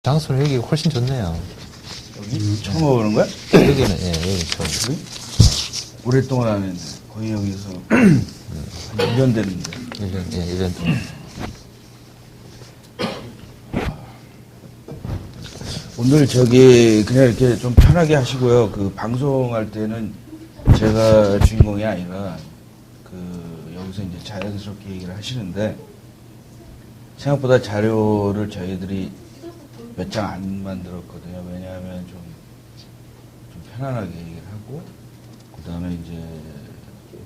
장소는 여기가 훨씬 좋네요. 여기 처음 와보는 거야? 여기는, 예, 여기 처음. 오랫동안 안 했는데, 거의 여기서 한 1년 됐는데. 1년, 예, 1년 동안. 오늘 저기, 그냥 이렇게 좀 편하게 하시고요. 그, 방송할 때는 제가 주인공이 아니라, 여기서 이제 자연스럽게 얘기를 하시는데, 생각보다 자료를 저희들이 몇 장 안 만들었거든요. 왜냐하면 좀 편안하게 얘기를 하고, 그 다음에 이제,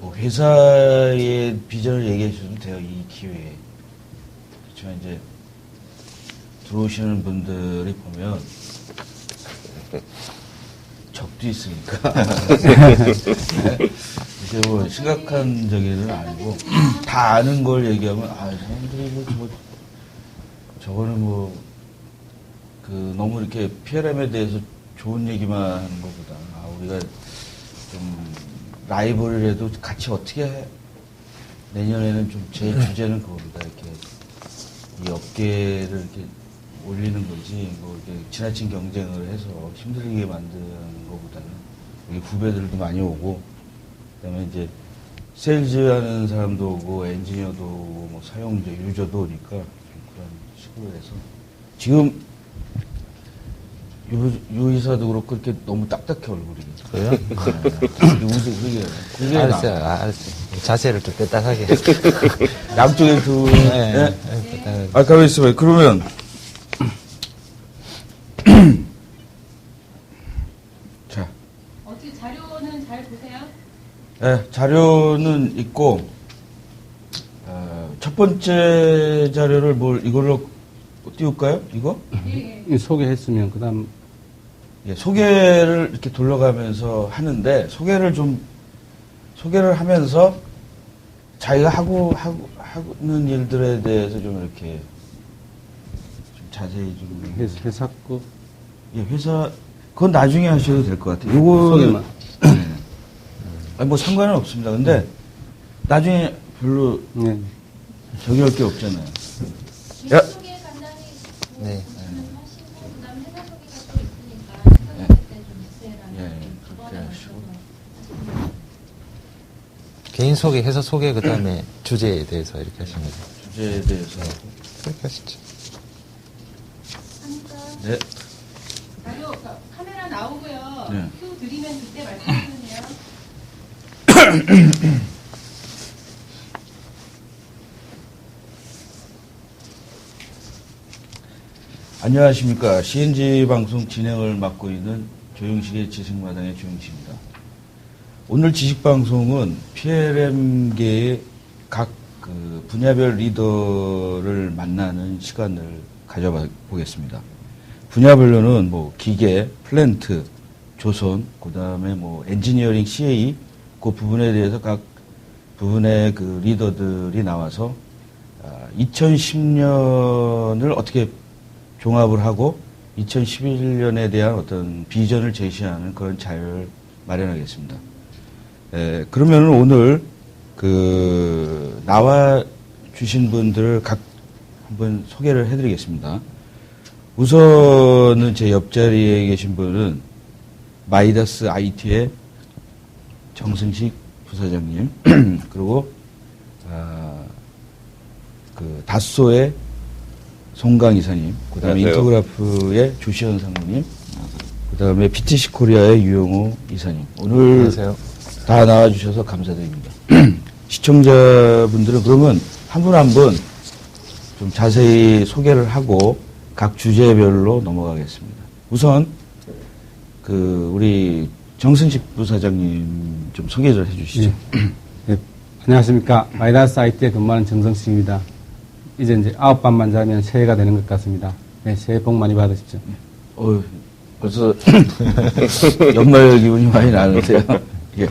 뭐 회사의 비전을 얘기해 주셔도 돼요, 이 기회에. 그렇지만 이제, 들어오시는 분들이 보면, 적도 있으니까. 네? 이게 뭐 심각한 저기는 아니고, 다 아는 걸 얘기하면, 사람들이 저거는 너무 이렇게 PLM에 대해서 좋은 얘기만 하는 것보다, 우리가 좀 라이브를 해도 같이 어떻게 내년에는 좀 제 주제는 그겁니다. 이렇게 이 업계를 이렇게 올리는 거지, 이렇게 지나친 경쟁을 해서 힘들게 만드는 것보다는 우리 후배들도 많이 오고, 그 다음에 이제 세일즈 하는 사람도 오고, 엔지니어도 오고, 뭐 사용자, 유저도 오니까 그런 식으로 해서 지금 유 이사도 그렇고 이렇게 너무 딱딱해 얼굴이. 그래요? 그게 알았어요. 알았어요. 자세를 좀 뺐다하게. 양쪽에 두. 네. 가만히 있어봐요. 그러면 자. 어떻게 자료는 잘 보세요? 네, 자료는 있고 첫 번째 자료를 이걸로 띄울까요? 이거? 예. 소개했으면 그다음 예, 소개를 이렇게 돌려가면서 하는데 소개를 하면서 자기가 하는 일들에 대해서 좀 이렇게 좀 자세히 좀 회사 거 예, 회사 그건 나중에 하셔도 될 것 같아요. 요거 소개만. 아니, 뭐 상관은 없습니다. 근데 나중에 별로 네. 저기 할 게 없잖아요. 야. 소개 간단히 네. 하시고 그다음에 회사 소개가 또 있으니까 생각할 때좀 디테일하게 예, 그렇게 하시고. 개인 소개, 회사 소개, 그 다음에 주제에 대해서 이렇게 하시는 거죠. 주제에 대해서 하고. 그렇게 하시죠. 하니까 네. 자료 카메라 나오고요. 네. 큐 드리면 그때 말씀해주세요. 안녕하십니까. CNG 방송 진행을 맡고 있는 조영식의 지식마당의 조영식입니다. 오늘 지식방송은 PLM계의 각 분야별 리더를 만나는 시간을 가져보겠습니다. 분야별로는 기계, 플랜트, 조선, 그 다음에 엔지니어링, CA, 그 부분에 대해서 각 부분의 그 리더들이 나와서 2010년을 어떻게 종합을 하고 2011년에 대한 어떤 비전을 제시하는 그런 자료를 마련하겠습니다. 그러면 오늘 나와 주신 분들을 각 한번 소개를 해드리겠습니다. 우선은 제 옆자리에 계신 분은 마이다스 IT의 정승식 부사장님, 그리고 다소의 송강 이사님, 그 다음에 인터그래프의 조시현 상무님, 그 다음에 BTC 코리아의 유영호 이사님. 오늘 안녕하세요. 다 나와주셔서 감사드립니다. 시청자분들은 그러면 한 분 한 분 좀 자세히 소개를 하고 각 주제별로 넘어가겠습니다. 우선 우리 정승식 부사장님 좀 소개를 해주시죠. 네. 안녕하십니까. 마이다스 IT에 근무하는 정성식입니다. 이제 9밤만 자면 새해가 되는 것 같습니다. 네, 새해 복 많이 받으십시오. 벌써 연말 기분이 많이 나는데요. 예.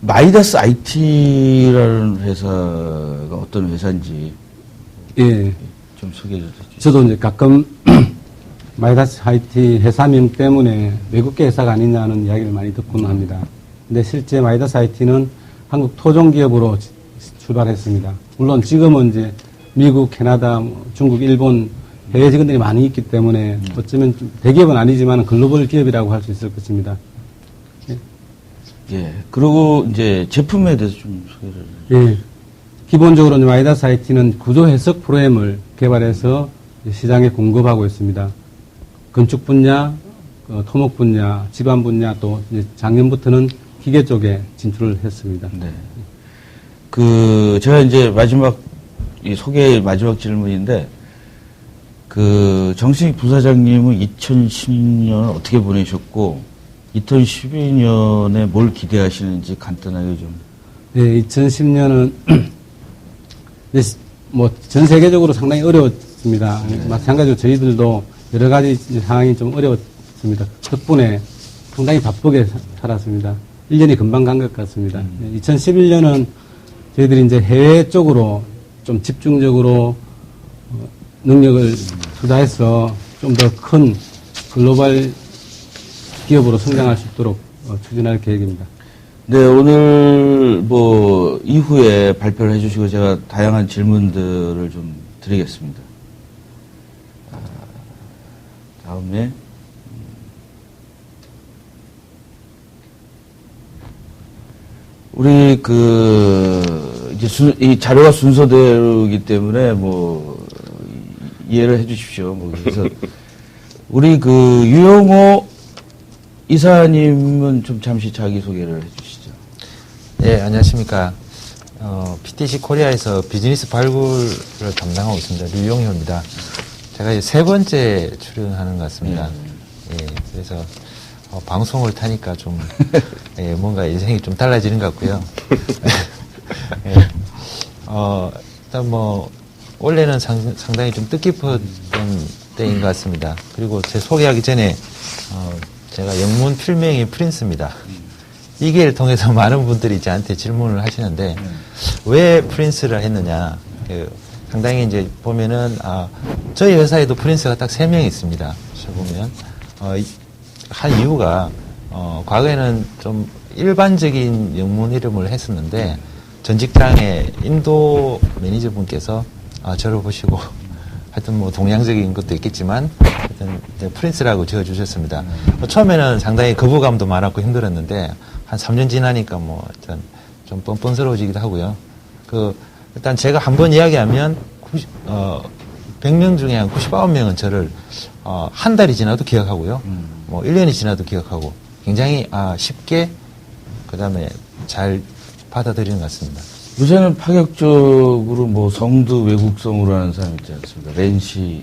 마이다스 IT라는 회사가 어떤 회사인지 예. 좀 소개해 주시죠. 저도 이제 가끔 마이다스 IT 회사명 때문에 외국계 회사가 아니냐는 이야기를 많이 듣곤 합니다. 근데 실제 마이다스 IT는 한국 토종 기업으로 출발했습니다. 물론 지금은 이제 미국, 캐나다, 중국, 일본 해외 직원들이 많이 있기 때문에 어쩌면 좀 대기업은 아니지만 글로벌 기업이라고 할 수 있을 것입니다. 예. 그리고 이제 제품에 대해서 좀 소개를. 예. 기본적으로 마이다스 IT는 구조 해석 프로그램을 개발해서 시장에 공급하고 있습니다. 건축 분야, 토목 분야, 집안 분야 또 이제 작년부터는 기계 쪽에 진출을 했습니다. 네. 제가 이제 이 소개의 마지막 질문인데, 정승익 부사장님은 2010년 어떻게 보내셨고, 2012년에 뭘 기대하시는지 간단하게 좀. 네, 2010년은 뭐 전 세계적으로 상당히 어려웠습니다. 네. 마찬가지로 저희들도 여러 가지 상황이 좀 어려웠습니다. 덕분에 상당히 바쁘게 살았습니다. 1년이 금방 간 것 같습니다. 2011년은 저희들이 이제 해외 쪽으로 좀 집중적으로 능력을 투자해서 좀 더 큰 글로벌 기업으로 성장할 수 있도록 추진할 계획입니다. 네, 오늘 이후에 발표를 해주시고 제가 다양한 질문들을 좀 드리겠습니다. 다음에 우리 이제 이 자료가 순서대로이기 때문에 이해를 해주십시오. 그래서 우리 유영호 이사님은 좀 잠시 자기 소개를 해주시죠. 네, 안녕하십니까. PTC 코리아에서 비즈니스 발굴을 담당하고 있습니다. 류용효입니다. 제가 이제 세 번째 출연하는 것 같습니다. 예, 그래서 방송을 타니까 좀 뭔가 인생이 좀 달라지는 것 같고요. 예, 일단 원래는 상당히 좀 뜻깊었던 때인 것 같습니다. 그리고 제 소개하기 전에 제가 영문 필명이 프린스입니다. 이 기회를 통해서 많은 분들이 저한테 질문을 하시는데 왜 프린스를 했느냐. 상당히 이제 보면은 저희 회사에도 프린스가 딱 3명 있습니다. 보면 한 이유가 과거에는 좀 일반적인 영문 이름을 했었는데 전 직장의 인도 매니저분께서 저를 보시고 하여튼 동양적인 것도 있겠지만 하여튼 프린스라고 지어주셨습니다. 처음에는 상당히 거부감도 많았고 힘들었는데 한 3년 지나니까 일단 좀 뻔뻔스러워지기도 하고요. 일단 제가 한번 이야기하면 100명 중에 한 99명은 저를 한 달이 지나도 기억하고요. 1년이 지나도 기억하고 굉장히 쉽게 그다음에 잘 받아들이는 것 같습니다. 요새는 파격적으로 성도 외국성으로 하는 사람 있지 않습니까? 렌시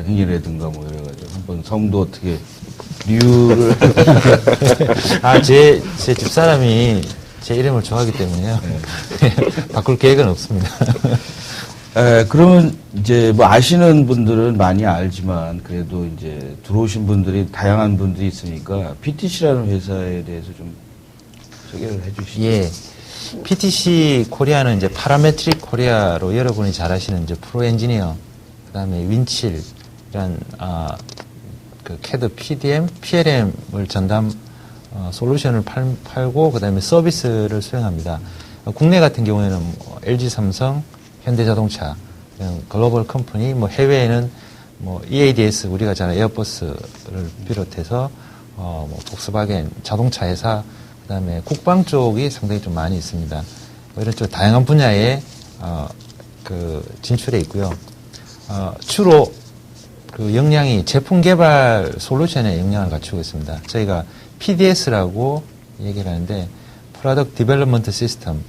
행위라든가 이래가지고 한번 성도 어떻게 류를 제 집사람이 제 이름을 좋아하기 때문에요. 바꿀 계획은 없습니다. 그러면 이제 아시는 분들은 많이 알지만 그래도 이제 들어오신 분들이 다양한 분들이 있으니까 PTC라는 회사에 대해서 좀 소개를 해주시죠. 예. PTC 코리아는 이제 파라메트릭 코리아로 여러분이 잘 아시는 이제 프로 엔지니어, 그 다음에 윈칠이란, CAD, PDM, PLM을 전담, 솔루션을 팔고, 그 다음에 서비스를 수행합니다. 국내 같은 경우에는 LG 삼성, 현대자동차, 글로벌 컴퍼니, 해외에는 EADS, 우리가 잘 아는 에어버스를 비롯해서, 폭스바겐, 자동차 회사, 그 다음에 국방 쪽이 상당히 좀 많이 있습니다. 이런 좀 다양한 분야에, 진출해 있고요. 주로 역량이 제품 개발 솔루션에 역량을 갖추고 있습니다. 저희가 PDS라고 얘기를 하는데, Product Development System.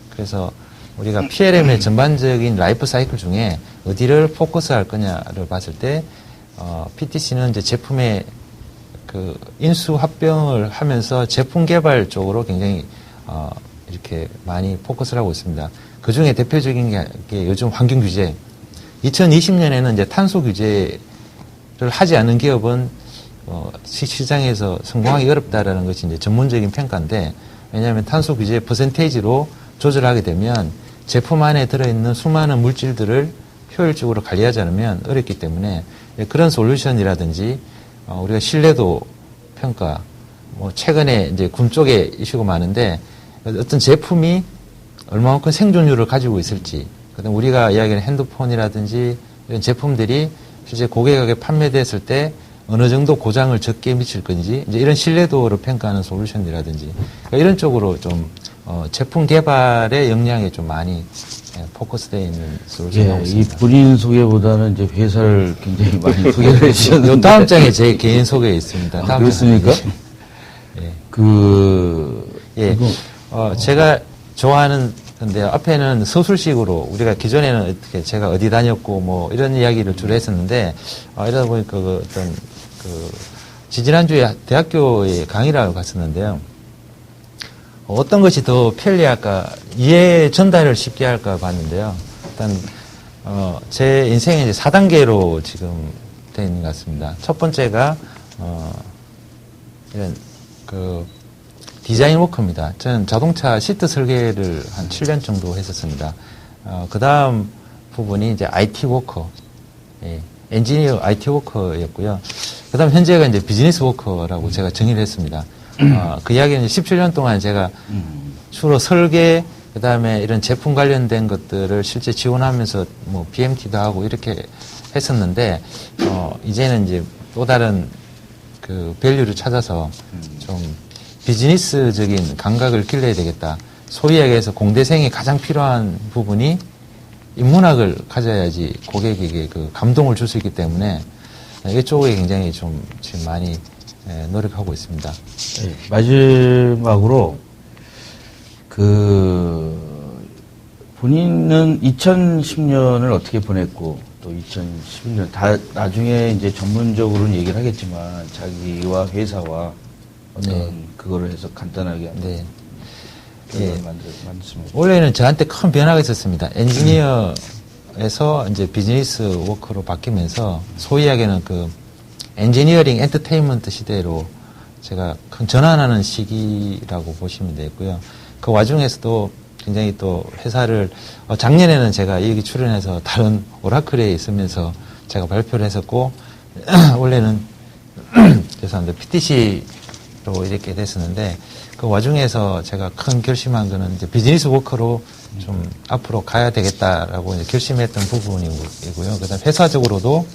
그래서 우리가 PLM의 전반적인 라이프 사이클 중에 어디를 포커스 할 거냐를 봤을 때, PTC는 이제 제품의 인수 합병을 하면서 제품 개발 쪽으로 굉장히 이렇게 많이 포커스를 하고 있습니다. 그 중에 대표적인 게 요즘 환경 규제. 2020년에는 이제 탄소 규제를 하지 않은 기업은 시장에서 성공하기 어렵다라는 것이 이제 전문적인 평가인데, 왜냐하면 탄소 규제 퍼센테이지로 조절하게 되면 제품 안에 들어있는 수많은 물질들을 효율적으로 관리하지 않으면 어렵기 때문에 그런 솔루션이라든지 우리가 신뢰도 평가, 최근에 이제 군 쪽에 이슈가 많은데 어떤 제품이 얼마만큼 생존율을 가지고 있을지 그다음 우리가 이야기하는 핸드폰이라든지 이런 제품들이 실제 고객에게 판매됐을 때 어느 정도 고장을 적게 미칠 건지 이제 이런 신뢰도를 평가하는 솔루션이라든지 그러니까 이런 쪽으로 좀 제품 개발의 역량이 좀 많이 포커스되어 있는 솔루션이라고 예, 이 있습니다. 본인 소개보다는 이제 회사를 굉장히 많이 소개를 해주셨는데. 요 다음 장에 제 개인 소개 있습니다. 아, 다음 그렇습니까? 장에. 예. 제가 좋아하는 건데요. 앞에는 서술식으로 우리가 기존에는 어떻게 제가 어디 다녔고 뭐 이런 이야기를 주로 했었는데 이러다 보니까 지지난주에 대학교에 강의를 하러 갔었는데요. 어떤 것이 더 편리할까, 이해 전달을 쉽게 할까 봤는데요. 일단, 제 인생에 이제 4단계로 지금 되어 있는 것 같습니다. 첫 번째가, 이런, 디자인 워크입니다. 저는 자동차 시트 설계를 한 7년 정도 했었습니다. 그 다음 부분이 이제 IT 워커, 예, 엔지니어 IT 워커였고요. 그 다음 현재가 이제 비즈니스 워커라고 제가 정의를 했습니다. 그 이야기는 17년 동안 제가 주로 설계, 그 다음에 이런 제품 관련된 것들을 실제 지원하면서 뭐 BMT도 하고 이렇게 했었는데, 이제는 이제 또 다른 그 밸류를 찾아서 좀 비즈니스적인 감각을 길러야 되겠다. 소위 얘기해서 공대생이 가장 필요한 부분이 인문학을 가져야지 고객에게 그 감동을 줄 수 있기 때문에 이쪽에 굉장히 좀 지금 많이 노력하고 있습니다. 네, 마지막으로 본인은 2010년을 어떻게 보냈고 또 2011년 다 나중에 이제 전문적으로는 얘기를 하겠지만 자기와 회사와 어떤 그거를 해서 간단하게 네. 만들었습니다. 원래는 저한테 큰 변화가 있었습니다. 엔지니어에서 이제 비즈니스 워커로 바뀌면서 소위 이야기하는 그 엔지니어링 엔터테인먼트 시대로 제가 큰 전환하는 시기라고 보시면 되고요. 그 와중에서도 굉장히 또 회사를 작년에는 제가 여기 출연해서 다른 오라클에 있으면서 제가 발표를 했었고 원래는 죄송합니다. PTC로 이렇게 됐었는데 그 와중에서 제가 큰 결심한 거는 이제 비즈니스 워커로 좀 앞으로 가야 되겠다라고 이제 결심했던 부분이고요. 그다음 회사적으로도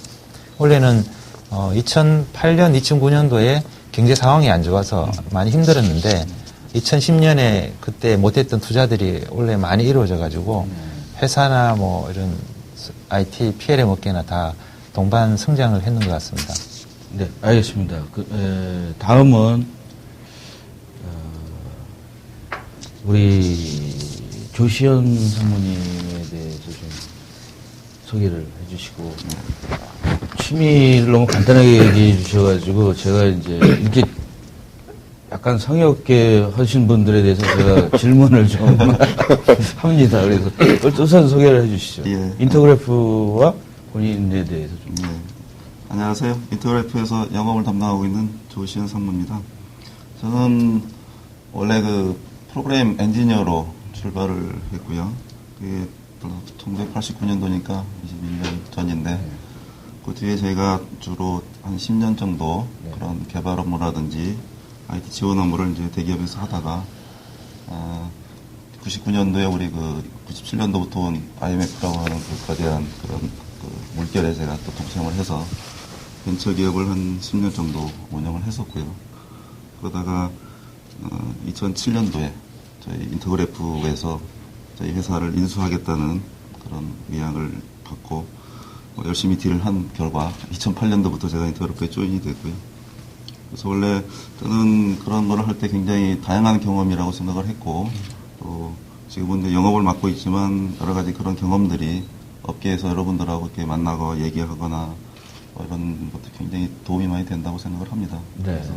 원래는 2008년, 2009년도에 경제 상황이 안 좋아서 많이 힘들었는데 2010년에 그때 못했던 투자들이 원래 많이 이루어져 가지고 회사나 뭐 이런 IT, PLM 업계나 다 동반 성장을 했는 것 같습니다. 네, 알겠습니다. 다음은 우리 조시현 상무님에 대해서 좀 소개를 해주시고 취미를 너무 간단하게 얘기해 주셔가지고 제가 이제 이렇게 약간 성의없게 하신 분들에 대해서 제가 질문을 좀 합니다. 그래서 우선 소개를 해주시죠. 예. 인터그래프와 본인에 대해서 좀. 네. 안녕하세요. 인터그래프에서 영업을 담당하고 있는 조시현 상무입니다. 저는 원래 그 프로그램 엔지니어로 출발을 했고요. 그게 1989년도니까 21년 전인데 그 뒤에 저희가 주로 한 10년 정도 그런 개발 업무라든지 IT 지원 업무를 이제 대기업에서 하다가 99년도에 우리 그 97년도부터 온 IMF라고 하는 그 거대한 그런 그 물결에 제가 또 동참을 해서 벤처기업을 한 10년 정도 운영을 했었고요. 그러다가 2007년도에 저희 인터그래프에서 저희 회사를 인수하겠다는 그런 의향을 받고 열심히 딜을 한 결과 2008년도부터 제가 인터그래프에 조인이 됐고요. 그래서 원래 저는 그런 거를 할 때 굉장히 다양한 경험이라고 생각을 했고 또 지금은 이제 영업을 맡고 있지만 여러 가지 그런 경험들이 업계에서 여러분들하고 이렇게 만나고 얘기하거나 이런 것도 굉장히 도움이 많이 된다고 생각을 합니다. 네. 그래서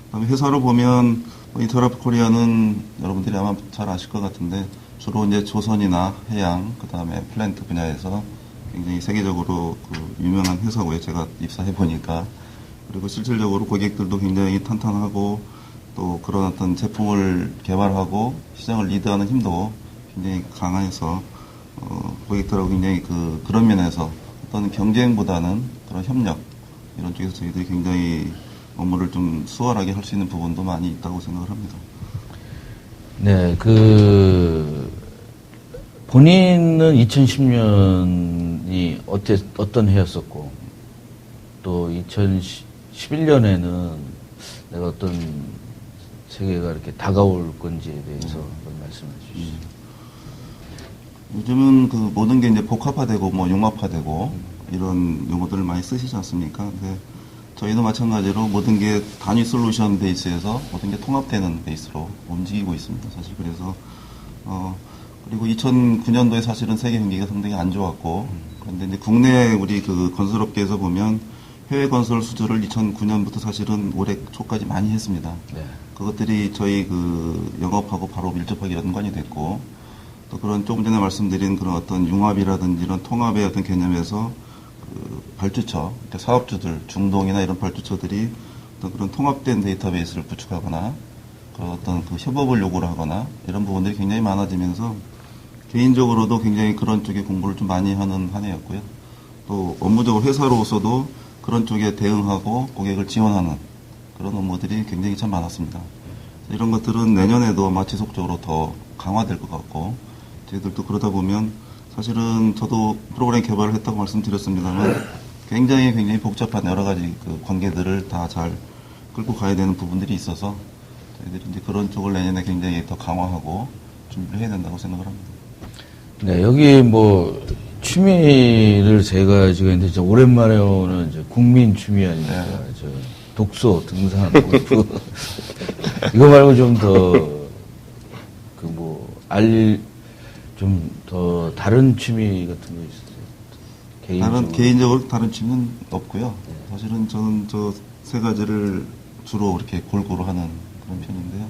그다음에 회사로 보면 인터그래프 코리아는 여러분들이 아마 잘 아실 것 같은데 주로 이제 조선이나 해양 그다음에 플랜트 분야에서 굉장히 세계적으로 그 유명한 회사고요. 제가 입사해 보니까 그리고 실질적으로 고객들도 굉장히 탄탄하고 또 그런 어떤 제품을 개발하고 시장을 리드하는 힘도 굉장히 강해서 고객들하고 굉장히 그런 면에서 어떤 경쟁보다는 그런 협력 이런 쪽에서 저희들이 굉장히 업무를 좀 수월하게 할 수 있는 부분도 많이 있다고 생각을 합니다. 네, 본인은 2010년이 어떤 해였었고, 또 2011년에는 내가 어떤 세계가 이렇게 다가올 건지에 대해서 한번 말씀해 주시죠. 요즘은 그 모든 게 이제 복합화되고 뭐 융합화되고 이런 용어들을 많이 쓰시지 않습니까? 근데 저희도 마찬가지로 모든 게 단위 솔루션 베이스에서 모든 게 통합되는 베이스로 움직이고 있습니다. 사실 그래서 그리고 2009년도에 사실은 세계 경기가 상당히 안 좋았고 그런데 이제 국내 우리 그 건설업계에서 보면 해외 건설 수주를 2009년부터 사실은 올해 초까지 많이 했습니다. 네. 그것들이 저희 그 영업하고 바로 밀접하게 연관이 됐고 또 그런 조금 전에 말씀드린 그런 어떤 융합이라든지 이런 통합의 어떤 개념에서 그 발주처, 사업주들, 중동이나 이런 발주처들이 어떤 그런 통합된 데이터베이스를 구축하거나 그런 어떤 그 협업을 요구를 하거나 이런 부분들이 굉장히 많아지면서 개인적으로도 굉장히 그런 쪽에 공부를 좀 많이 하는 한 해였고요. 또 업무적으로 회사로서도 그런 쪽에 대응하고 고객을 지원하는 그런 업무들이 굉장히 참 많았습니다. 이런 것들은 내년에도 아마 지속적으로 더 강화될 것 같고 저희들도 그러다 보면 사실은 저도 프로그램 개발을 했다고 말씀드렸습니다만 굉장히 복잡한 여러 가지 그 관계들을 다 잘 끌고 가야 되는 부분들이 있어서 저희들이 이제 그런 쪽을 내년에 굉장히 더 강화하고 준비를 해야 된다고 생각을 합니다. 네, 여기 뭐 취미를 제가 지금 했는데 진짜 오랜만에 오는 이제 국민 취미 아닙니까? 저 독서, 등산, 골프 이거 말고 좀 더 그 뭐 좀 더 다른 취미 같은 거 있으세요? 개인적으로 다른 취미는 없고요. 사실은 저는 저 세 가지를 주로 이렇게 골고루 하는 그런 편인데요.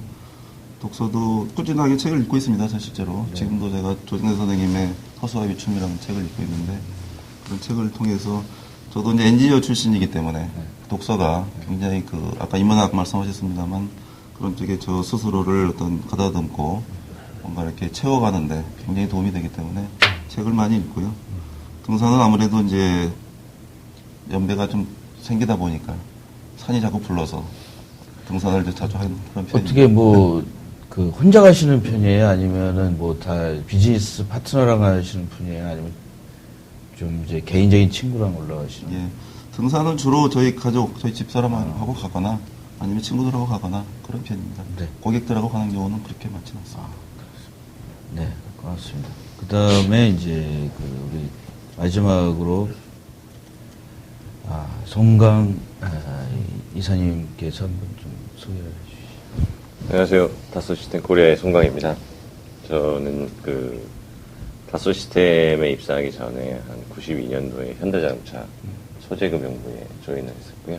독서도 꾸준하게 책을 읽고 있습니다, 실제로. 네. 지금도 제가 조진래 선생님의 허수아비 비춤이라는 책을 읽고 있는데, 그런 책을 통해서, 저도 이제 엔지니어 출신이기 때문에, 독서가 굉장히 아까 인문학 말씀하셨습니다만, 그런 쪽에 저 스스로를 어떤 가다듬고, 뭔가 이렇게 채워가는데 굉장히 도움이 되기 때문에, 책을 많이 읽고요. 등산은 아무래도 이제, 연배가 좀 생기다 보니까, 산이 자꾸 불러서, 등산을 이제 자주 하는 그런 편입니다. 어떻게 혼자 가시는 편이에요? 아니면은 다 비즈니스 파트너랑 가시는 편이에요? 아니면 좀 이제 개인적인 친구랑 올라가시는? 예. 등산은 주로 저희 가족, 저희 집사람하고 가거나 아니면 친구들하고 가거나 그런 편입니다. 네. 고객들하고 가는 경우는 그렇게 많지는 않습니다. 네, 고맙습니다. 그 다음에 이제 우리 마지막으로 송강 이사님께서 한번 좀 소개해 주시죠. 안녕하세요. 다소시스템 코리아의 송강입니다. 저는 다소시스템에 입사하기 전에 한 92년도에 현대자동차 소재금융부에 조인을 했었고요.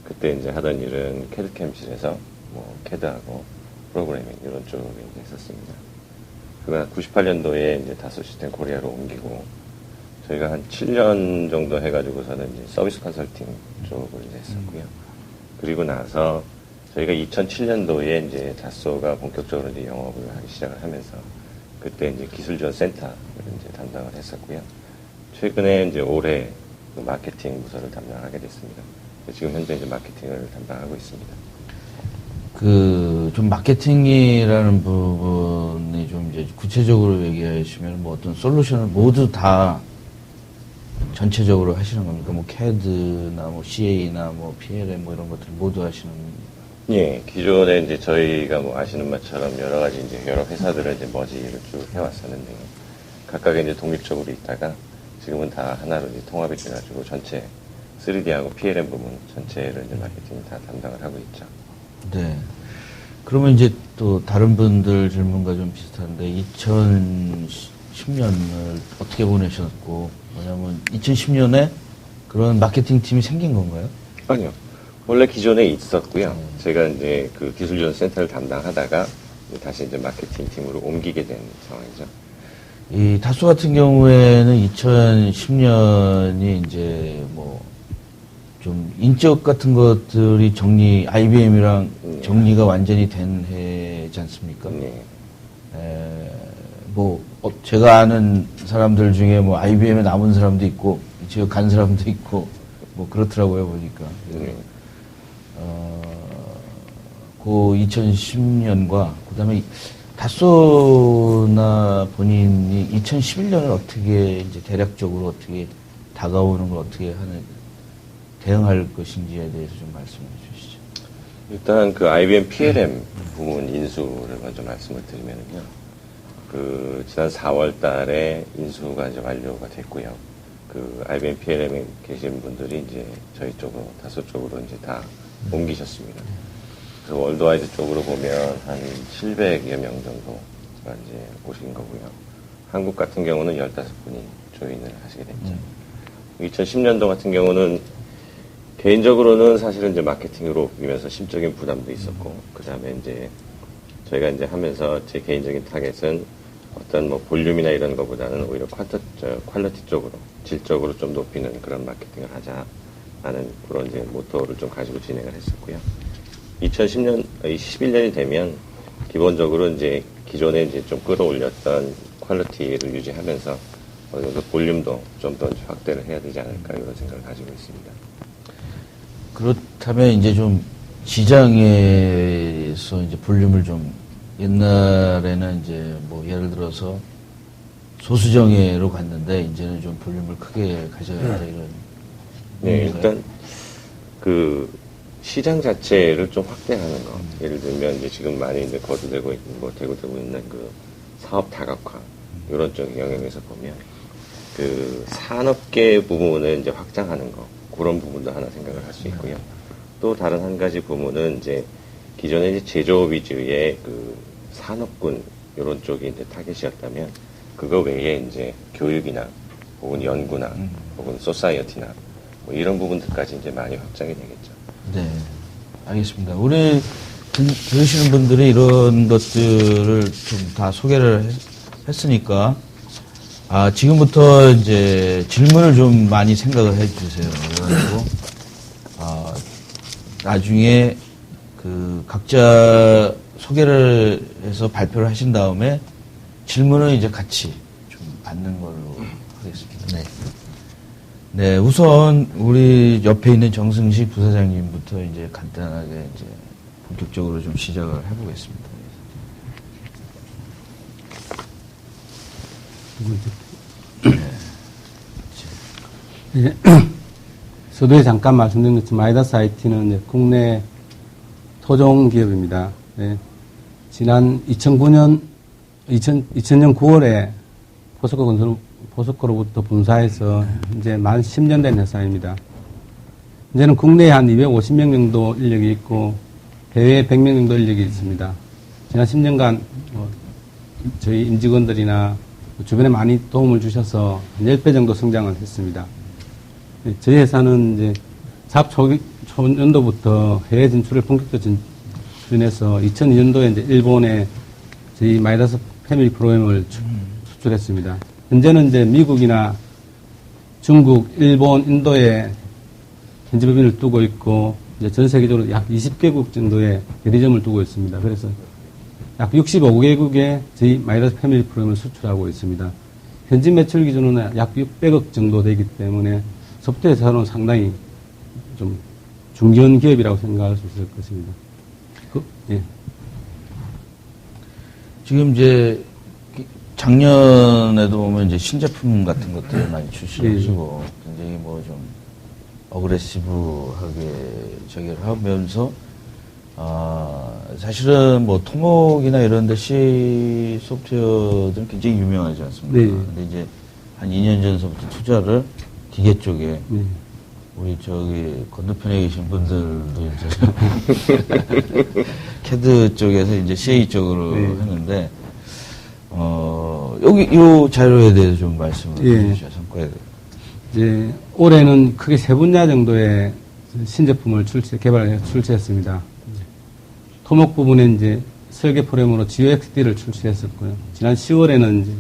그때 이제 하던 일은 캐드캠실에서 캐드하고 프로그래밍 이런 쪽을 이제 했었습니다. 그러나 98년도에 이제 다소시스템 코리아로 옮기고 저희가 한 7년 정도 해가지고서는 이제 서비스 컨설팅 쪽을 이제 했었고요. 그리고 나서 저희가 2007년도에 이제 다소가 본격적으로 이제 영업을 하기 시작을 하면서 그때 이제 기술지원 센터를 이제 담당을 했었고요. 최근에 이제 올해 마케팅 부서를 담당하게 됐습니다. 지금 현재 이제 마케팅을 담당하고 있습니다. 좀 마케팅이라는 부분이 좀 이제 구체적으로 얘기하시면 어떤 솔루션을 모두 다 전체적으로 하시는 겁니까? CAD나 CA나 PLM 이런 것들 모두 하시는 겁니까? 예, 기존에 이제 저희가 아시는 것처럼 여러 가지 이제 여러 회사들을 이제 머지를 쭉 해왔었는데요. 각각 이제 독립적으로 있다가 지금은 다 하나로 이제 통합이 돼가지고 전체 3D하고 PLM 부분 전체를 이제 마케팅이 다 담당을 하고 있죠. 네. 그러면 이제 또 다른 분들 질문과 좀 비슷한데 2010년을 어떻게 보내셨고 뭐냐면 2010년에 그런 마케팅 팀이 생긴 건가요? 아니요. 원래 기존에 있었고요. 제가 이제 기술지원 센터를 담당하다가 다시 이제 마케팅 팀으로 옮기게 된 상황이죠. 이 다소 같은 경우에는 2010년이 이제 좀 인적 같은 것들이 IBM이랑 정리가 완전히 된 해지 않습니까? 네. 제가 아는 사람들 중에 IBM에 남은 사람도 있고, 지금 간 사람도 있고, 그렇더라고요, 보니까. 네. 그 2010년과, 그 다음에 다소나 본인이 2011년을 어떻게 이제 대략적으로 어떻게 다가오는 걸 어떻게 대응할 것인지에 대해서 좀 말씀해 주시죠. 일단 그 IBM PLM 부문 인수를 먼저 말씀을 드리면요. 그 지난 4월 달에 인수가 이제 완료가 됐고요. 그 IBM PLM에 계신 분들이 이제 저희 쪽으로, 다소 쪽으로 이제 다 옮기셨습니다. 그 월드와이드 쪽으로 보면 한 700여 명 정도가 이제 오신 거고요. 한국 같은 경우는 15분이 조인을 하시게 됐죠. 2010년도 같은 경우는 개인적으로는 사실은 이제 마케팅으로 옮기면서 심적인 부담도 있었고, 그 다음에 이제 저희가 이제 하면서 제 개인적인 타겟은 어떤 뭐 볼륨이나 이런 것보다는 오히려 퀄리티 쪽으로, 질적으로 좀 높이는 그런 마케팅을 하자라는 그런 이제 모토를 좀 가지고 진행을 했었고요. 21년이 되면 기본적으로 이제 기존에 이제 좀 끌어올렸던 퀄리티를 유지하면서 어느 정도 볼륨도 좀 더 확대를 해야 되지 않을까 이런 생각을 가지고 있습니다. 그렇다면 이제 좀 시장에서 이제 볼륨을 좀 옛날에는 이제 뭐 예를 들어서 소수정예로 갔는데 이제는 좀 볼륨을 크게 가져야 한다 이런. 네, 일단 그 시장 자체를 좀 확대하는 거. 예를 들면 이제 지금 많이 이제 거두되고 있는 뭐 대구되고 있는 그 사업 다각화 이런 쪽 영역에서 보면 그 산업계 부분을 이제 확장하는 거 그런 부분도 하나 생각을 할 수 있고요. 또 다른 한 가지 부분은 이제 기존에 이제 제조업 위주의 그 산업군 이런 쪽이 이제 타겟이었다면 그거 외에 이제 교육이나 혹은 연구나 혹은 소사이어티나 뭐 이런 부분들까지 이제 많이 확장이 되겠죠. 네, 알겠습니다. 우리 들으시는 분들이 이런 것들을 좀 다 소개를 했으니까, 지금부터 이제 질문을 좀 많이 생각을 해 주세요. 그래가지고, 나중에 그 각자 소개를 해서 발표를 하신 다음에 질문을 이제 같이 좀 받는 걸로 하겠습니다. 네. 네, 우선 우리 옆에 있는 정승식 부사장님부터 이제 간단하게 이제 본격적으로 좀 시작을 해보겠습니다. 예. 서두에 잠깐 말씀드린 것처럼 마이다스 IT는 이제 국내 토종 기업입니다. 예. 지난 2000년 9월에 포스코로부터 분사해서 이제 만 10년 된 회사입니다. 이제는 국내에 한 250명 정도 인력이 있고 해외에 100명 정도 인력이 있습니다. 지난 10년간 저희 임직원들이나 주변에 많이 도움을 주셔서 10배 정도 성장을 했습니다. 저희 회사는 이제 사업 초년도부터 해외 진출을 본격적으로 진행해서 2002년도에 이제 일본에 저희 마이다스 패밀리 프로그램을 수출했습니다. 현재는 이제 미국이나 중국, 일본, 인도에 현지법인을 두고 있고 이제 전 세계적으로 약 20개국 정도의 대리점을 두고 있습니다. 그래서 약 65개국에 저희 마이다스 패밀리 프로그램을 수출하고 있습니다. 현지 매출 기준으로는 약 600억 정도 되기 때문에 소프트웨어 회사로는 상당히 좀 중견 기업이라고 생각할 수 있을 것입니다. 예. 지금 이제 작년에도 보면 이제 신제품 같은 것들을 많이 출시하시고 굉장히 뭐 좀 어그레시브하게 저기를 하면서 사실은 뭐 토목이나 이런 데 C 소프트웨어들은 굉장히 유명하지 않습니까? 네. 근데 이제 한 2년 전서부터 투자를 기계 쪽에 네. 우리 저기 건너편에 계신 분들도 이제 캐드 쪽에서 이제 CA 쪽으로 네. 했는데 여기 이 자료에 대해서 좀 말씀을 해주셔서 성과에 대해서. 이제 올해는 크게 세 분야 정도의 신제품을 개발해서 출시했습니다. 토목 부분에 이제 설계 프로그램으로 GOXD를 출시했었고요. 지난 10월에는 이제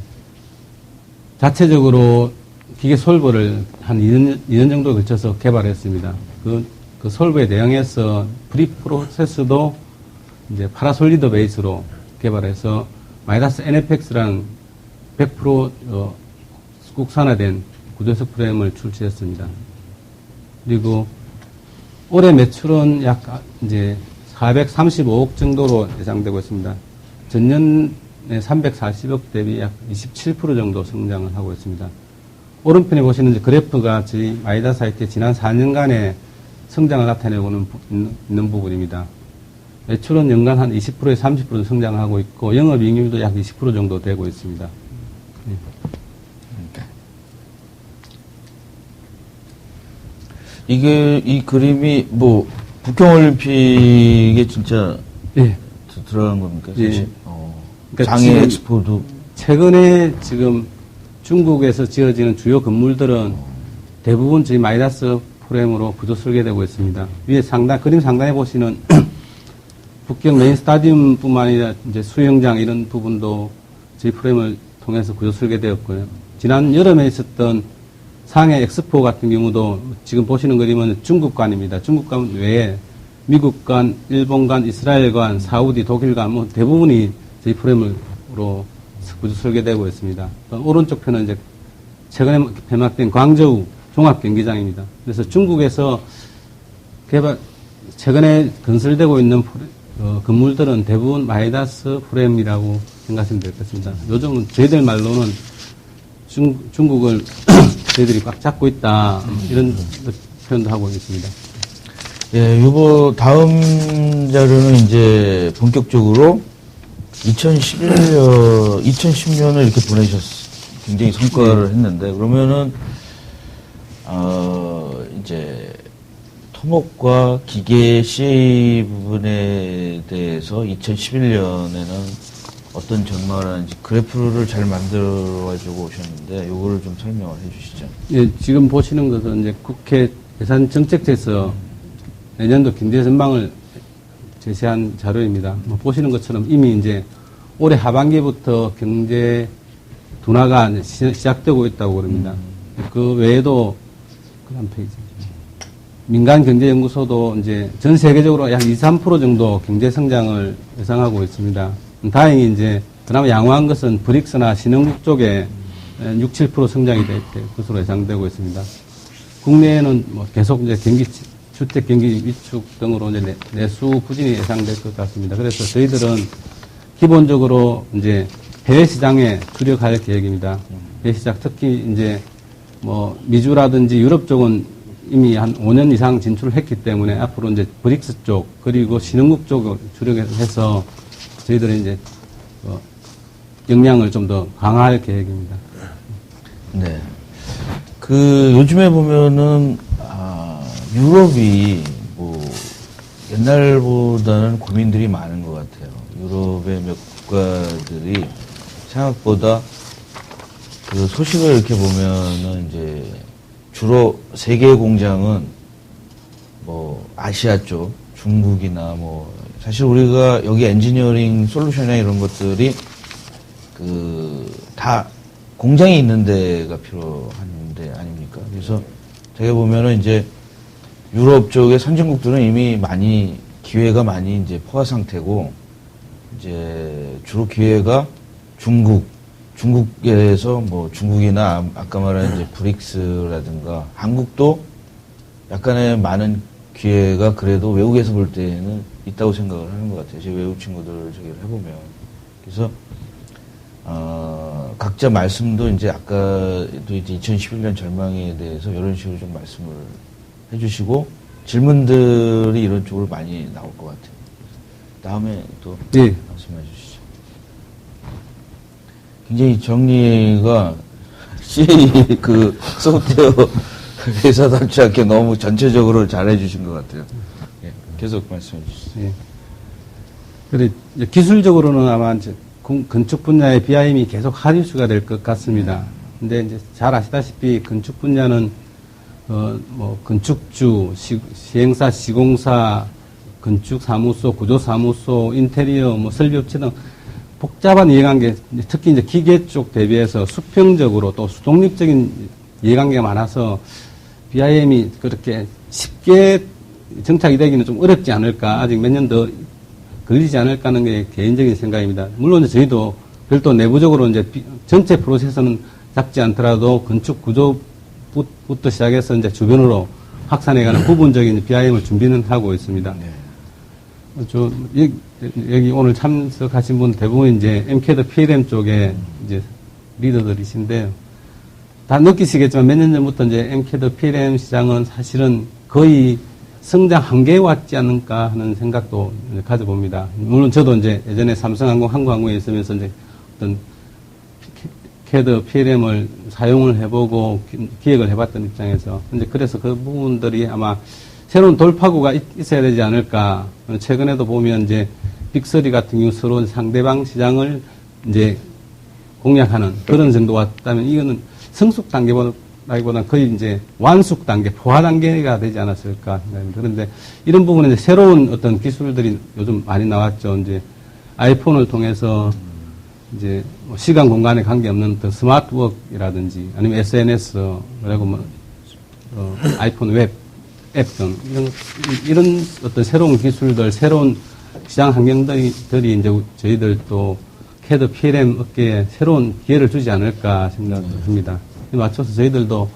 자체적으로 기계 솔버를 한 2년 정도 거쳐서 개발했습니다. 그 솔버에 대응해서 프리프로세스도 이제 파라솔리드 베이스로 개발해서 마이다스 NFX라는 100% 국산화된 구조석 프레임을 출시했습니다. 그리고 올해 매출은 약 이제 435억 정도로 예상되고 있습니다. 전년 2020년에 340억 대비 약 27% 정도 성장을 하고 있습니다. 오른편에 보시는 이제 그래프가 저희 마이다 사이트의 지난 4년간의 성장을 나타내고 있는 부분입니다. 매출은 연간 한 20%에서 30% 성장하고 있고 영업이익률도 약 20% 정도 되고 있습니다. 이게 이 그림이 뭐 북경올림픽에 진짜 예. 들어간 겁니까? 사실? 예. 그러니까 장애 지금 엑스포도 최근에 지금 중국에서 지어지는 주요 건물들은 대부분 저희 마이다스 프레임으로 구조 설계되고 있습니다. 위에 그림 상단에 보시는 북경 메인 스타디움뿐만 아니라 이제 수영장 이런 부분도 저희 프레임을 통해서 구조 설계되었고요. 지난 여름에 있었던 상해 엑스포 같은 경우도 지금 보시는 그림은 중국관입니다. 중국관 외에 미국관, 일본관, 이스라엘관, 사우디, 독일관 뭐 대부분이 저희 프레임으로 구조 설계되고 있습니다. 오른쪽 편은 이제 최근에 폐막된 광저우 종합경기장입니다. 그래서 중국에서 최근에 건설되고 있는 건물들은 대부분 마이다스 프레임이라고 생각하시면 될 것 같습니다. 요즘은 저희들 말로는 중국을 저희들이 꽉 잡고 있다 이런 표현도 하고 있습니다. 예, 요거 다음 자료는 이제 본격적으로 2010년을 이렇게 굉장히 성과를 했는데, 그러면은, 이제, 토목과 기계 CA 부분에 대해서 2011년에는 어떤 전망을 하는지 그래프를 잘 만들어가지고 오셨는데, 요거를 좀 설명을 해 주시죠. 예, 지금 보시는 것은 이제 국회 예산정책처에서 내년도 경제 전망을 제시한 자료입니다. 뭐 보시는 것처럼 이미 이제 올해 하반기부터 경제 둔화가 시작되고 있다고 그럽니다. 그 외에도 그 다음 페이지. 민간경제연구소도 이제 전 세계적으로 약 2, 3% 정도 경제 성장을 예상하고 있습니다. 다행히 이제 그나마 양호한 것은 브릭스나 신흥국 쪽에 6, 7% 성장이 될 것으로 예상되고 있습니다. 국내에는 뭐 계속 이제 주택 경기 위축 등으로 이제 내수 부진이 예상될 것 같습니다. 그래서 저희들은 기본적으로 이제 해외 시장에 주력할 계획입니다. 해외 시장 특히 이제 뭐 미주라든지 유럽 쪽은 이미 한 5년 이상 진출을 했기 때문에 앞으로 이제 브릭스 쪽 그리고 신흥국 쪽을 주력해서 저희들은 이제 역량을 좀 더 강화할 계획입니다. 네. 요즘에 보면은 유럽이 뭐 옛날보다는 고민들이 많은 것 같아요. 유럽의 몇 국가들이 생각보다 그 소식을 이렇게 보면은 이제 주로 세 개의 공장은 뭐 아시아 쪽, 중국이나 뭐 사실 우리가 여기 엔지니어링 솔루션이나 이런 것들이 다 공장이 있는 데가 필요한데 아닙니까? 그래서 되게 보면은 이제 유럽 쪽의 선진국들은 이미 기회가 많이 이제 포화 상태고, 이제 주로 기회가 중국에서 뭐 중국이나 아까 말한 이제 브릭스라든가 한국도 약간의 많은 기회가 그래도 외국에서 볼 때는 있다고 생각을 하는 것 같아요. 제 외국 친구들 저기를 해보면. 그래서, 각자 말씀도 이제 아까도 이제 2011년 전망에 대해서 이런 식으로 좀 말씀을 해주시고 질문들이 이런 쪽으로 많이 나올 것 같아요. 다음에 또 네. 말씀해 주시죠. 굉장히 정리가 CA 그 소프트웨어 회사답지 않게 너무 전체적으로 잘해 주신 것 같아요. 예, 계속 말씀해 주시죠. 예. 그래, 이제 기술적으로는 아마 이제 건축 분야의 BIM이 계속 핫 이슈가 될 것 같습니다. 근데 이제 잘 아시다시피 건축 분야는 뭐 건축주, 시행사, 시공사, 건축사무소, 구조사무소, 인테리어, 뭐 설비업체 등 복잡한 이해관계, 특히 이제 기계 쪽 대비해서 수평적으로 또 수독립적인 이해관계가 많아서 BIM이 그렇게 쉽게 정착이 되기는 좀 어렵지 않을까, 아직 몇 년 더 걸리지 않을까 하는 게 개인적인 생각입니다. 물론 저희도 별도 내부적으로 이제 전체 프로세스는 잡지 않더라도 건축 구조부터 시작해서 이제 주변으로 확산해가는 부분적인 BIM을 준비는 하고 있습니다. 여기 오늘 참석하신 분 대부분 이제 MCAD PLM 쪽에 이제 리더들이신데요. 다 느끼시겠지만 몇 년 전부터 이제 MCAD PLM 시장은 사실은 거의 성장 한계에 왔지 않을까 하는 생각도 가져봅니다. 물론 저도 이제 예전에 삼성항공, 한국항공에 있으면서 이제 어떤 CAD, PLM을 사용을 해보고 기획을 해봤던 입장에서 이제 그래서 그 부분들이 아마 새로운 돌파구가 있어야 되지 않을까. 최근에도 보면 이제 빅3 같은 경우 서로 상대방 시장을 이제 공략하는 그런 정도 왔다면 이거는 성숙 단계보다는 거의 이제 완숙 단계, 포화 단계가 되지 않았을까. 그런데 이런 부분에 이제 새로운 어떤 기술들이 요즘 많이 나왔죠. 이제 아이폰을 통해서 이제 뭐 시간 공간에 관계없는 더 스마트워크라든지 아니면 SNS 그리고 뭐 아이폰 웹 앱 등 이런 어떤 새로운 기술들, 새로운 시장 환경들이 이제 저희들 또 CAD, PLM 업계에 새로운 기회를 주지 않을까 생각합니다. 맞춰서 저희들도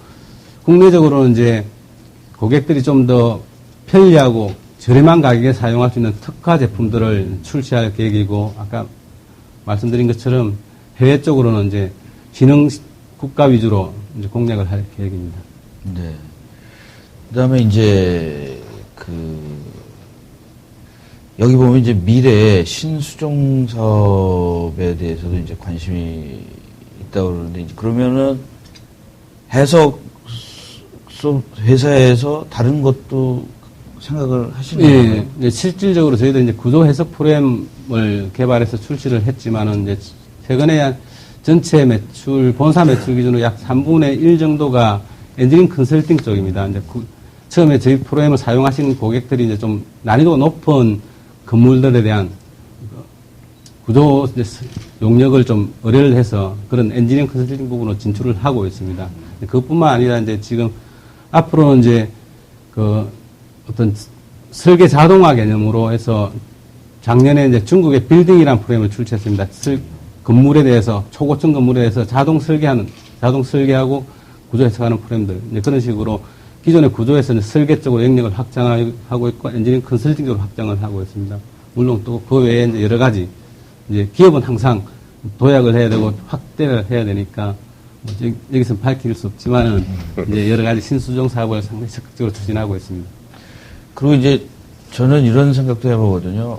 국내적으로는 이제 고객들이 좀 더 편리하고 저렴한 가격에 사용할 수 있는 특화 제품들을 출시할 계획이고, 아까 말씀드린 것처럼 해외 쪽으로는 이제 지능 국가 위주로 이제 공략을 할 계획입니다. 네. 그 다음에 이제, 여기 보면 이제 미래 신수종 사업에 대해서도 이제 관심이 있다고 그러는데, 그러면은 회사에서 다른 것도 생각을 하시나요? 예, 실질적으로 저희도 이제 구조 해석 프로그램을 개발해서 출시를 했지만은 이제 최근에 전체 매출, 본사 매출 기준으로 약 3분의 1 정도가 엔지니어링 컨설팅 쪽입니다. 이제 처음에 저희 프로그램을 사용하시는 고객들이 이제 좀 난이도가 높은 건물들에 대한 구조 용역을 좀 의뢰를 해서 그런 엔지니어링 컨설팅 부분으로 진출을 하고 있습니다. 그것뿐만 아니라 이제 지금 앞으로는 이제 어떤 설계 자동화 개념으로 해서 작년에 이제 중국의 빌딩이라는 프로그램을 출시했습니다. 건물에 대해서, 초고층 건물에 대해서 자동 설계하고 구조 해석하는 프로그램들. 이제 그런 식으로 기존의 구조에서는 설계 쪽으로 영역을 확장하고 있고, 엔지니어링 컨설팅적으로 확장을 하고 있습니다. 물론 또 그 외에 이제 여러 가지, 이제 기업은 항상 도약을 해야 되고 확대를 해야 되니까, 뭐 여기서 밝힐 수 없지만은, 이제 여러 가지 신수종 사업을 상당히 적극적으로 추진하고 있습니다. 그리고 이제 저는 이런 생각도 해보거든요.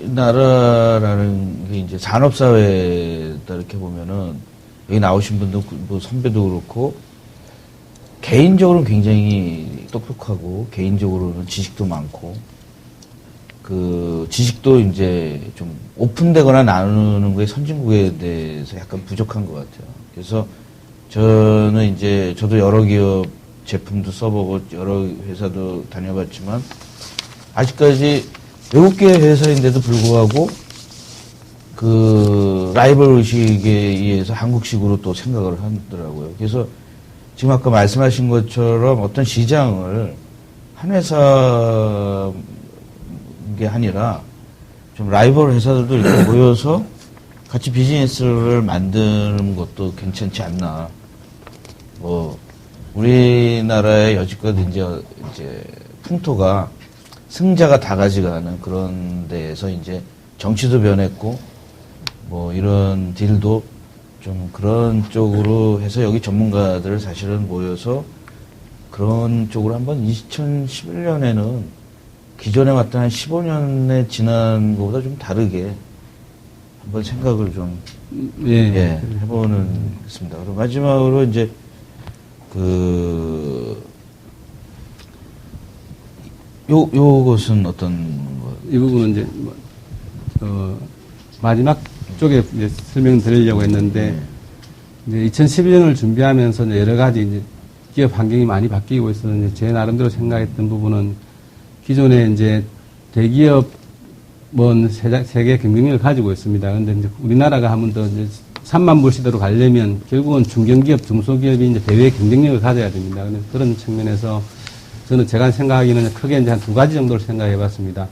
우리나라라는 게 이제 산업사회다 이렇게 보면은, 여기 나오신 분도, 뭐 선배도 그렇고, 개인적으로는 굉장히 똑똑하고, 개인적으로는 지식도 많고, 지식도 이제 좀 오픈되거나 나누는 거에 선진국에 대해서 약간 부족한 것 같아요. 그래서 저는 이제, 저도 여러 기업 제품도 써보고, 여러 회사도 다녀봤지만, 아직까지 외국계 회사인데도 불구하고, 라이벌 의식에 의해서 한국식으로 또 생각을 하더라고요. 그래서 지금 아까 말씀하신 것처럼 어떤 시장을 한 회사 게 아니라 좀 라이벌 회사들도 이렇게 모여서 같이 비즈니스를 만드는 것도 괜찮지 않나. 뭐, 우리나라의 여지껏 이제 풍토가 승자가 다 가져가는 그런 데에서 이제 정치도 변했고, 뭐 이런 딜도 좀 그런 쪽으로 해서 여기 전문가들 사실은 모여서 그런 쪽으로 한번 2011년에는 기존에 왔던 한 15년에 지난 것보다 좀 다르게 한번 생각을 좀 해보는 것입니다. 그리고 마지막으로 이제 요것은 어떤 이 부분은 이제 마지막 쪽에 이제 설명드리려고 했는데 이제 2011년을 준비하면서 이제 여러 가지 이제 기업 환경이 많이 바뀌고 있어서 이제 제 나름대로 생각했던 부분은 기존에 이제 대기업은 세계 경쟁력을 가지고 있습니다. 그런데 이제 우리나라가 한 번 더 이제 3만 불 시대로 가려면 결국은 중견기업, 중소기업이 이제 대외 경쟁력을 가져야 됩니다. 그런 측면에서 저는 제가 생각하기는 크게 이제 한 두 가지 정도를 생각해 봤습니다.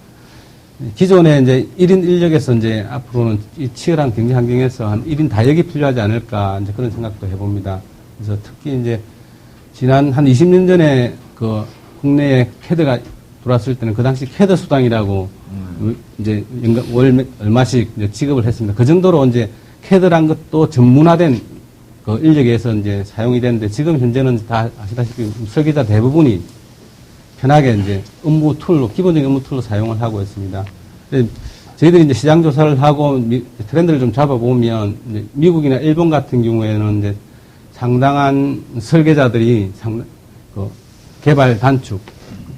기존에 이제 1인 인력에서 이제 앞으로는 이 치열한 경쟁 환경에서 한 1인 다역이 필요하지 않을까 이제 그런 생각도 해봅니다. 그래서 특히 이제 지난 한 20년 전에 국내에 CAD가 들어왔을 때는 그 당시 캐드 수당이라고 이제 월 얼마씩 이제 지급을 했습니다. 그 정도로 이제 캐드란 것도 전문화된 그 인력에서 이제 사용이 되는데 지금 현재는 다 아시다시피 설계자 대부분이 편하게 이제 업무 툴로, 기본적인 업무 툴로 사용을 하고 있습니다. 저희들이 이제 시장 조사를 하고 트렌드를 좀 잡아보면 이제 미국이나 일본 같은 경우에는 이제 상당한 설계자들이 개발 단축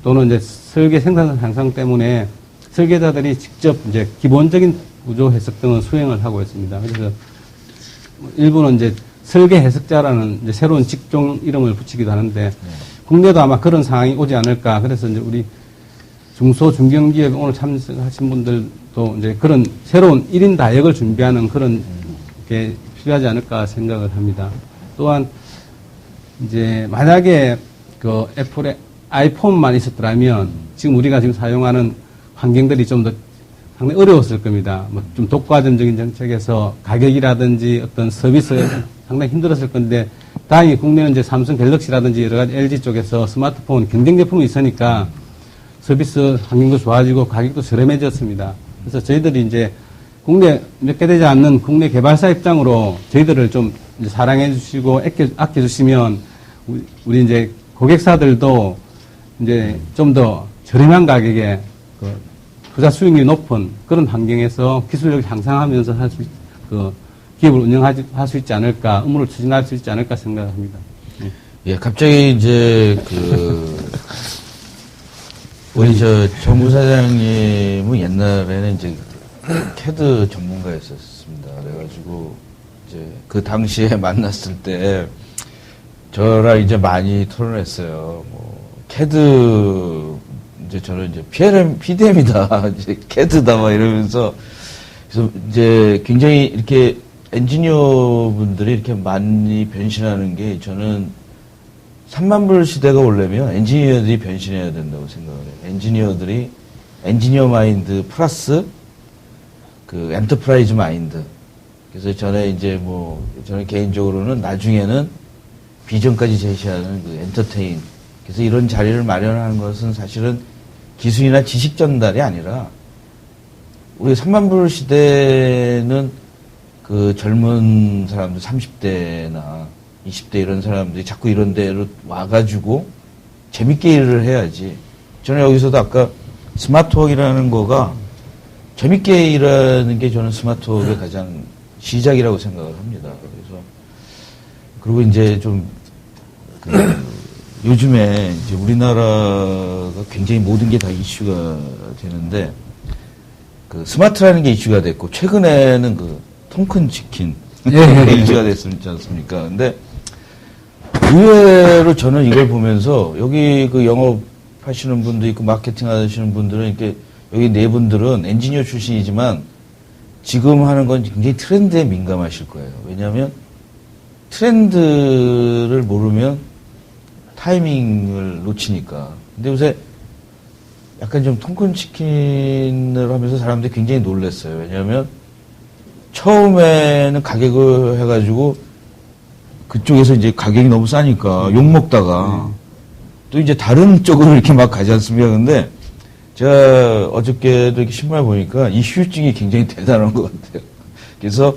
또는 이제 설계 생산 향상 때문에 설계자들이 직접 이제 기본적인 구조 해석 등을 수행을 하고 있습니다. 그래서 일부는 이제 설계 해석자라는 이제 새로운 직종 이름을 붙이기도 하는데 국내도 아마 그런 상황이 오지 않을까. 그래서 이제 우리 중소 중견기업 오늘 참석하신 분들도 이제 그런 새로운 1인 다역을 준비하는 그런 게 필요하지 않을까 생각을 합니다. 또한 이제 만약에 그 애플의 아이폰만 있었더라면 지금 우리가 지금 사용하는 환경들이 좀 더 상당히 어려웠을 겁니다. 뭐 좀 독과점적인 정책에서 가격이라든지 어떤 서비스 상당히 힘들었을 건데 다행히 국내는 이제 삼성 갤럭시라든지 여러 가지 LG 쪽에서 스마트폰 경쟁 제품이 있으니까 서비스 환경도 좋아지고 가격도 저렴해졌습니다. 그래서 저희들이 이제 국내 몇 개 되지 않는 국내 개발사 입장으로 저희들을 좀 이제 사랑해 주시고 아껴 주시면 우리 이제 고객사들도 이제 좀 더 저렴한 가격에 그 투자 수익률이 높은 그런 환경에서 기술력을 향상하면서 기업을 운영할 수 있지 않을까, 업무를 추진할 수 있지 않을까 생각합니다. 예, 갑자기 이제 우리 정부 사장님은 옛날에는 이제 캐드 전문가였었습니다. 그래가지고 이제 그 당시에 만났을 때 저랑 이제 많이 토론했어요. 뭐 캐드 이제 저는 이제 PDM이다, 이제 캐드다 막 이러면서 그래서 이제 굉장히 이렇게 엔지니어 분들이 이렇게 많이 변신하는 게 저는 3만 불 시대가 오려면 엔지니어들이 변신해야 된다고 생각을 해요. 엔지니어들이 엔지니어 마인드 플러스 그 엔터프라이즈 마인드. 그래서 저는 저는 개인적으로는 나중에는 비전까지 제시하는 그 엔터테인. 그래서 이런 자리를 마련하는 것은 사실은 기술이나 지식 전달이 아니라 우리 3만 불 시대는 그 젊은 사람들 30대나 20대 이런 사람들이 자꾸 이런 데로 와가지고 재밌게 일을 해야지. 저는 여기서도 아까 스마트워크라는 거가 재밌게 일하는 게 저는 스마트워크의 가장 시작이라고 생각을 합니다. 그리고 이제 좀 요즘에 이제 우리나라가 굉장히 모든 게 다 이슈가 되는데 그 스마트라는 게 이슈가 됐고 최근에는 그 통큰 치킨 이슈가 됐지 않습니까? 근데 의외로 저는 이걸 보면서 여기 그 영업하시는 분도 있고 마케팅 하시는 분들은 이렇게 여기 네 분들은 엔지니어 출신이지만 지금 하는 건 굉장히 트렌드에 민감하실 거예요. 왜냐하면 트렌드를 모르면 타이밍을 놓치니까. 근데 요새 약간 좀 통큰 치킨을 하면서 사람들이 굉장히 놀랐어요. 왜냐하면 처음에는 가격을 해가지고 그쪽에서 이제 가격이 너무 싸니까 욕먹다가 또 이제 다른 쪽으로 이렇게 막 가지 않습니까? 근데 제가 어저께도 이렇게 신문을 보니까 이 휴증이 굉장히 대단한 것 같아요. 그래서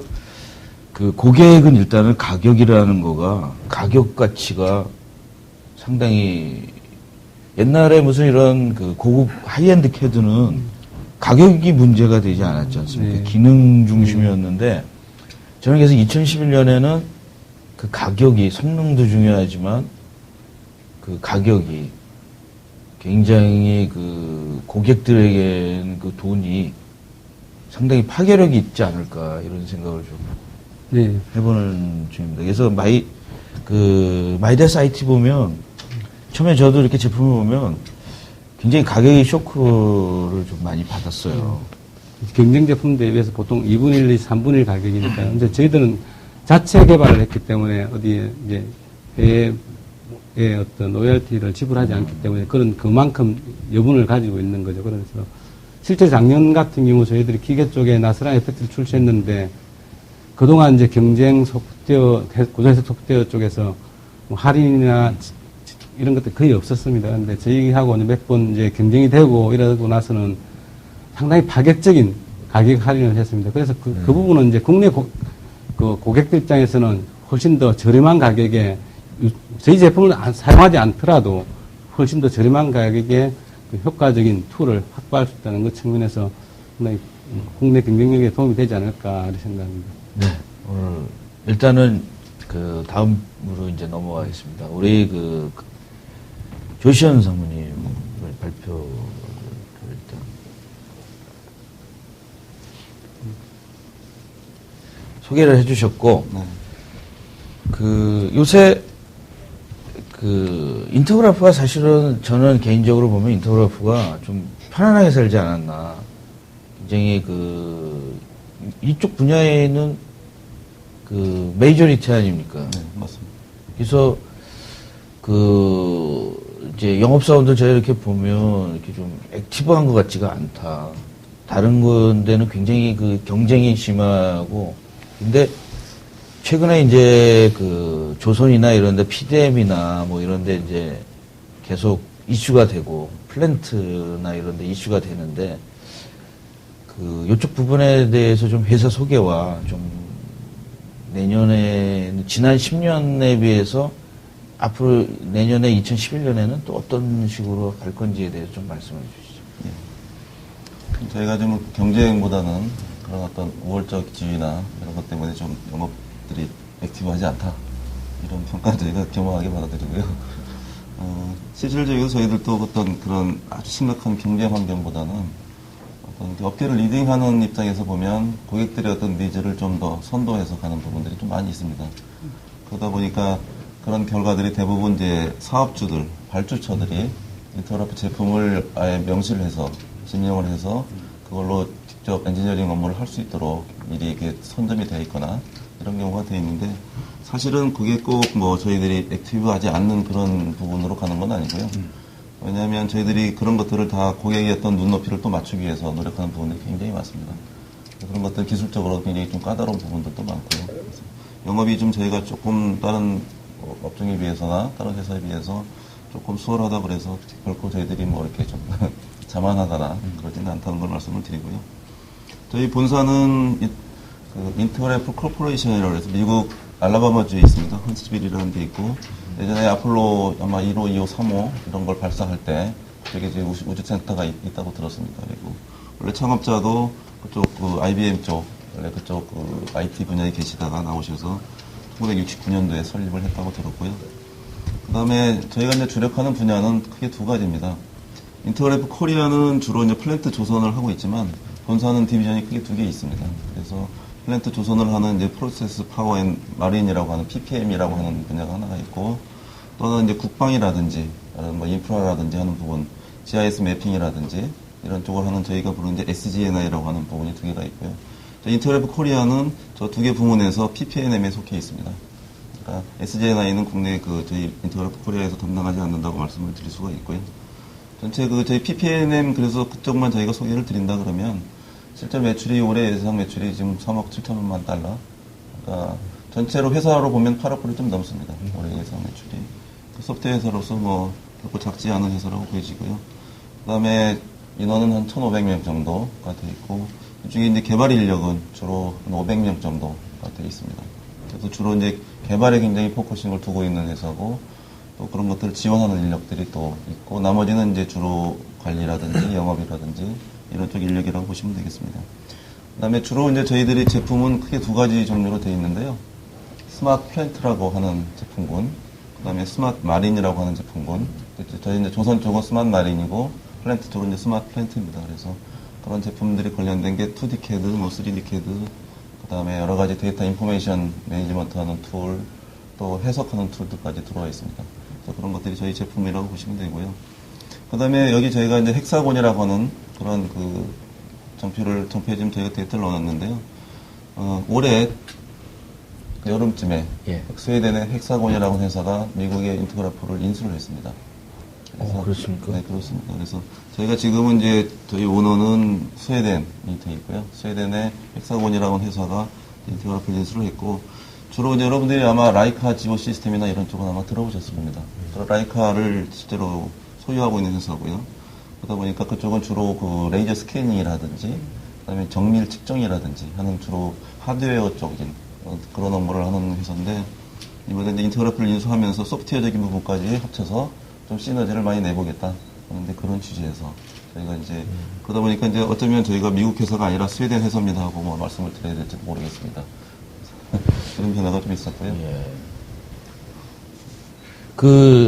그 고객은 일단은 가격이라는 거가 가격 가치가 상당히 옛날에 무슨 이런 그 고급 하이엔드 캐드는 가격이 문제가 되지 않았지 않습니까? 네. 기능 중심이었는데 저는 그래서 2011년에는 그 가격이 성능도 중요하지만 그 가격이 굉장히 그 고객들에게는 그 돈이 상당히 파괴력이 있지 않을까 이런 생각을 좀 네. 해보는 중입니다. 그래서 마이데스 IT 보면 처음에 저도 이렇게 제품을 보면 굉장히 가격의 쇼크를 좀 많이 받았어요. 경쟁 제품 대비해서 보통 2분의 1, 2, 3분의 1 가격이니까요. 근데 저희들은 자체 개발을 했기 때문에 어디에 이제 해외의 어떤 로열티를 지불하지 않기 때문에 그만큼 여분을 가지고 있는 거죠. 그래서 실제 작년 같은 경우 저희들이 기계 쪽에 나스랑 에펙트를 출시했는데 그동안 이제 경쟁 소프트웨어, 구조해석 소프트웨어 쪽에서 뭐 할인이나 이런 것들 거의 없었습니다. 근데 저희하고 몇 번 이제 경쟁이 되고 이러고 나서는 상당히 파격적인 가격 할인을 했습니다. 그래서 그 부분은 이제 국내 고객들 입장에서는 훨씬 더 저렴한 가격에 저희 제품을 사용하지 않더라도 훨씬 더 저렴한 가격에 그 효과적인 툴을 확보할 수 있다는 것 측면에서 상당히 국내 경쟁력에 도움이 되지 않을까 이렇게 생각합니다. 네. 오늘 일단은 그 다음으로 이제 넘어가겠습니다. 우리 그 조시현 사모님을 발표를 일단 소개를 해주셨고, 네. 그 요새 그 인터그래프가 사실은 저는 개인적으로 보면 인터그래프가 좀 편안하게 살지 않았나. 굉장히 그 이쪽 분야에는 그 메이저리티 아닙니까? 네, 맞습니다. 그래서 그 이제 영업사원들 제가 이렇게 보면 이렇게 좀 액티브한 것 같지가 않다. 다른 건데는 굉장히 그 경쟁이 심하고, 근데 최근에 이제 그 조선이나 이런데 PDM이나 뭐 이런데 이제 계속 이슈가 되고 플랜트나 이런데 이슈가 되는데 그 요쪽 부분에 대해서 좀 회사 소개와 좀 내년에 지난 10년에 비해서 앞으로 내년에 2011년에는 또 어떤 식으로 갈 건지에 대해서 좀 말씀해 주시죠. 저희가 좀 경쟁보다는 그런 어떤 우월적 지위나 이런 것 때문에 좀 영업들이 액티브하지 않다. 이런 평가를 저희가 겸허하게 받아들이고요. 실질적으로 저희들도 어떤 그런 아주 심각한 경쟁 환경보다는 어떤 업계를 리딩하는 입장에서 보면 고객들의 어떤 니즈를 좀 더 선도해서 가는 부분들이 좀 많이 있습니다. 그러다 보니까 그런 결과들이 대부분 이제 사업주들, 발주처들이 인터그래프 제품을 아예 명시를 해서 지명을 해서 그걸로 직접 엔지니어링 업무를 할 수 있도록 미리 이게 선점이 되어 있거나 이런 경우가 되어 있는데 사실은 그게 꼭 뭐 저희들이 액티브하지 않는 그런 부분으로 가는 건 아니고요. 왜냐하면 저희들이 그런 것들을 다 고객의 어떤 눈높이를 또 맞추기 위해서 노력하는 부분들이 굉장히 많습니다. 그런 것들 기술적으로 굉장히 좀 까다로운 부분들도 많고요. 그래서 영업이 좀 저희가 조금 다른 업종에 비해서나 다른 회사에 비해서 조금 수월하다 그래서 결코 저희들이 뭐 이렇게 좀 자만하거나 그러지는 않다는 걸 말씀을 드리고요. 저희 본사는 인터그래프 코퍼레이션이라고 해서 미국 알라바마주에 있습니다. 헌스빌이라는 데 있고 예전에 아폴로 아마 1호, 2호, 3호 이런 걸 발사할 때 저기 이제 우주센터가 있다고 들었습니다. 그리고 원래 창업자도 그쪽 그 IBM 쪽 원래 그쪽 그 IT 분야에 계시다가 나오셔서 1969년도에 설립을 했다고 들었고요. 그 다음에 저희가 이제 주력하는 분야는 크게 두 가지입니다. 인터그래프 코리아는 주로 이제 플랜트 조선을 하고 있지만 본사는 디비전이 크게 두 개 있습니다. 그래서 플랜트 조선을 하는 이제 프로세스 파워 앤 마린이라고 하는 PPM이라고 하는 분야가 하나가 있고 또는 이제 국방이라든지 뭐 인프라라든지 하는 부분, GIS 매핑이라든지 이런 쪽을 하는 저희가 부르는 이제 SGNI라고 하는 부분이 두 개가 있고요. 인터그래프 코리아는 저 두 개 부문에서 PPNM에 속해 있습니다. 그러니까 SGNI는 국내 그 저희 인터그래프 코리아에서 담당하지 않는다고 말씀을 드릴 수가 있고요. 전체 그 저희 PPNM 그래서 그쪽만 저희가 소개를 드린다 그러면 실제 매출이 올해 예상 매출이 지금 3억 7천만 달러. 그러니까 전체로 회사로 보면 8억 불이 좀 넘습니다. 올해 예상 매출이. 소프트웨어 회사로서 뭐 결코 작지 않은 회사라고 보여지고요. 그다음에 인원은 한 1,500명 정도가 돼 있고 그중에 이제 개발 인력은 주로 한 500명 정도가 돼 있습니다. 그래서 주로 이제 개발에 굉장히 포커싱을 두고 있는 회사고 또 그런 것들을 지원하는 인력들이 또 있고 나머지는 이제 주로 관리라든지 영업이라든지 이런 쪽 인력이라고 보시면 되겠습니다. 그다음에 주로 이제 저희들이 제품은 크게 두 가지 종류로 되어 있는데요. 스마트 플랜트라고 하는 제품군, 그다음에 스마트 마린이라고 하는 제품군. 저희 이제 조선 쪽은 스마트 마린이고 플랜트 쪽은 이제 스마트 플랜트입니다. 그래서 그런 제품들이 관련된 게 2D CAD, 뭐 3D CAD, 그다음에 여러 가지 데이터 인포메이션 매니지먼트하는 툴, 또 해석하는 툴들까지 들어와 있습니다. 그래서 그런 것들이 저희 제품이라고 보시면 되고요. 그다음에 여기 저희가 이제 헥사곤이라고 하는 그런 그 정표에 지금 저희가 데이터를 넣어놨는데요. 올해 여름쯤에 스웨덴의 헥사곤이라는 회사가 미국의 인터그래프를 인수를 했습니다. 그래서 그렇습니까? 네, 그렇습니다. 그래서 저희가 지금은 이제 저희 오너는 스웨덴이 돼 있고요. 스웨덴의 헥사곤이라는 회사가 인터그래프를 인수를 했고 주로 이제 여러분들이 아마 라이카 지오 시스템이나 이런 쪽은 아마 들어보셨을 겁니다. 라이카를 실제로 소유하고 있는 회사고요. 그러다 보니까 그쪽은 주로 그 레이저 스캐닝이라든지, 그다음에 정밀 측정이라든지 하는 주로 하드웨어 쪽인 그런 업무를 하는 회사인데, 이번에 이제 인터그래프를 인수하면서 소프트웨어적인 부분까지 합쳐서 좀 시너지를 많이 내보겠다 하는데, 그런 취지에서 저희가 이제 그러다 보니까 이제 어쩌면 저희가 미국 회사가 아니라 스웨덴 회사입니다 하고 뭐 말씀을 드려야 될지도 모르겠습니다. 그런 변화가 좀 있었고요. 예.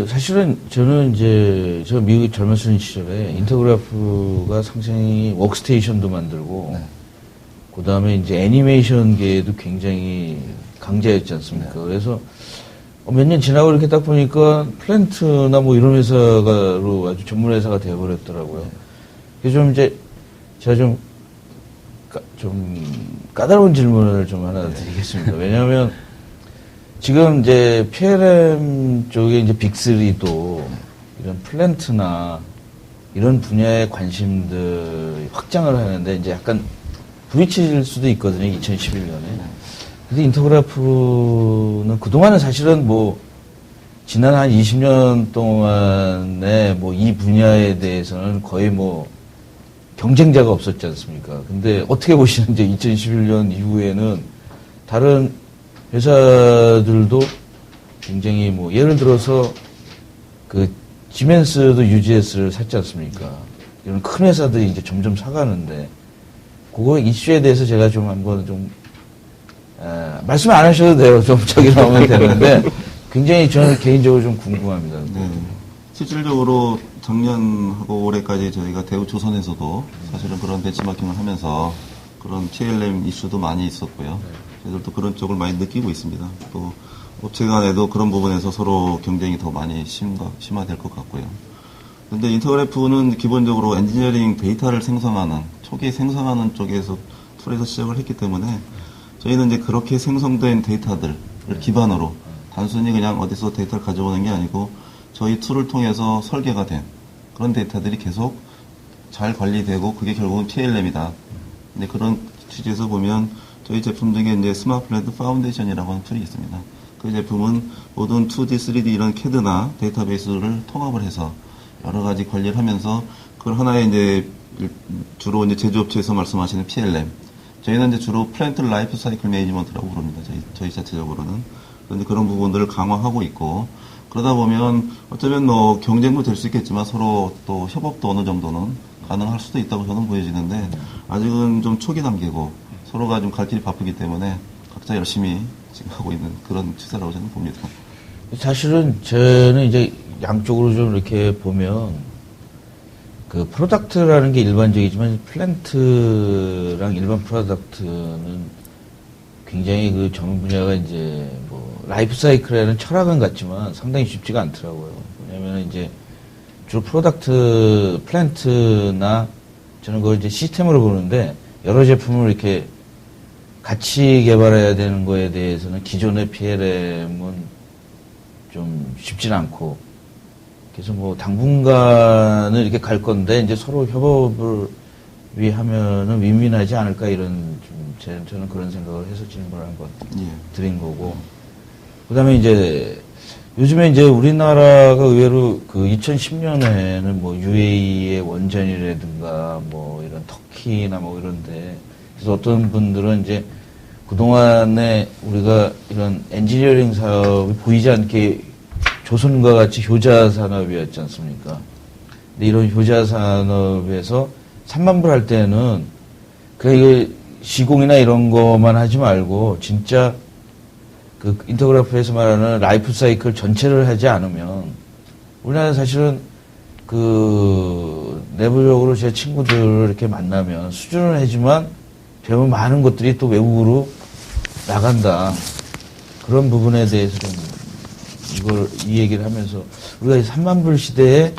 사실은 저는 이제, 저 미국 젊었을 시절에 인터그래프가 상당히 워크스테이션도 만들고, 네. 그 다음에 이제 애니메이션계에도 굉장히 강자였지 않습니까? 네. 그래서 몇 년 지나고 이렇게 딱 보니까 플랜트나 뭐 이런 회사로 아주 전문 회사가 되어버렸더라고요. 그래서 좀 이제, 제가 좀 까다로운 질문을 좀 하나 드리겠습니다. 왜냐하면 지금 이제 PLM 쪽에 이제 빅3도 이런 플랜트나 이런 분야의 관심들 확장을 하는데 이제 약간 부딪힐 수도 있거든요. 2011년에. 근데 인터그래프는 그동안은 사실은 뭐 지난 한 20년 동안에 뭐 이 분야에 대해서는 거의 뭐 경쟁자가 없었지 않습니까? 근데 어떻게 보시는지 2011년 이후에는 다른 회사들도 굉장히 뭐 예를 들어서 그 지멘스도 UGS를 샀지 않습니까? 이런 큰 회사들이 이제 점점 사가는데 그거 이슈에 대해서 제가 좀 한번 좀 말씀 안 하셔도 돼요. 좀 저기 나오면 되는데 굉장히 저는 개인적으로 좀 궁금합니다. 네. 실질적으로 작년하고 올해까지 저희가 대우조선에서도 사실은 그런 벤치마킹을 하면서 그런 PLM 이슈도 많이 있었고요. 저희들도 그런 쪽을 많이 느끼고 있습니다. 또 업체 간에도 그런 부분에서 서로 경쟁이 더 많이 심화될 것 같고요. 그런데 인터그래프는 기본적으로 엔지니어링 데이터를 생성하는, 초기 생성하는 쪽에서 툴에서 시작을 했기 때문에 저희는 이제 그렇게 생성된 데이터들을 기반으로 단순히 그냥 어디서 데이터를 가져오는 게 아니고 저희 툴을 통해서 설계가 된 그런 데이터들이 계속 잘 관리되고 그게 결국은 PLM이다. 근데 그런 취지에서 보면 저희 제품 중에 이제 스마트 플랜트 파운데이션이라고 하는 툴이 있습니다. 그 제품은 모든 2D, 3D 이런 CAD나 데이터베이스를 통합을 해서 여러 가지 관리를 하면서 그걸 하나의 이제 주로 이제 제조업체에서 말씀하시는 PLM. 저희는 이제 주로 플랜트 라이프 사이클 매니지먼트라고 부릅니다. 저희 자체적으로는. 그런데 그런 부분들을 강화하고 있고 그러다 보면 어쩌면 뭐 경쟁도 될 수 있겠지만 서로 또 협업도 어느 정도는 가능할 수도 있다고 저는 보여지는데 아직은 좀 초기 단계고 서로가 좀 갈 길이 바쁘기 때문에 각자 열심히 지금 하고 있는 그런 추세라고 저는 봅니다. 사실은 저는 이제 양쪽으로 좀 이렇게 보면 그 프로덕트라는 게 일반적이지만 플랜트랑 일반 프로덕트는 굉장히 그 전문 분야가 이제 뭐 라이프 사이클이라는 철학은 같지만 상당히 쉽지가 않더라고요. 왜냐면 이제 주로 프로덕트 플랜트나 저는 그걸 이제 시스템으로 보는데 여러 제품을 이렇게 같이 개발해야 되는 거에 대해서는 기존의 PLM은 좀 쉽진 않고 그래서 뭐 당분간은 이렇게 갈 건데 이제 서로 협업을 위하면은 윈윈하지 않을까 이런 좀 저는 그런 생각을 해서 질문을 한번 드린 거고 그다음에 이제 요즘에 이제 우리나라가 의외로 그 2010년에는 뭐 UAE의 원전이라든가 뭐 이런 터키나 뭐 이런데 그래서 어떤 분들은 이제 그동안에 우리가 이런 엔지니어링 사업이 보이지 않게 조선과 같이 효자 산업이었지 않습니까? 근데 이런 효자 산업에서 3만 불 할 때는 그 시공이나 이런 거만 하지 말고 진짜 그 인터그래프에서 말하는 라이프 사이클 전체를 하지 않으면 우리나라 사실은 그 내부적으로 제 친구들을 이렇게 만나면 수준은 하지만 되면 많은 것들이 또 외국으로 나간다. 그런 부분에 대해서 좀 이 얘기를 하면서 우리가 3만 불 시대에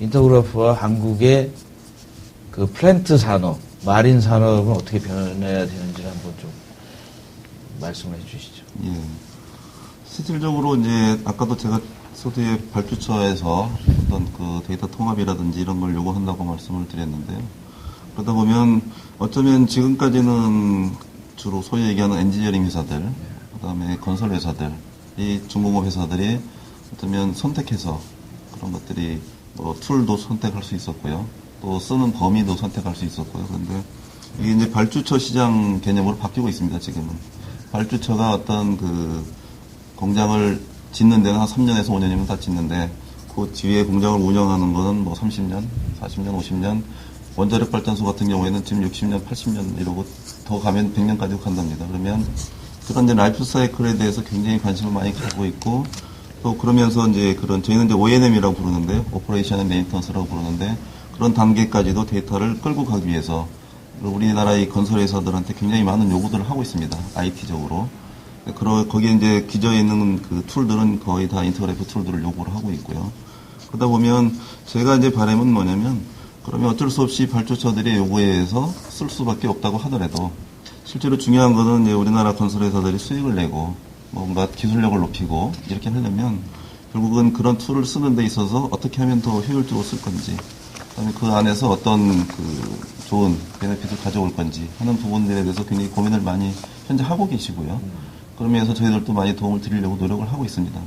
인터그래프와 한국의 그 플랜트 산업, 마린 산업은 어떻게 변해야 되는지 한번 좀 말씀을 해 주시죠. 예. 실질적으로 이제 아까도 제가 소드의 발주처에서 어떤 그 데이터 통합이라든지 이런 걸 요구한다고 말씀을 드렸는데요. 그러다 보면 어쩌면 지금까지는 주로 소위 얘기하는 엔지니어링 회사들, 그다음에 건설 회사들, 이 중공업 회사들이 어쩌면 선택해서 그런 것들이 뭐 툴도 선택할 수 있었고요. 또 쓰는 범위도 선택할 수 있었고요. 그런데 이게 이제 발주처 시장 개념으로 바뀌고 있습니다, 지금은. 발주처가 어떤 그 공장을 짓는 데는 한 3년에서 5년이면 다 짓는데 그 뒤에 공장을 운영하는 거는 뭐 30년, 40년, 50년, 원자력 발전소 같은 경우에는 지금 60년, 80년 이러고 더 가면 100년까지 간답니다. 그러면 그런 이제 라이프 사이클에 대해서 굉장히 관심을 많이 갖고 있고 또 그러면서 이제 그런 저희는 이제 ONM이라고 부르는데 오퍼레이션 앤 메인턴스라고 부르는데 그런 단계까지도 데이터를 끌고 가기 위해서 우리나라의 건설회사들한테 굉장히 많은 요구들을 하고 있습니다. IT적으로. 거기에 이제 기저에 있는 그 툴들은 거의 다 인터그래프 툴들을 요구를 하고 있고요. 그러다 보면 제가 이제 바람은 뭐냐면 그러면 어쩔 수 없이 발주처들의 요구에 의해서 쓸 수밖에 없다고 하더라도 실제로 중요한 거는 이제 우리나라 건설회사들이 수익을 내고 뭔가 기술력을 높이고 이렇게 하려면 결국은 그런 툴을 쓰는 데 있어서 어떻게 하면 더 효율적으로 쓸 건지 그다음에 그 안에서 어떤 그 좋은 베네핏을 가져올 건지 하는 부분들에 대해서 굉장히 고민을 많이 현재 하고 계시고요. 그러면서 저희들도 많이 도움을 드리려고 노력을 하고 있습니다.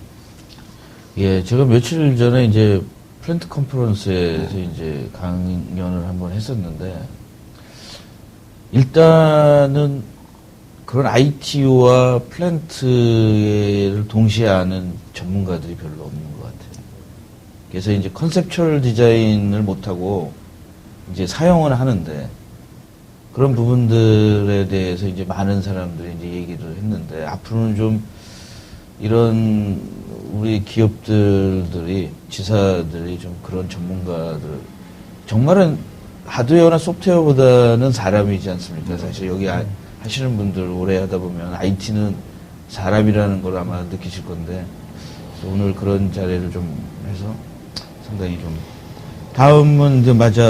예, 제가 며칠 전에 이제 플랜트 컨퍼런스에서 이제 강연을 한번 했었는데, 일단은 그런 IT와 플랜트를 동시에 아는 전문가들이 별로 없는 것 같아요. 그래서 이제 컨셉츄얼 디자인을 못하고 이제 사용은 하는데, 그런 부분들에 대해서 이제 많은 사람들이 이제 얘기를 했는데, 앞으로는 좀 이런 우리 기업들이, 지사들이 좀 그런 전문가들, 정말은 하드웨어나 소프트웨어보다는 사람이지 않습니까? 사실 여기 하시는 분들 오래 하다 보면 IT는 사람이라는 걸 아마 느끼실 건데, 오늘 그런 자리를 좀 해서 상당히 좀, 다음은 이제 맞아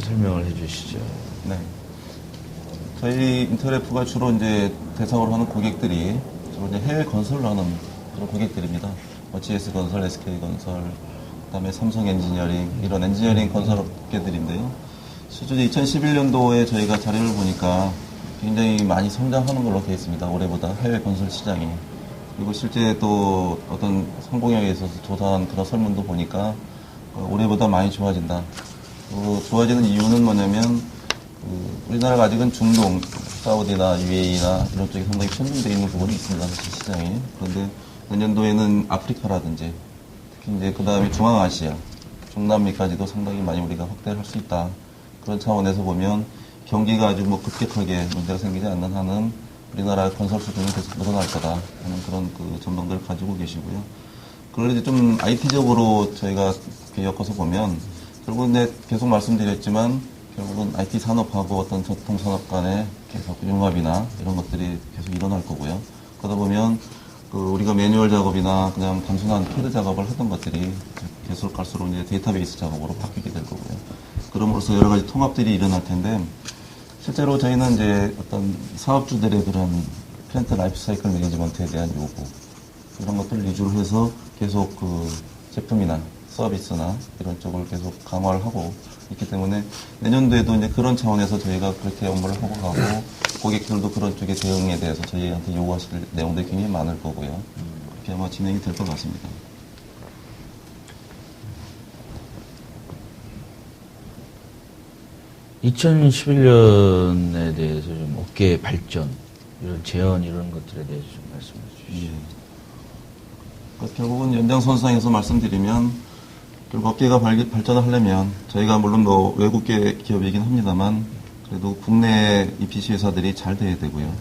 설명을 해 주시죠. 네. 저희 인터레프가 주로 이제 대상으로 하는 고객들이 주로 이제 해외 건설을 하는 그런 고객들입니다. GS 건설, SK 건설, 그다음에 삼성 엔지니어링 이런 엔지니어링 건설 업계들인데요. 실제 2011년도에 저희가 자료를 보니까 굉장히 많이 성장하는 걸로 되어 있습니다. 올해보다 해외 건설 시장이. 그리고 실제 또 어떤 성공역에 있어서 조사한 그런 설문도 보니까 올해보다 많이 좋아진다. 좋아지는 이유는 뭐냐면 우리나라가 아직은 중동, 사우디나 UAE나 이런 쪽에 상당히 편중되어 있는 부분이 있습니다. 시장이. 그런데 내년도에는 아프리카라든지 특히 이제 그 다음에 중앙아시아, 중남미까지도 상당히 많이 우리가 확대할 수 있다. 그런 차원에서 보면 경기가 아주 뭐 급격하게 문제가 생기지 않는 한은 우리나라 건설 수준이 계속 늘어날 거다 하는 그런 그 전망들을 가지고 계시고요. 그걸 이제 좀 IT적으로 저희가 엮어서 보면 결국은 계속 말씀드렸지만 결국은 IT 산업하고 어떤 전통 산업 간의 계속 융합이나 이런 것들이 계속 일어날 거고요. 그러다 보면 우리가 매뉴얼 작업이나 그냥 단순한 코드 작업을 하던 것들이 계속 갈수록 이제 데이터베이스 작업으로 바뀌게 될 거고요. 그럼으로써 여러 가지 통합들이 일어날 텐데 실제로 저희는 이제 어떤 사업주들의 그런 플랜트 라이프 사이클 매니지먼트에 대한 요구 이런 것들을 위주로 해서 계속 그 제품이나 서비스나 이런 쪽을 계속 강화를 하고 있기 때문에 내년도에도 이제 그런 차원에서 저희가 그렇게 업무를 하고 가고 고객들도 그런 쪽의 대응에 대해서 저희한테 요구하실 내용들이 굉장히 많을 거고요. 그렇게 아마 진행이 될 것 같습니다. (2011년에) 대해서 좀 업계의 발전, 이런 재현 이런 것들에 대해서 좀 말씀해 주시죠. 그러니까 결국은 연장선상에서 말씀드리면 결국 업계가 발전을 하려면 저희가 물론 뭐 외국계 기업이긴 합니다만 그래도 국내 EPC 회사들이 잘 돼야 되고요.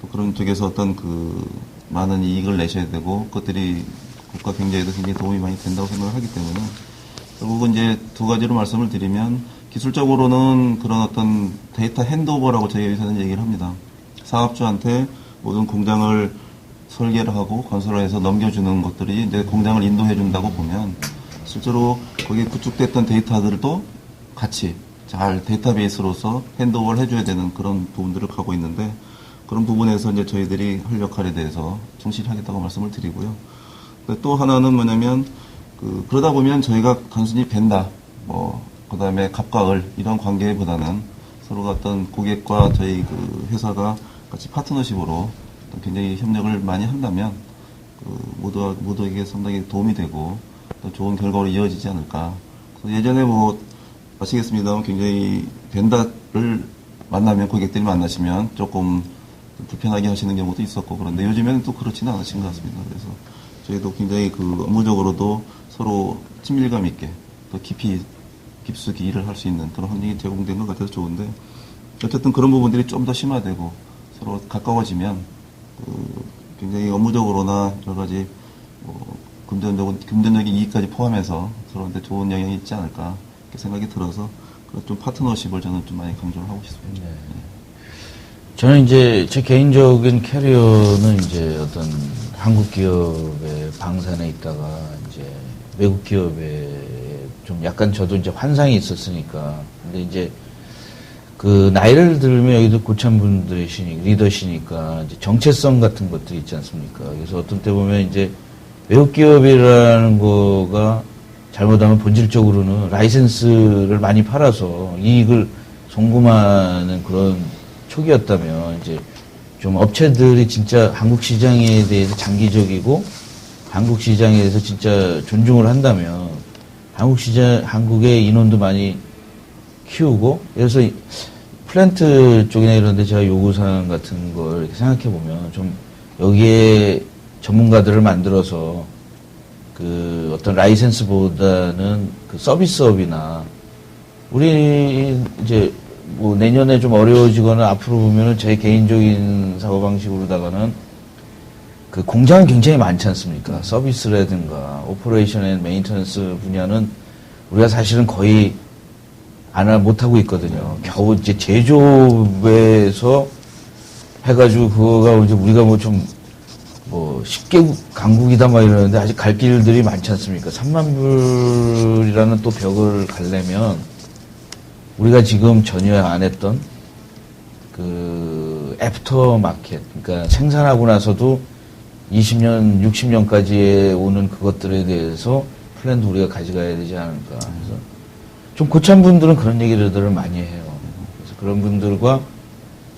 또 그런 쪽에서 어떤 그 많은 이익을 내셔야 되고 그것들이 국가 경제에도 굉장히 도움이 많이 된다고 생각을 하기 때문에 결국은 이제 두 가지로 말씀을 드리면 기술적으로는 그런 어떤 데이터 핸드오버라고 저희 회사는 얘기를 합니다. 사업주한테 모든 공장을 설계를 하고 건설을 해서 넘겨주는 것들이 이제 공장을 인도해 준다고 보면 실제로 거기에 구축됐던 데이터들도 같이 잘 데이터베이스로서 핸드오버를 해줘야 되는 그런 부분들을 가고 있는데 그런 부분에서 이제 저희들이 할 역할에 대해서 충실히 하겠다고 말씀을 드리고요. 또 하나는 뭐냐면 그러다 보면 저희가 단순히 벤다, 그 다음에 갑과 을 이런 관계보다는 서로가 어떤 고객과 저희 그 회사가 같이 파트너십으로 굉장히 협력을 많이 한다면 모두에게 상당히 도움이 되고 또 좋은 결과로 이어지지 않을까. 그래서 예전에 뭐 아시겠습니다만 굉장히 벤다를 만나면 고객들이 만나시면 조금 불편하게 하시는 경우도 있었고 그런데 요즘에는 또 그렇지는 않으신 것 같습니다. 그래서 저희도 굉장히 업무적으로도 서로 친밀감 있게 또 깊숙이 일을 할 수 있는 그런 환경이 제공된 것 같아서 좋은데 어쨌든 그런 부분들이 좀 더 심화되고 서로 가까워지면 굉장히 업무적으로나 여러 가지 금전적인 이익까지 포함해서 서로한테 좋은 영향이 있지 않을까 이렇게 생각이 들어서 좀 파트너십을 저는 좀 많이 강조를 하고 싶습니다. 네. 저는 이제 제 개인적인 캐리어는 이제 어떤 한국 기업의 방산에 있다가 이제 외국 기업에 좀 약간 저도 이제 환상이 있었으니까. 근데 이제 그 나이를 들면 여기도 고참분들이시니까 리더시니까 이제 정체성 같은 것들이 있지 않습니까? 그래서 어떤 때 보면 이제 외국 기업이라는 거가 잘못하면 본질적으로는 라이센스를 많이 팔아서 이익을 송금하는 그런 촉이었다면 이제 좀 업체들이 진짜 한국 시장에 대해서 장기적이고 한국 시장에 대해서 진짜 존중을 한다면 한국의 인원도 많이 키우고 그래서 플랜트 쪽이나 이런 데 제가 요구사항 같은 걸 이렇게 생각해 보면 좀 여기에 전문가들을 만들어서 그 어떤 라이센스보다는 그 서비스업이나 우리 이제 뭐 내년에 좀 어려워지거나 앞으로 보면은 제 개인적인 사고방식으로다가는 그 공장은 굉장히 많지 않습니까? 서비스라든가 오퍼레이션 앤 메인터넌스 분야는 우리가 사실은 거의 못하고 있거든요. 겨우 이제 제조업에서 해가지고 그거가 이제 우리가 뭐 10개국 강국이다 막 이러는데 아직 갈 길들이 많지 않습니까? 3만 불이라는 또 벽을 가려면 우리가 지금 전혀 안 했던 그 애프터 마켓, 그러니까 생산하고 나서도 20년, 60년까지 오는 그것들에 대해서 플랜도 우리가 가져가야 되지 않을까. 그래서 좀 고참 분들은 그런 얘기들을 많이 해요. 그래서 그런 분들과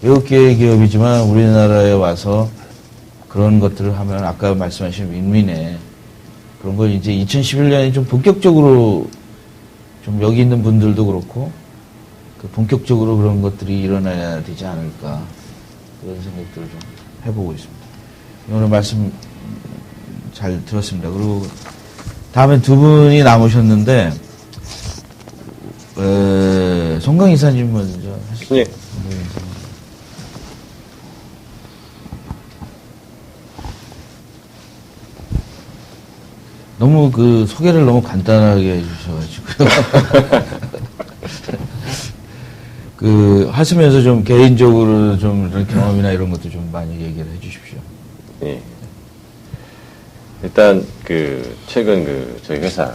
외국계 기업이지만 우리나라에 와서 그런 것들을 하면 아까 말씀하신 윈윈에 그런 걸 이제 2011년에 좀 본격적으로 좀 여기 있는 분들도 그렇고 그 본격적으로 그런 것들이 일어나야 되지 않을까 그런 생각들을 좀 해보고 있습니다. 오늘 말씀 잘 들었습니다. 그리고 다음에 두 분이 남으셨는데 송강 이사님 먼저 하시죠. 네. 너무 그 소개를 너무 간단하게 해주셔가지고요. 그 하시면서 좀 개인적으로 좀 이런 경험이나 이런 것도 좀 많이 얘기를 해주십시오. 예. 일단 최근 저희 회사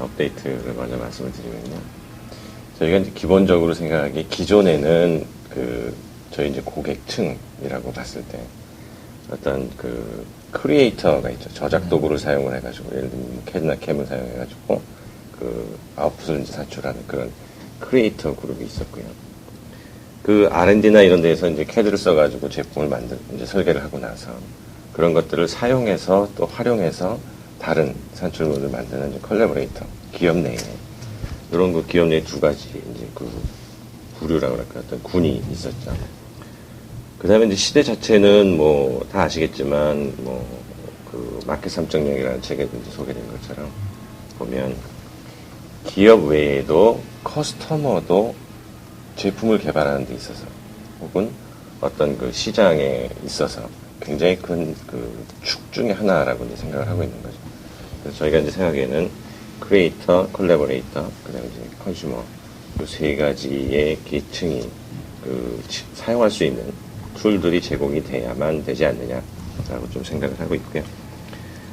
업데이트를 먼저 말씀을 드리면요. 저희가 이제 기본적으로 생각하기에 기존에는 저희 이제 고객층이라고 봤을 때 어떤 크리에이터가 있죠. 저작 도구를 사용을 해가지고 예를 들면 캐드나 캠을 사용해가지고 아웃풋을 이제 산출하는 그런 크리에이터 그룹이 있었고요. R&D나 이런 데에서 이제 캐드를 써가지고 제품을 이제 설계를 하고 나서 그런 것들을 사용해서 또 활용해서 다른 산출물을 만드는 이제 컬래버레이터, 기업 내에 이런 기업 내에 두 가지 이제 부류라고 할까 어떤 군이 있었죠. 그 다음에 이제 시대 자체는 다 아시겠지만 마켓 3.0이라는 책에도 이제 소개된 것처럼 보면 기업 외에도 커스터머도 제품을 개발하는 데 있어서 혹은 어떤 시장에 있어서 굉장히 큰 축 중에 하나라고 이제 생각을 하고 있는 거죠. 그래서 저희가 이제 생각에는 크리에이터, 콜라보레이터, 그 다음에 이제 컨슈머 이 세 가지의 계층이 사용할 수 있는 툴들이 제공이 돼야만 되지 않느냐라고 좀 생각을 하고 있고요.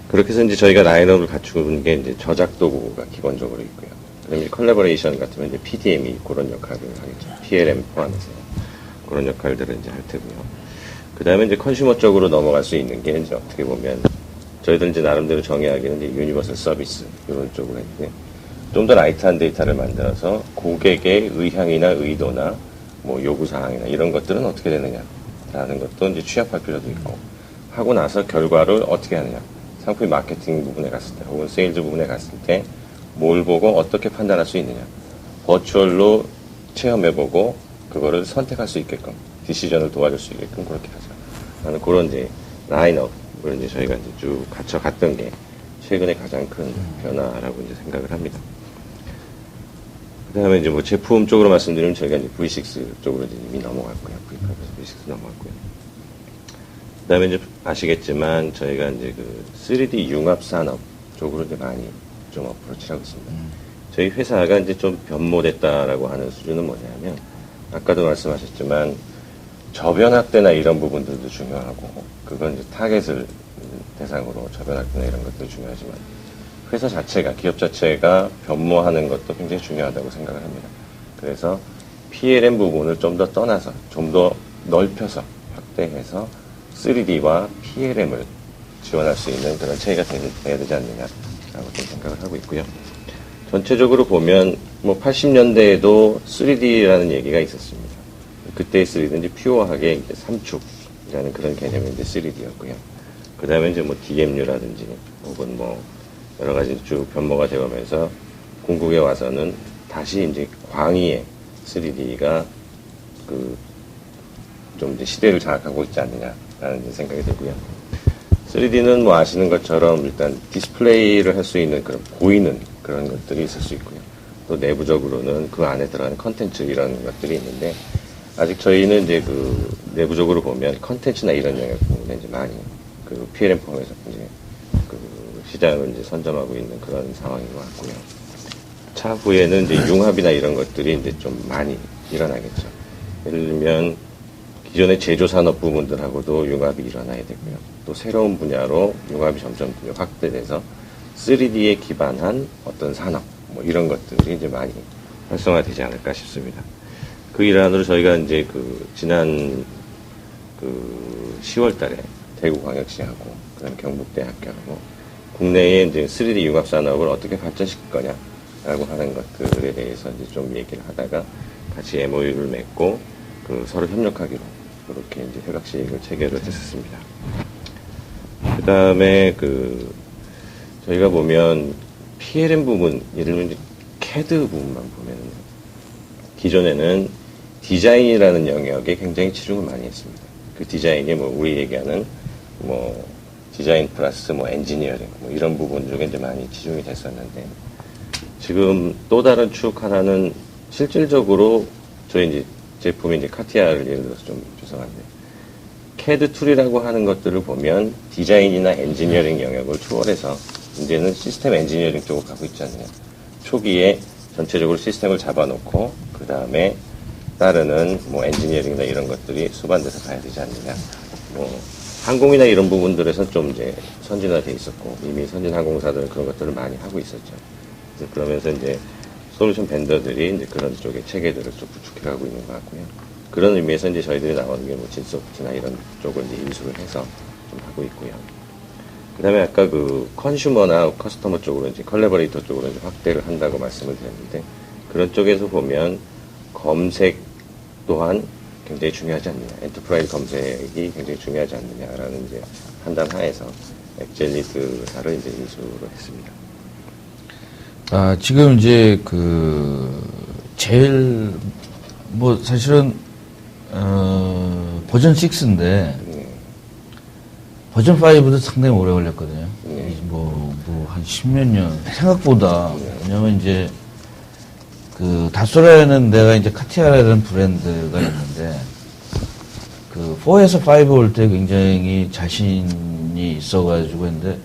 그렇게 해서 이제 저희가 라인업을 갖추는 게 이제 저작 도구가 기본적으로 있고요. 그다음에 컬래버레이션 같으면 이제 PDM이 그런 역할을 하겠죠. PLM 포함해서 그런 역할들을 이제 할 테고요. 그다음에 이제 컨슈머 쪽으로 넘어갈 수 있는 게 이제 어떻게 보면 저희들 이제 나름대로 정의하기는 이제 유니버설 서비스 이런 쪽으로 했는데 좀 더 라이트한 데이터를 만들어서 고객의 의향이나 의도나 요구사항이나 이런 것들은 어떻게 되느냐라는 것도 이제 취합할 필요도 있고 하고 나서 결과를 어떻게 하느냐. 상품의 마케팅 부분에 갔을 때 혹은 세일즈 부분에 갔을 때 뭘 보고 어떻게 판단할 수 있느냐. 버추얼로 체험해보고 그거를 선택할 수 있게끔 디시전을 도와줄 수 있게끔 그렇게 하자. 라는 그런 이제 라인업을 이제 저희가 이제 쭉 갖춰갔던 게 최근에 가장 큰 변화라고 이제 생각을 합니다. 그 다음에 이제 뭐 제품 쪽으로 말씀드리면 저희가 이제 V6 쪽으로 이제 이미 넘어갔고요. V5에서 V6 넘어갔고요. 그 다음에 이제 아시겠지만 저희가 이제 그 3D 융합 산업 쪽으로 이제 많이 좀 어프로치를 하고 있습니다. 저희 회사가 이제 좀 변모됐다라고 하는 수준은 뭐냐면 아까도 말씀하셨지만 저변학대나 이런 부분들도 중요하고 그건 이제 타겟을 대상으로 저변학대나 이런 것도 중요하지만 회사 자체가 기업 자체가 변모하는 것도 굉장히 중요하다고 생각을 합니다. 그래서 PLM 부분을 좀 더 떠나서 좀 더 넓혀서 확대해서 3D와 PLM을 지원할 수 있는 그런 체계가 돼야 되지 않느냐라고 좀 생각을 하고 있고요. 전체적으로 보면 뭐 80년대에도 3D라는 얘기가 있었습니다. 그때의 3D는 이제 퓨어하게 이제 삼축이라는 그런 개념의 이제 3D였고요. 그 다음에 이제 뭐 DMU라든지 혹은 뭐 여러 가지 쭉 변모가 되어가면서 궁극에 와서는 다시 이제 광의의 3D가 좀 이제 시대를 장악하고 있지 않느냐라는 이제 생각이 들고요. 3D는 뭐 아시는 것처럼 일단 디스플레이를 할 수 있는 그런 보이는 그런 것들이 있을 수 있고요. 또 내부적으로는 그 안에 들어가는 컨텐츠 이런 것들이 있는데 아직 저희는 이제 그 내부적으로 보면 컨텐츠나 이런 영역 부분에 이제 많이 그 PLM 포함해서 이제 그 시장을 이제 선점하고 있는 그런 상황인 것 같고요. 차후에는 이제 융합이나 이런 것들이 이제 좀 많이 일어나겠죠. 예를 들면 기존의 제조 산업 부분들하고도 융합이 일어나야 되고요. 또 새로운 분야로 융합이 점점 확대돼서 3D에 기반한 어떤 산업 뭐 이런 것들이 이제 많이 활성화되지 않을까 싶습니다. 그 일환으로 저희가 이제 그 지난 그 10월달에 대구광역시하고 그다음 경북대학교하고 국내에 이제 3D 융합 산업을 어떻게 발전시킬 거냐라고 하는 것들에 대해서 이제 좀 얘기를 하다가 같이 MOU를 맺고 그 서로 협력하기로 그렇게 이제 협약식을 체결을 했었습니다. 그 다음에 그 저희가 보면 PLM 부분, 예를 들면 이제 CAD 부분만 보면은 기존에는 디자인이라는 영역에 굉장히 치중을 많이 했습니다. 그 디자인이 뭐 우리 얘기하는 뭐 디자인 플러스 뭐 엔지니어링 뭐 이런 부분 중에 이제 많이 치중이 됐었는데 지금 또 다른 축 하나는 실질적으로 저희 이제 제품이 이제 카티아를 예를 들어서 좀 죄송한데 CAD 툴이라고 하는 것들을 보면 디자인이나 엔지니어링 영역을 초월해서 이제는 시스템 엔지니어링 쪽으로 가고 있지 않느냐. 초기에 전체적으로 시스템을 잡아놓고 그 다음에 따르는 뭐 엔지니어링이나 이런 것들이 수반돼서 가야 되지 않느냐. 뭐 항공이나 이런 부분들에서 좀 이제 선진화돼 있었고 이미 선진 항공사들은 그런 것들을 많이 하고 있었죠. 그러면서 이제 솔루션 벤더들이 이제 그런 쪽의 체계들을 좀 구축해가고 있는 것 같고요. 그런 의미에서 이제 저희들이 나오는 게 뭐 진소프트나 이런 쪽을 이제 인수를 해서 좀 하고 있고요. 그 다음에 아까 그 컨슈머나 커스터머 쪽으로 이제 컬래버레이터 쪽으로 이제 확대를 한다고 말씀을 드렸는데 그런 쪽에서 보면 검색 또한 굉장히 중요하지 않느냐. 엔터프라이즈 검색이 굉장히 중요하지 않느냐라는 이제 판단 하에서 엑젤리드사를 이제 인수를 했습니다. 지금 이제 제일 뭐 사실은 버전 6인데 버전 5도 상당히 오래 걸렸거든요. 한 10몇 년 생각보다. 왜냐면 이제 다소라에는 내가 이제 카티아라는 브랜드가 있는데 4에서 5 올 때 굉장히 자신이 있어가지고 했는데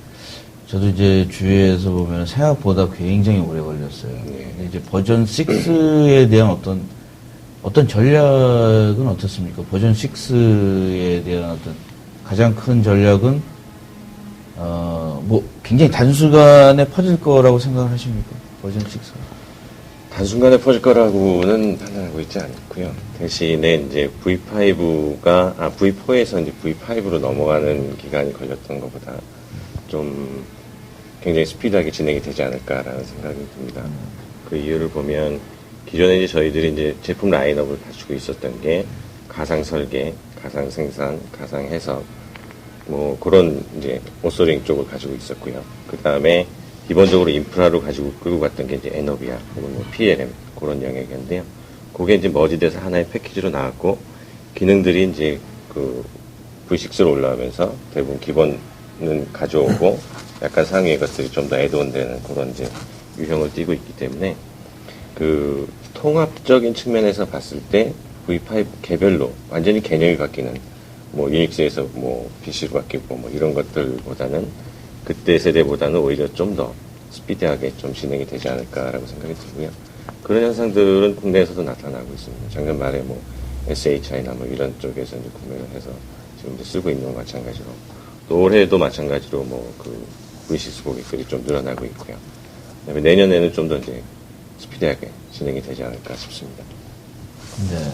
저도 이제 주위에서 보면 생각보다 굉장히 오래 걸렸어요. 근데 이제 버전 6에 대한 어떤 전략은 어떻습니까? 버전 6에 대한 어떤 가장 큰 전략은 뭐 굉장히 단순간에 퍼질 거라고 생각을 하십니까? 버전 6가? 단순간에 퍼질 거라고는 판단하고 있지 않고요. 대신에 이제 V4에서 이제 V5로 넘어가는 기간이 걸렸던 것보다 좀 굉장히 스피드하게 진행이 되지 않을까라는 생각이 듭니다. 그 이유를 보면 기존에 이제 저희들이 이제 제품 라인업을 갖추고 있었던 게 가상 설계, 가상 생산, 가상 해석, 뭐 그런 이제 오소링 쪽을 가지고 있었고요. 그 다음에 기본적으로 인프라로 가지고 끌고 갔던 게 이제 에너비아 혹은 뭐 PLM 그런 영역이었는데요. 그게 이제 머지돼서 하나의 패키지로 나왔고 기능들이 이제 그 V6로 올라오면서 대부분 기본은 가져오고 약간 상위의 것들이 좀 더 애드온되는 그런 이제 유형을 띠고 있기 때문에 그 통합적인 측면에서 봤을 때 V5 개별로 완전히 개념이 바뀌는 뭐 유닉스에서 뭐 PC로 바뀌고 뭐 이런 것들보다는 그때 세대보다는 오히려 좀 더 스피디하게 좀 진행이 되지 않을까라고 생각이 들고요. 그런 현상들은 국내에서도 나타나고 있습니다. 작년 말에 뭐 SHI나 뭐 이런 쪽에서 이제 구매를 해서 지금 이제 쓰고 있는 것 마찬가지로 또 올해도 마찬가지로 뭐 그 V6 고객들이 좀 늘어나고 있고요. 그다음에 내년에는 좀 더 이제 스피디하게 진행이 되지 않을까 싶습니다. 네.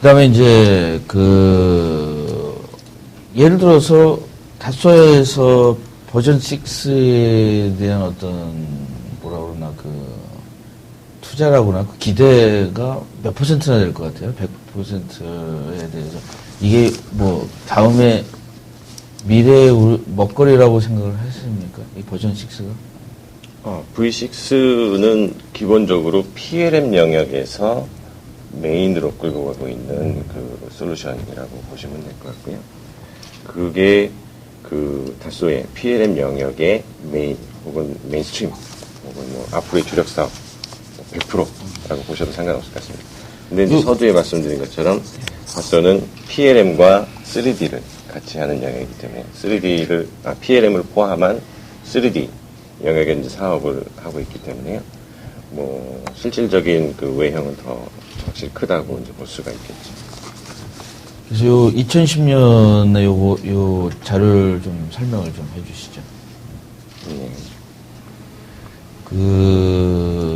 그다음에 이제 예를 들어서 다소에서 버전 6에 대한 어떤 뭐라 그러나 투자라고나 그 기대가 몇 %나 될 것 같아요? 100%에 대해서 이게 뭐 다음에 미래의 먹거리라고 생각을 하십니까? 이 버전 6가? V6는 기본적으로 PLM 영역에서 메인으로 끌고 가고 있는 그 솔루션이라고 보시면 될 것 같고요. 그게 그 다소의 PLM 영역의 메인 혹은 메인스트림 혹은 뭐 앞으로의 주력 사업 100%라고 보셔도 상관없을 것 같습니다. 근데 이제 서두에 말씀드린 것처럼 다소는 PLM과 3D를 같이 하는 영역이기 때문에 PLM을 포함한 3D 영역에 이제 사업을 하고 있기 때문에요. 뭐 실질적인 그 외형은 더 확실히 크다고 이제 볼 수가 있겠죠. 그래서 2010년에 요 자료를 좀 설명을 좀 해주시죠.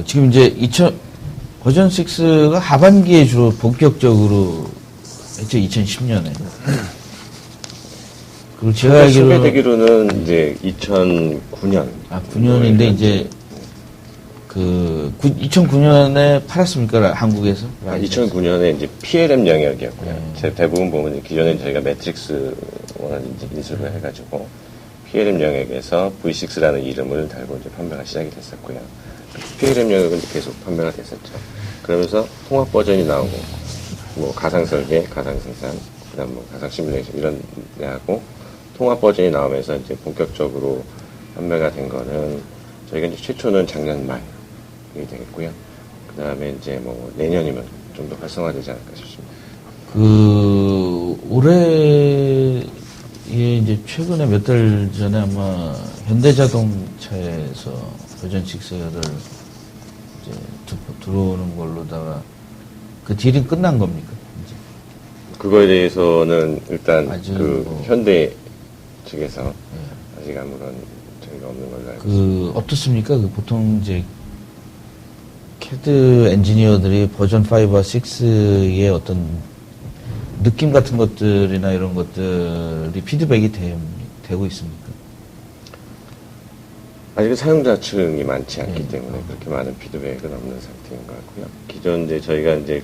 지금 이제 버전 6가 하반기에 주로 본격적으로 했죠, 2010년에. 그리고 제가 알기로는 소개되기로는 이제 2009년. 9년인데 이제 2009년에 팔았습니까, 한국에서? 2009년에 이제 PLM 영역이었고요. 제 대부분 보면 이제 기존에 저희가 매트릭스 원을 이제 인수를 해가지고 PLM 영역에서 V6라는 이름을 달고 이제 판매가 시작이 됐었고요. PLM 영역은 이제 계속 판매가 됐었죠. 그러면서 통합 버전이 나오고, 뭐 가상 설계, 가상 생산, 그다음 뭐 가상 시뮬레이션 이런 데하고 통합 버전이 나오면서 이제 본격적으로 판매가 된 거는 저희가 이제 최초는 작년 말이 되겠고요. 그 다음에 이제 뭐 내년이면 좀 더 활성화되지 않을까 싶습니다. 올해 이제 최근에 몇 달 전에 아마 현대자동차에서 버전 6를 이제 들어오는 걸로다가 그 딜이 끝난 겁니까? 이제? 그거에 대해서는 일단 아주 현대 측에서 아직 아무런 저희가 없는 걸로 알고 있습니다. 어떻습니까? 보통 이제 CAD 엔지니어들이 버전 5와 6의 어떤 느낌 같은 것들이나 이런 것들이 피드백이 되고 있습니까? 아직은 사용자층이 많지 않기 때문에 그렇게 많은 피드백은 없는 상태인 것 같고요. 기존 이제 저희가 이제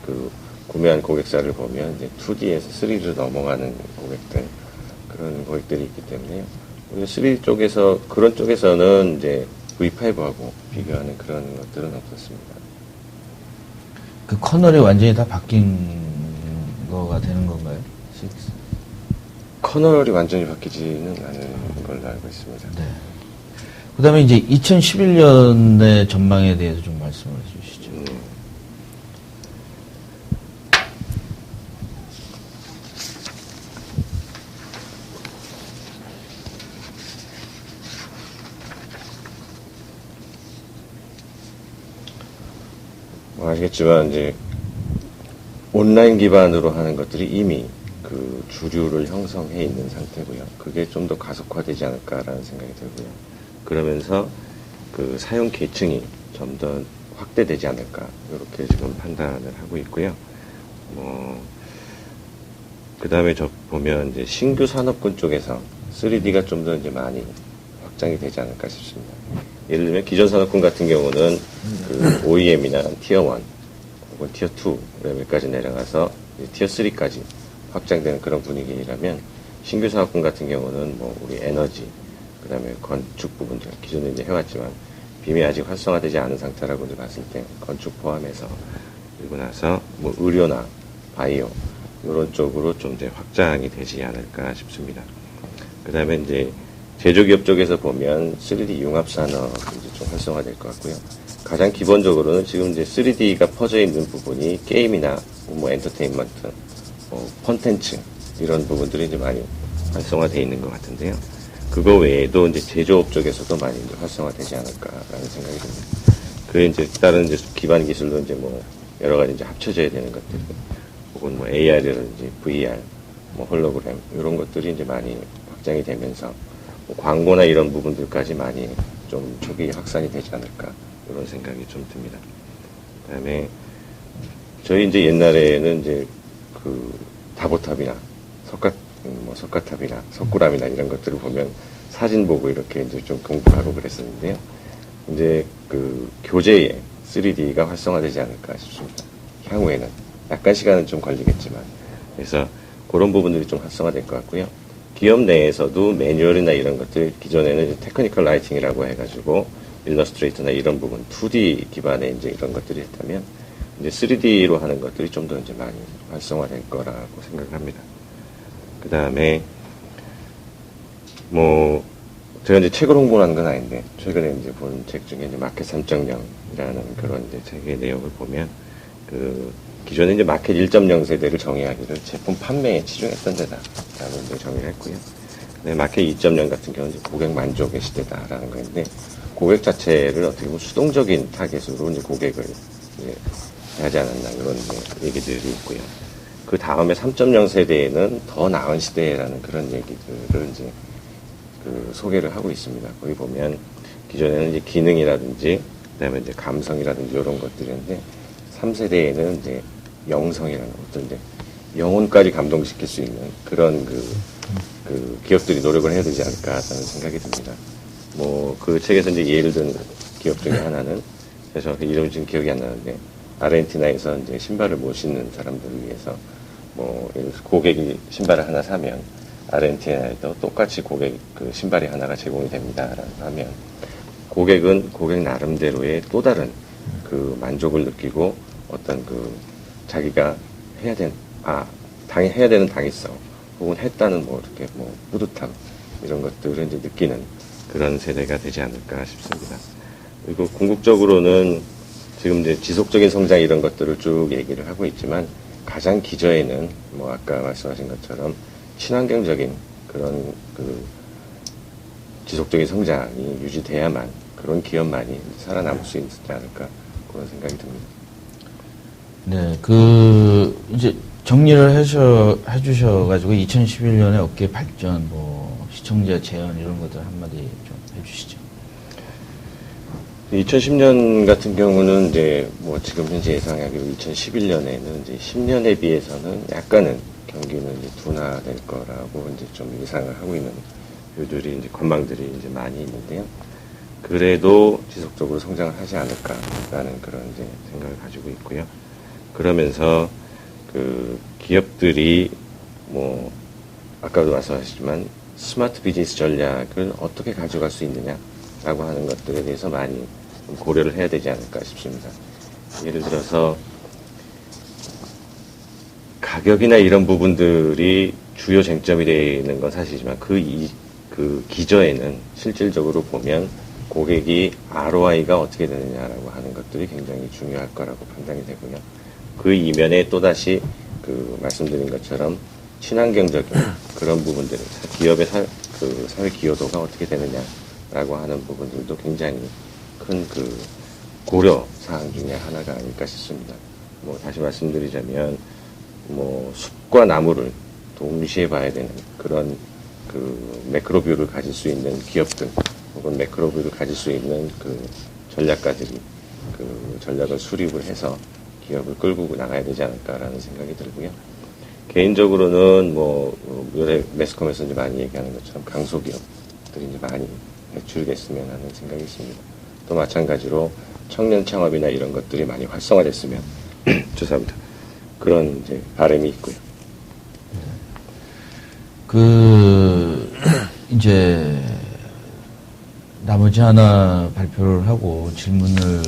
구매한 고객사를 보면 이제 2D에서 3D로 넘어가는 고객들, 그런 고객들이 있기 때문에요. 우리 3D 쪽에서, 그런 쪽에서는 이제 V5하고 비교하는 그런 것들은 없었습니다. 그 커널이 완전히 다 바뀐 거가 되는 건가요? 6? 커널이 완전히 바뀌지는 않은 걸로 알고 있습니다. 네. 그 다음에 이제 2011년의 전망에 대해서 좀 말씀을 해주시죠. 아시겠지만 이제 온라인 기반으로 하는 것들이 이미 그 주류를 형성해 있는 상태고요. 그게 좀 더 가속화되지 않을까라는 생각이 들고요. 그러면서 그 사용 계층이 좀 더 확대되지 않을까 이렇게 지금 판단을 하고 있고요. 그 다음에 보면 이제 신규 산업군 쪽에서 3D가 좀 더 이제 많이 확장이 되지 않을까 싶습니다. 예를 들면 기존 산업군 같은 경우는 그 OEM이나 티어 1 혹은 티어 2 레벨까지 내려가서 티어 3까지 확장되는 그런 분위기라면 신규 사업군 같은 경우는 뭐 우리 에너지, 그 다음에 건축 부분들, 기존에 이제 해왔지만 빔이 아직 활성화되지 않은 상태라고 이제 봤을 때 건축 포함해서, 그리고 나서 뭐 의료나 바이오, 이런 쪽으로 좀 이제 확장이 되지 않을까 싶습니다. 그 다음에 이제 제조기업 쪽에서 보면 3D 융합 산업이 이제 좀 활성화될 것 같고요. 가장 기본적으로는 지금 이제 3D가 퍼져 있는 부분이 게임이나 뭐 엔터테인먼트, 뭐 콘텐츠, 이런 부분들이 이제 많이 활성화되어 있는 것 같은데요. 그거 외에도 이제 제조업 쪽에서도 많이 이제 활성화되지 않을까라는 생각이 듭니다. 그에 이제 다른 이제 기반 기술도 이제 뭐 여러 가지 이제 합쳐져야 되는 것들, 혹은 뭐 AR이라든지 VR, 뭐 홀로그램, 이런 것들이 이제 많이 확장이 되면서 뭐 광고나 이런 부분들까지 많이 좀 초기 확산이 되지 않을까, 이런 생각이 좀 듭니다. 그 다음에 저희 이제 옛날에는 이제 그 다보탑이나 석가탑이나 석굴암이나 이런 것들을 보면 사진 보고 이렇게 이제 좀 공부하고 그랬었는데요. 이제 그 교재에 3D가 활성화되지 않을까 싶습니다. 향후에는 약간 시간은 좀 걸리겠지만, 그래서 그런 부분들이 좀 활성화될 것 같고요. 기업 내에서도 매뉴얼이나 이런 것들, 기존에는 이제 테크니컬 라이팅이라고 해가지고 일러스트레이터나 이런 부분 2D 기반의 이제 이런 것들이 있다면, 이제 3D로 하는 것들이 좀 더 이제 많이 활성화될 거라고 생각합니다. 그 다음에 뭐 제가 이제 책을 홍보하는 건 아닌데, 최근에 이제 본 책 중에 이제 마켓 3.0이라는 그런 이제 책의 내용을 보면, 그 기존에 이제 마켓 1.0 세대를 정의하기를 제품 판매에 치중했던 데다라고 이제 정의를 했고요. 근데 마켓 2.0 같은 경우는 이제 고객 만족의 시대다라는 건데, 고객 자체를 어떻게 보면 수동적인 타겟으로 이제 고객을 이제 하지 않았나, 이런 이제 얘기들이 있고요. 그 다음에 3.0 세대에는 더 나은 시대라는 그런 얘기들을 이제 그 소개를 하고 있습니다. 거기 보면 기존에는 이제 기능이라든지, 그 다음에 이제 감성이라든지 이런 것들인데, 3세대에는 이제 영성이라는 어떤 이제 영혼까지 감동시킬 수 있는 그런 그 기업들이 노력을 해야 되지 않을까라는 생각이 듭니다. 뭐 그 책에서 이제 예를 든 기업 중에 하나는, 제가 정확히 이름이 지금 기억이 안 나는데, 아르헨티나에서 이제 신발을 못 신는 사람들을 위해서 뭐 예를 들어서 고객이 신발을 하나 사면 아르헨티나에도 똑같이 고객 그 신발이 하나가 제공이 됩니다라고 하면, 고객은 고객 나름대로의 또 다른 그 만족을 느끼고 어떤 그 자기가 해야 되는 당위성, 혹은 했다는 뭐 이렇게 뭐 뿌듯함, 이런 것들을 이제 느끼는 그런 세대가 되지 않을까 싶습니다. 그리고 궁극적으로는 지금 이제 지속적인 성장 이런 것들을 쭉 얘기를 하고 있지만, 가장 기저에는 뭐 아까 말씀하신 것처럼 친환경적인 그런 그 지속적인 성장이 유지돼야만 그런 기업만이 살아남을 수 있지 않을까, 그런 생각이 듭니다. 네, 이제 정리를 해주셔가지고 2011년에 업계 발전, 뭐 시청자 재현 이런 것들 한마디 좀 해주시죠. 2010년 같은 경우는 이제 뭐 지금 현재 예상하기로 2011년에는 이제 10년에 비해서는 약간은 경기는 이제 둔화될 거라고 이제 좀 예상을 하고 있는 뷰들이 이제 전망들이 이제 많이 있는데요. 그래도 지속적으로 성장을 하지 않을까라는 그런 이제 생각을 가지고 있고요. 그러면서 그 기업들이 뭐 아까도 말씀하셨지만 스마트 비즈니스 전략을 어떻게 가져갈 수 있느냐라고 하는 것들에 대해서 많이 고려를 해야 되지 않을까 싶습니다. 예를 들어서 가격이나 이런 부분들이 주요 쟁점이 되는 건 사실이지만, 그 기저에는 실질적으로 보면 고객이 ROI가 어떻게 되느냐라고 하는 것들이 굉장히 중요할 거라고 판단이 되고요. 그 이면에 또다시 그 말씀드린 것처럼 친환경적인 그런 부분들, 기업의 사회 기여도가 어떻게 되느냐라고 하는 부분들도 굉장히 큰 그 고려 사항 중에 하나가 아닐까 싶습니다. 뭐 다시 말씀드리자면, 뭐 숲과 나무를 동시에 봐야 되는 그런 그 매크로뷰를 가질 수 있는 기업들, 혹은 매크로뷰를 가질 수 있는 그 전략가들이 그 전략을 수립을 해서 기업을 끌고 나가야 되지 않을까라는 생각이 들고요. 개인적으로는 뭐 요새 매스컴에서 이제 많이 얘기하는 것처럼 강소기업들이 이제 많이 배출이 됐으면 하는 생각이 있습니다. 또 마찬가지로 청년 창업이나 이런 것들이 많이 활성화됐으면 죄송합니다. 그런 이제 바람이 있고요. 이제 나머지 하나 발표를 하고 질문을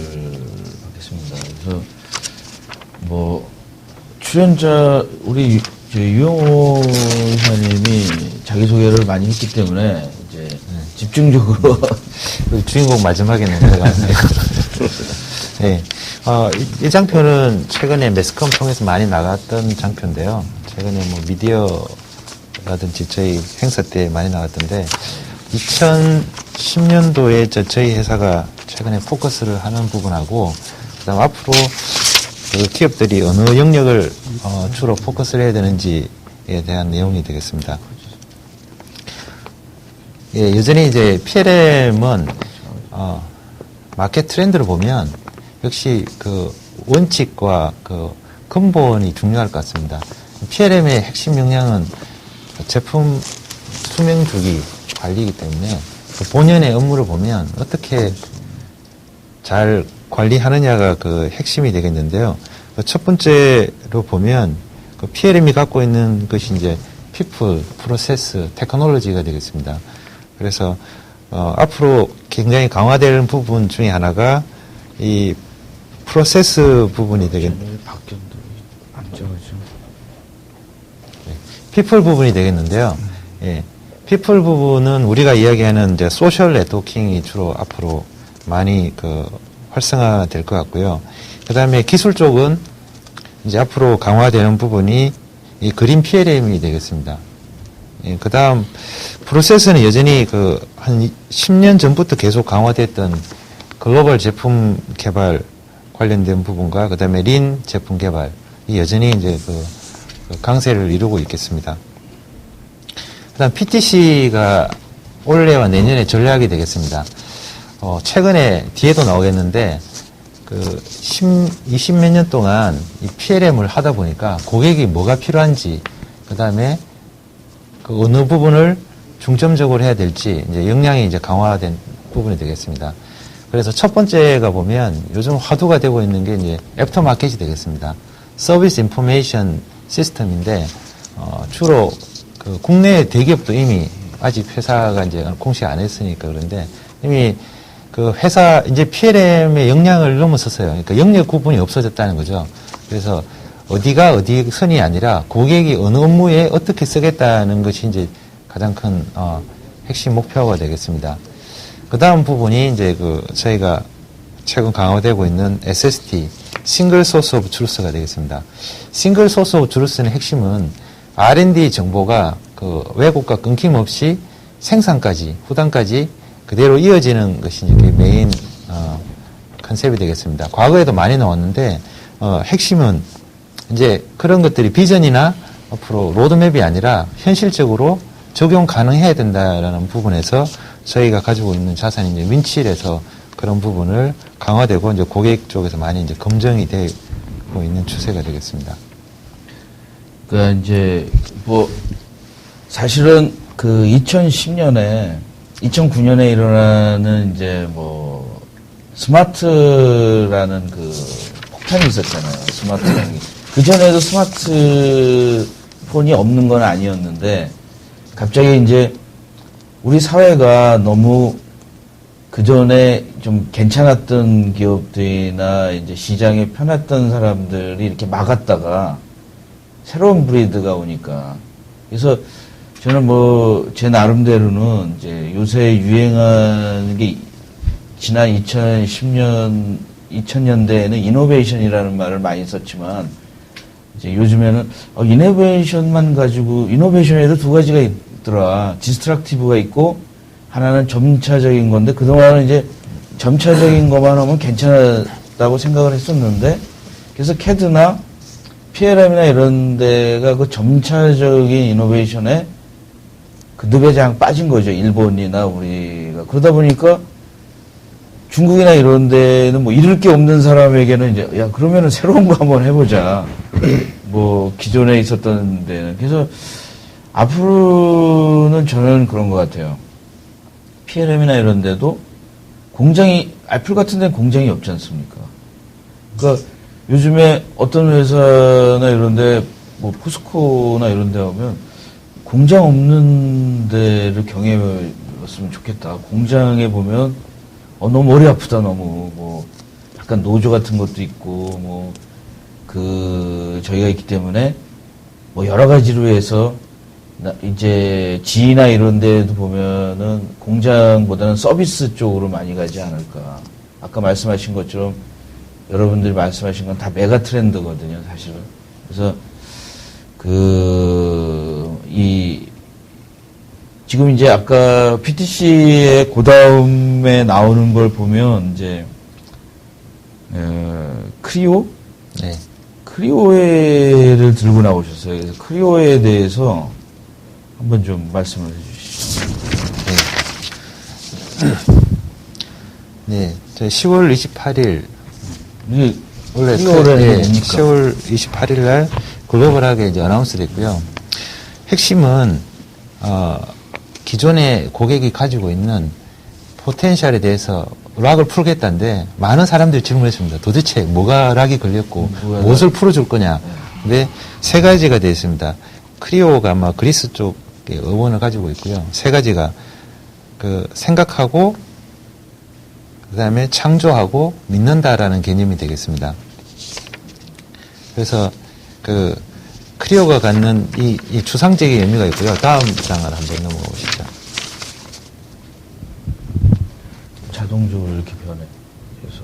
받겠습니다. 그래서 뭐 출연자 우리 유영호 의사님이 자기소개를 많이 했기 때문에 이제 집중적으로 주인공 마지막에는 들어가네요. 네. 이 장표는 최근에 매스컴 통해서 많이 나갔던 장표인데요. 최근에 뭐 미디어라든지 저희 행사 때 많이 나갔던데 2010년도에 저희 회사가 최근에 포커스를 하는 부분하고 그다음 앞으로 그 기업들이 어느 영역을 주로 포커스를 해야 되는지에 대한 내용이 되겠습니다. 예, 여전히 이제 PLM은 마켓 트렌드를 보면 역시 그 원칙과 그 근본이 중요할 것 같습니다. PLM의 핵심 역량은 제품 수명 주기 관리이기 때문에 그 본연의 업무를 보면 어떻게 잘 관리하느냐가 그 핵심이 되겠는데요. 그 첫 번째로 보면 그 PLM이 갖고 있는 것이 이제 people, process, technology가 되겠습니다. 그래서 앞으로 굉장히 강화될 부분 중에 하나가 이 프로세스 부분이 되겠는데 people 부분이 되겠는데요. 예. people 부분은 우리가 이야기하는 이제 소셜 네트워킹이 주로 앞으로 많이 그 활성화될 것 같고요. 그 다음에 기술 쪽은 이제 앞으로 강화되는 부분이 이 그린 PLM이 되겠습니다. 예, 그 다음 프로세스는 여전히 그 한 10년 전부터 계속 강화됐던 글로벌 제품 개발 관련된 부분과 그 다음에 린 제품 개발이 여전히 이제 그 강세를 이루고 있겠습니다. 그 다음 PTC가 올해와 내년에 전략이 되겠습니다. 최근에 뒤에도 나오겠는데, 20몇 년 동안 이 PLM을 하다 보니까 고객이 뭐가 필요한지, 그 다음에 그 어느 부분을 중점적으로 해야 될지, 이제 역량이 이제 강화된 부분이 되겠습니다. 그래서 첫 번째가 보면 요즘 화두가 되고 있는 게 이제 애프터 마켓이 되겠습니다. 서비스 인포메이션 시스템인데, 주로 그 국내 대기업도 이미 아직 회사가 이제 공시 안 했으니까 그런데 이미 그 회사 이제 PLM의 역량을 넘어섰어요. 그러니까 영역 구분이 없어졌다는 거죠. 그래서 어디가 어디 선이 아니라 고객이 어느 업무에 어떻게 쓰겠다는 것이 이제 가장 큰 핵심 목표가 되겠습니다. 그 다음 부분이 이제 그 저희가 최근 강화되고 있는 SST 싱글 소스 오브 트루스가 되겠습니다. 싱글 소스 오브 트루스의 핵심은 R&D 정보가 그 왜곡과 끊김없이 생산까지 후단까지 그대로 이어지는 것이 이제 메인 컨셉이 되겠습니다. 과거에도 많이 나왔는데 핵심은 이제 그런 것들이 비전이나 앞으로 로드맵이 아니라 현실적으로 적용 가능해야 된다라는 부분에서 저희가 가지고 있는 자산이 이제 윈칠에서 그런 부분을 강화되고 이제 고객 쪽에서 많이 이제 검증이 되고 있는 추세가 되겠습니다. 그러니까 이제 뭐 사실은 그 2010년에 2009년에 일어나는 이제 뭐 스마트라는 그 폭탄이 있었잖아요. 스마트라는 게. 그 전에도 스마트폰이 없는 건 아니었는데 갑자기 이제 우리 사회가 너무 그 전에 좀 괜찮았던 기업들이나 이제 시장에 편했던 사람들이 이렇게 막았다가 새로운 브리드가 오니까 그래서 저는 뭐 제 나름대로는 이제 요새 유행하는 게 지난 2010년대에는 이노베이션이라는 말을 많이 썼지만 이제 요즘에는 이노베이션만 가지고 이노베이션에도 두 가지가 있더라. 디스트럭티브가 있고 하나는 점차적인 건데 그동안은 이제 점차적인 것만 하면 괜찮다고 생각을 했었는데 그래서 CAD나 PLM이나 이런 데가 그 점차적인 이노베이션에 그 늪에 장 빠진 거죠. 일본이나 우리가. 그러다 보니까 중국이나 이런 데는 뭐 잃을 게 없는 사람에게는 이제 야 그러면은 새로운 거 한번 해보자. 뭐 기존에 있었던 데는. 그래서 앞으로는 저는 그런 것 같아요. PLM이나 이런 데도 공장이 애플 같은 데는 공장이 없지 않습니까? 그러니까 요즘에 어떤 회사나 이런 데 뭐 포스코나 이런 데 오면 공장 없는 데를 경험해봤으면 좋겠다. 공장에 보면 너무 머리 아프다. 너무 뭐 약간 노조 같은 것도 있고 뭐 저희가 있기 때문에 뭐 여러 가지로 해서 이제 지나 이런 데도 보면은 공장보다는 서비스 쪽으로 많이 가지 않을까. 아까 말씀하신 것처럼 여러분들이 말씀하신 건 다 메가 트렌드거든요, 사실은. 그래서 지금 이제 아까 PTC의 그 다음에 나오는 걸 보면 이제 크리오? 네. 크리오에를 들고 나오셨어요. 그래서 크리오에 대해서 한번 좀 말씀을 해주시죠. 네. 저 10월 28일 원래 크리오라는 게 뭡니까? 10월 28일 날 글로벌하게 이제 어나운스 됐고요. 핵심은 기존에 고객이 가지고 있는 포텐셜에 대해서 락을 풀겠다는데 많은 사람들이 질문했습니다. 도대체 뭐가 락이 걸렸고 무엇을 풀어줄 거냐. 근데 세 가지가 되어 있습니다. 크리오가 아마 그리스 쪽의 어원을 가지고 있고요. 세 가지가 생각하고 그다음에 창조하고 믿는다라는 개념이 되겠습니다. 그래서 크리오가 갖는 이 추상적인 의미가 있고요. 다음 장을 한번 넘어가 보시죠. 자동적으로 이렇게 변해. 그래서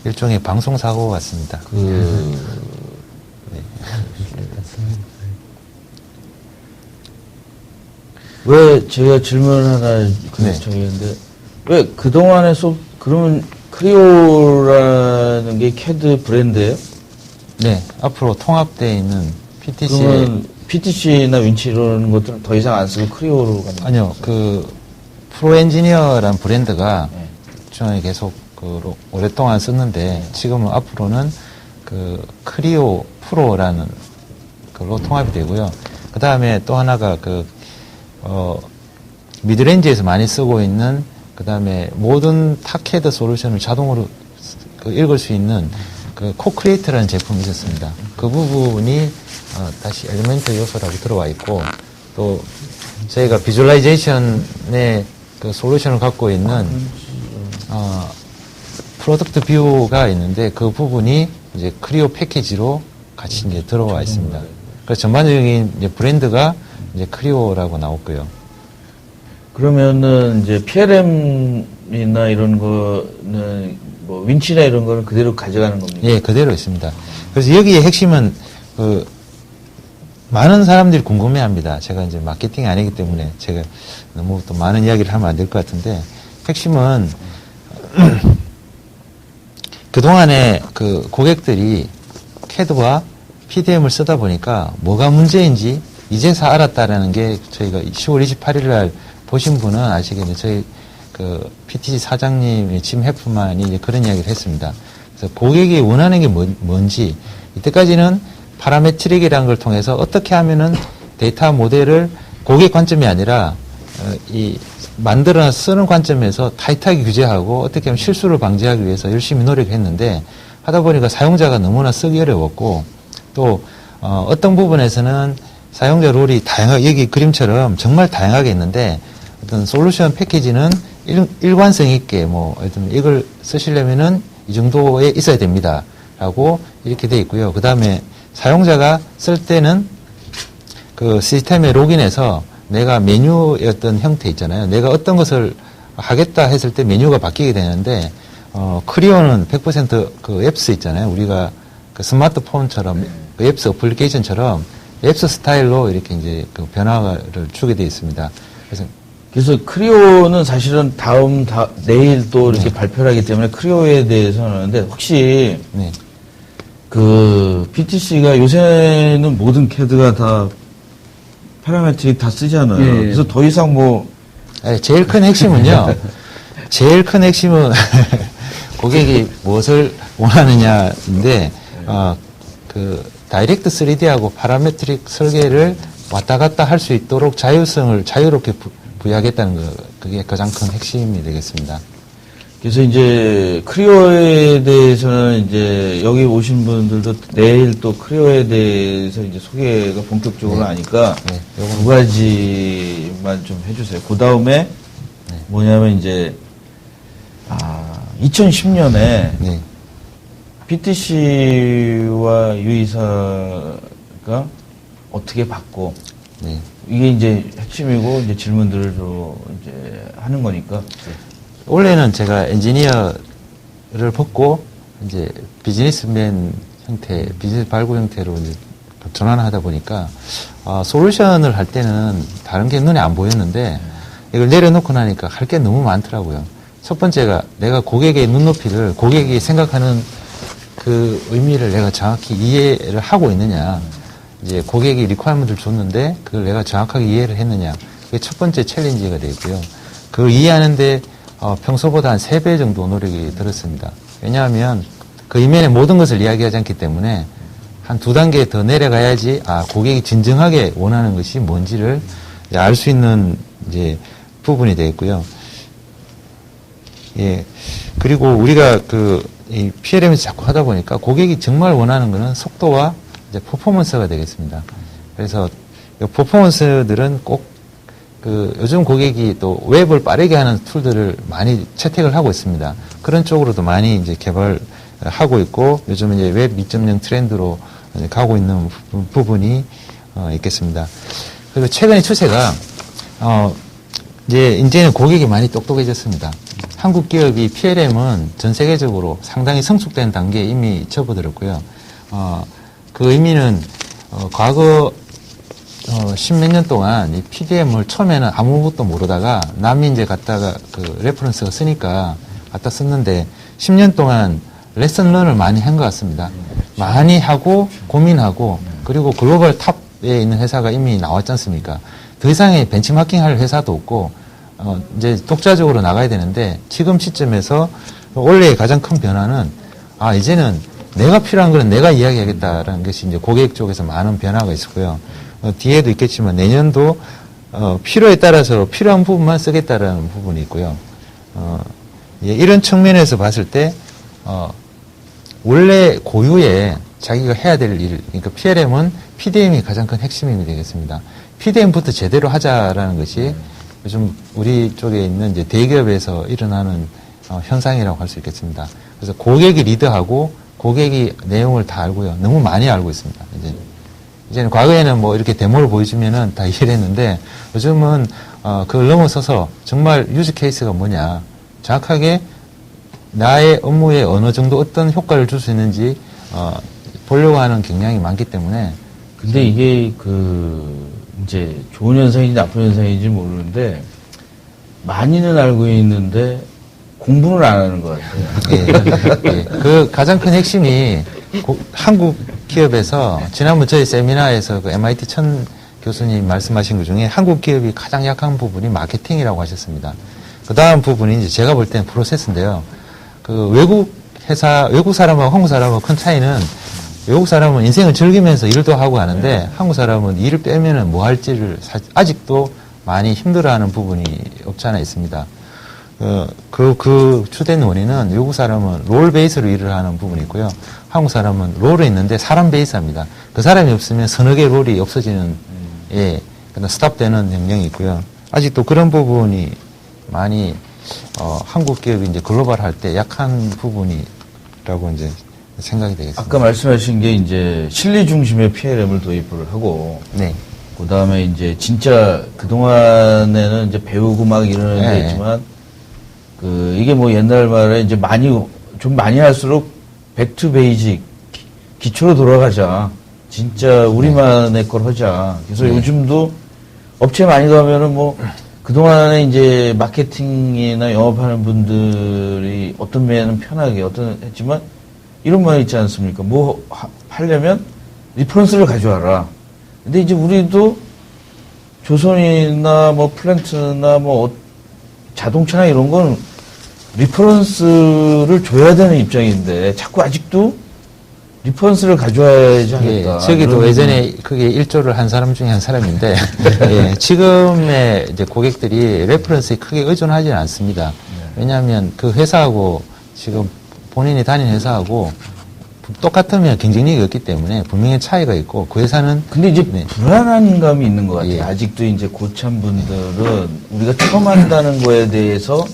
일종의 방송사고 같습니다. 네. 왜 제가 질문 하나 네. 정했는데 왜 그동안에 그러면 크리오라는 게 캐드 브랜드예요? 네, 앞으로 통합되어 있는 PTC의 그러면 PTC나 윈치 이런 것들은 더 이상 안 쓰고 크리오로 가는 아니요, 프로 엔지니어란 브랜드가 네. 중앙에 계속 오랫동안 썼는데 지금은 앞으로는 크리오 프로라는 걸로 통합이 되고요. 그 다음에 또 하나가 미드레인지에서 많이 쓰고 있는 그 다음에 모든 타캐드 솔루션을 자동으로 읽을 수 있는 코크리에이터라는 제품이 있었습니다. 그 부분이 다시 엘리멘트 요소라고 들어와 있고 또 저희가 비주얼라이제이션의 솔루션을 갖고 있는 프로덕트 뷰가 있는데 그 부분이 이제 크리오 패키지로 같이 이제 들어와 있습니다. 그래서 전반적인 이제 브랜드가 이제 크리오라고 나왔고요. 그러면은 이제 PLM이나 이런 거는 뭐 윈치나 이런 거는 그대로 가져가는 겁니까? 예, 그대로 있습니다. 그래서 여기의 핵심은 많은 사람들이 궁금해합니다. 제가 이제 마케팅이 아니기 때문에 제가 너무 또 많은 이야기를 하면 안 될 것 같은데 핵심은 그동안에 고객들이 CAD와 PDM을 쓰다 보니까 뭐가 문제인지 이제서 알았다라는 게 저희가 10월 28일 날 보신 분은 아시겠네요. 저희 PTC 사장님이 짐 해프만이 이제 그런 이야기를 했습니다. 그래서 고객이 원하는 게 뭔지 이때까지는 파라메트릭이라는 걸 통해서 어떻게 하면은 데이터 모델을 고객 관점이 아니라 만들어 쓰는 관점에서 타이트하게 규제하고 어떻게 하면 실수를 방지하기 위해서 열심히 노력했는데 하다 보니까 사용자가 너무나 쓰기 어려웠고 또 어떤 부분에서는 사용자 롤이 다양하게 여기 그림처럼 정말 다양하게 있는데 어떤 솔루션 패키지는 일관성 있게 어떤 이걸 쓰시려면은 이 정도에 있어야 됩니다. 라고 이렇게 돼 있고요. 그 다음에 사용자가 쓸 때는 시스템에 로그인해서 내가 메뉴의 어떤 형태 있잖아요. 내가 어떤 것을 하겠다 했을 때 메뉴가 바뀌게 되는데, 크리오는 100% 앱스 있잖아요. 우리가 스마트폰처럼, 앱스 어플리케이션처럼 앱스 스타일로 이렇게 이제 변화를 주게 되어 있습니다. 그래서 크리오는 사실은 내일 또 이렇게 발표를 하기 때문에 크리오에 대해서는 하는데 혹시 네. PTC가 요새는 모든 CAD가 다 파라메트릭 다 쓰잖아요. 예. 그래서 더 이상 제일 큰 핵심은요. 제일 큰 핵심은 고객이 무엇을 원하느냐인데, 다이렉트 3D하고 파라메트릭 설계를 왔다 갔다 할 수 있도록 자유성을 자유롭게 부여하겠다는 거, 그게 가장 큰 핵심이 되겠습니다. 그래서 이제 크리오에 대해서는 이제 여기 오신 분들도 내일 또 크리오에 대해서 이제 소개가 본격적으로 하니까 네. 두 가지만 좀 해주세요. 그 다음에 뭐냐면 이제 2010년에 네. PTC와 유이사가 어떻게 받고 네. 이게 이제 핵심이고 이제 질문들을 이제 하는 거니까. 원래는 제가 엔지니어를 벗고 이제 비즈니스맨 형태, 비즈니스 발굴 형태로 이제 전환하다 보니까 솔루션을 할 때는 다른 게 눈에 안 보였는데 이걸 내려놓고 나니까 할 게 너무 많더라고요. 첫 번째가 내가 고객의 눈높이를 고객이 생각하는 그 의미를 내가 정확히 이해를 하고 있느냐. 이제 고객이 리퀘어먼트를 줬는데 그걸 내가 정확하게 이해를 했느냐. 그게 첫 번째 챌린지가 되고요. 그걸 이해하는데 평소보다 한 3배 정도 노력이 들었습니다. 왜냐하면 그 이면의 모든 것을 이야기하지 않기 때문에 한 2단계 더 내려가야지 고객이 진정하게 원하는 것이 뭔지를 알 수 있는 이제 부분이 되겠고요. 예. 그리고 우리가 이 PLM에서 자꾸 하다 보니까 고객이 정말 원하는 것은 속도와 이제 퍼포먼스가 되겠습니다. 그래서 이 퍼포먼스들은 꼭 요즘 고객이 또 웹을 빠르게 하는 툴들을 많이 채택을 하고 있습니다. 그런 쪽으로도 많이 이제 개발하고 있고 요즘 이제 웹 2.0 트렌드로 가고 있는 부분이 있겠습니다. 그리고 최근의 추세가 이제는 고객이 많이 똑똑해졌습니다. 한국 기업이 PLM은 전 세계적으로 상당히 성숙된 단계에 이미 접어들었고요. 그 의미는 과거 10몇 년 동안 이 PDM을 처음에는 아무것도 모르다가 남이 이제 갖다가 레퍼런스가 쓰니까 갖다 썼는데 10년 동안 레슨런을 많이 한 것 같습니다. 많이 하고 고민하고 그리고 글로벌 탑에 있는 회사가 이미 나왔지 않습니까? 더 이상의 벤치마킹 할 회사도 없고 이제 독자적으로 나가야 되는데 지금 시점에서 원래의 가장 큰 변화는 이제는 내가 필요한 거는 내가 이야기하겠다라는 것이 이제 고객 쪽에서 많은 변화가 있었고요. 뒤에도 있겠지만 내년도 필요에 따라서 필요한 부분만 쓰겠다라는 부분이 있고요. 이런 측면에서 봤을 때 원래 고유의 자기가 해야 될 일, 그러니까 PLM은 PDM이 가장 큰 핵심이 되겠습니다. PDM부터 제대로 하자라는 것이 요즘 우리 쪽에 있는 이제 대기업에서 일어나는 현상이라고 할 수 있겠습니다. 그래서 고객이 리드하고 고객이 내용을 다 알고요. 너무 많이 알고 있습니다. 이제는 과거에는 뭐 이렇게 데모를 보여주면은 다 이해를 했는데 요즘은 그걸 넘어서서 정말 유즈 케이스가 뭐냐 정확하게 나의 업무에 어느 정도 어떤 효과를 줄 수 있는지 보려고 하는 경향이 많기 때문에 근데 이게 이제 좋은 현상인지 나쁜 현상인지 모르는데 많이는 알고 있는데 공부를 안 하는 것 같아요. 예. 그 가장 큰 핵심이 한국 기업에서 지난번 저희 세미나에서 그 MIT 천 교수님 말씀하신 것 중에 한국 기업이 가장 약한 부분이 마케팅이라고 하셨습니다. 그 다음 부분이 이제 제가 볼 때는 프로세스인데요. 외국 사람하고 한국 사람하고 큰 차이는 외국 사람은 인생을 즐기면서 일도 하고 하는데 한국 사람은 일을 빼면은 뭐 할지를 아직도 많이 힘들어하는 부분이 없지 않아 있습니다. 그 주된 원인은 외국 사람은 롤 베이스로 일을 하는 부분이 있고요. 한국 사람은 롤은 있는데 사람 베이스입니다. 그 사람이 없으면 서너 개 롤이 없어지는, 스탑되는 영향이 있고요. 아직도 그런 부분이 많이, 한국 기업이 이제 글로벌 할 때 약한 부분이라고 이제 생각이 되겠습니다. 아까 말씀하신 게 이제 실리 중심의 PLM을 도입을 하고, 네. 그 다음에 이제 진짜 그동안에는 이제 배우고 막 이러는 게 있지만, 이게 뭐 옛날 말에 이제 좀 많이 할수록 백투 베이직, 기초로 돌아가자. 진짜 우리만의 걸 하자. 그래서 요즘도 업체 많이 가면은 뭐, 그동안에 이제 마케팅이나 영업하는 분들이 어떤 면은 편하게, 했지만, 이런 말 있지 않습니까? 뭐, 하려면 리퍼런스를 가져와라. 근데 이제 우리도 조선이나 뭐 플랜트나 뭐 자동차나 이런 건 리퍼런스를 줘야 되는 입장인데 자꾸 아직도 리퍼런스를 가져와야지 하겠다. 저기도 예전에 그게 일조를 한 사람 중에 한 사람인데 지금의 이제 고객들이 레퍼런스에 크게 의존하지는 않습니다. 왜냐하면 그 회사하고 지금 본인이 다니는 회사하고 똑같으면 경쟁력이 없기 때문에 분명히 차이가 있고 그 회사는 근데 이제 네. 불안한 감이 있는 것 같아요. 예. 아직도 이제 고참 분들은 우리가 처음 한다는 거에 대해서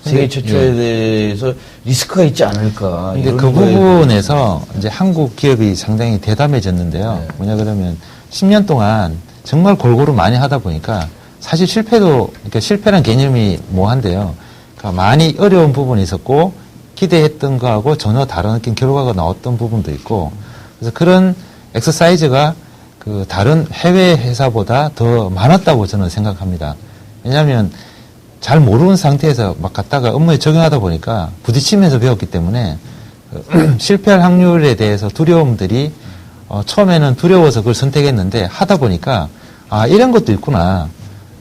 세계 근데, 최초에 대해서 리스크가 있지 않을까. 근데 이런 그 거에 부분에서 이제 한국 기업이 상당히 대담해졌는데요. 네. 뭐냐 그러면 10년 동안 정말 골고루 많이 하다 보니까 사실 그러니까 실패란 개념이 뭐한데요. 그러니까 많이 어려운 부분이 있었고 기대했던 거하고 전혀 다른 결과가 나왔던 부분도 있고 그래서 그런 엑서사이즈가 그 다른 해외 회사보다 더 많았다고 저는 생각합니다. 왜냐하면 잘 모르는 상태에서 막 갔다가 업무에 적용하다 보니까 부딪히면서 배웠기 때문에 실패할 확률에 대해서 두려움들이 처음에는 두려워서 그걸 선택했는데 하다 보니까 아 이런 것도 있구나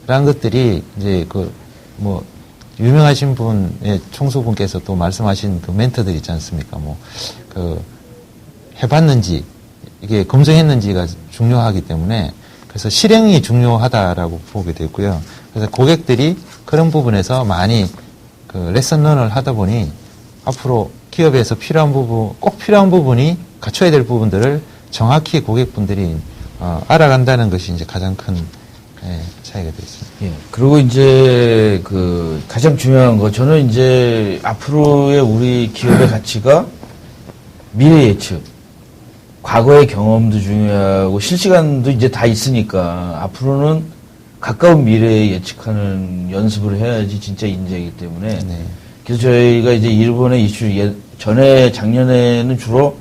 라는 것들이 이제 유명하신 분의 총수분께서 또 말씀하신 그 멘트들 있지 않습니까? 해봤는지, 이게 검증했는지가 중요하기 때문에, 그래서 실행이 중요하다라고 보게 되고요. 그래서 고객들이 그런 부분에서 많이 레슨런을 하다 보니, 앞으로 기업에서 필요한 부분, 꼭 필요한 부분이 갖춰야 될 부분들을 정확히 고객분들이 알아간다는 것이 이제 가장 큰 차이가 되겠습니다. 예. 그리고 이제 가장 중요한 거 저는 이제 앞으로의 우리 기업의 가치가 미래 예측, 과거의 경험도 중요하고 실시간도 이제 다 있으니까 앞으로는 가까운 미래에 예측하는 연습을 해야지 진짜 인재이기 때문에 네. 그래서 저희가 이제 일본의 이슈 작년에는 주로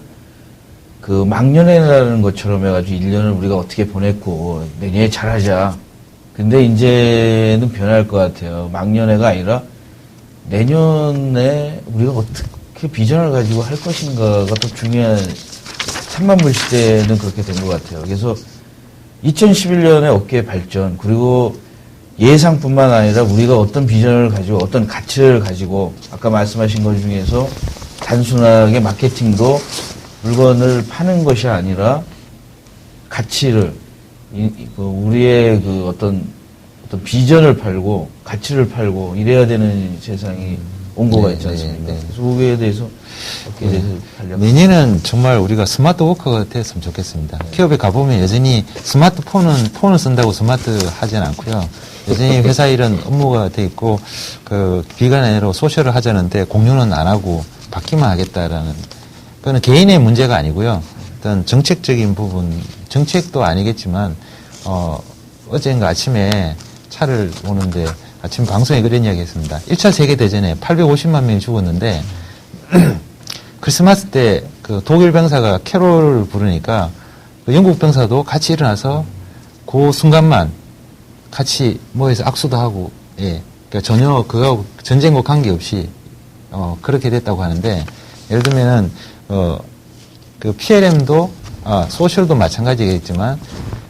막년회라는 것처럼 해가지고 1년을 우리가 어떻게 보냈고 내년에 잘하자. 근데 이제는 변할 것 같아요. 막년회가 아니라 내년에 우리가 어떻게 비전을 가지고 할 것인가가 더 중요한 3만불 시대는 그렇게 된 것 같아요. 그래서 2011년에 업계 발전 그리고 예상뿐만 아니라 우리가 어떤 비전을 가지고 어떤 가치를 가지고 아까 말씀하신 것 중에서 단순하게 마케팅도 물건을 파는 것이 아니라 가치를 우리의 어떤 비전을 팔고 가치를 팔고 이래야 되는 세상이 온 거가 있지 않습니까? 네. 그래서 그거에 대해서 업계에 대해서 달려. 내년은 정말 우리가 스마트 워커가 됐으면 좋겠습니다. 기업에 가보면 여전히 폰을 쓴다고 스마트 하진 않고요. 여전히 회사 일은 업무가 돼 있고 비가 아니라 소셜을 하자는데 공유는 안 하고 받기만 하겠다라는 그거는 개인의 문제가 아니고요. 어떤 정책적인 부분, 정책도 아니겠지만, 어젠가 아침에 차를 오는데, 아침 방송에 그런 이야기 했습니다. 1차 세계대전에 850만 명이 죽었는데, 크리스마스 때 독일 병사가 캐롤을 부르니까, 영국 병사도 같이 일어나서 그 순간만 같이 모여서 악수도 하고, 예. 그러니까 전혀 그거하고 전쟁과 관계없이, 그렇게 됐다고 하는데, 예를 들면은, PLM도, 소셜도 마찬가지겠지만,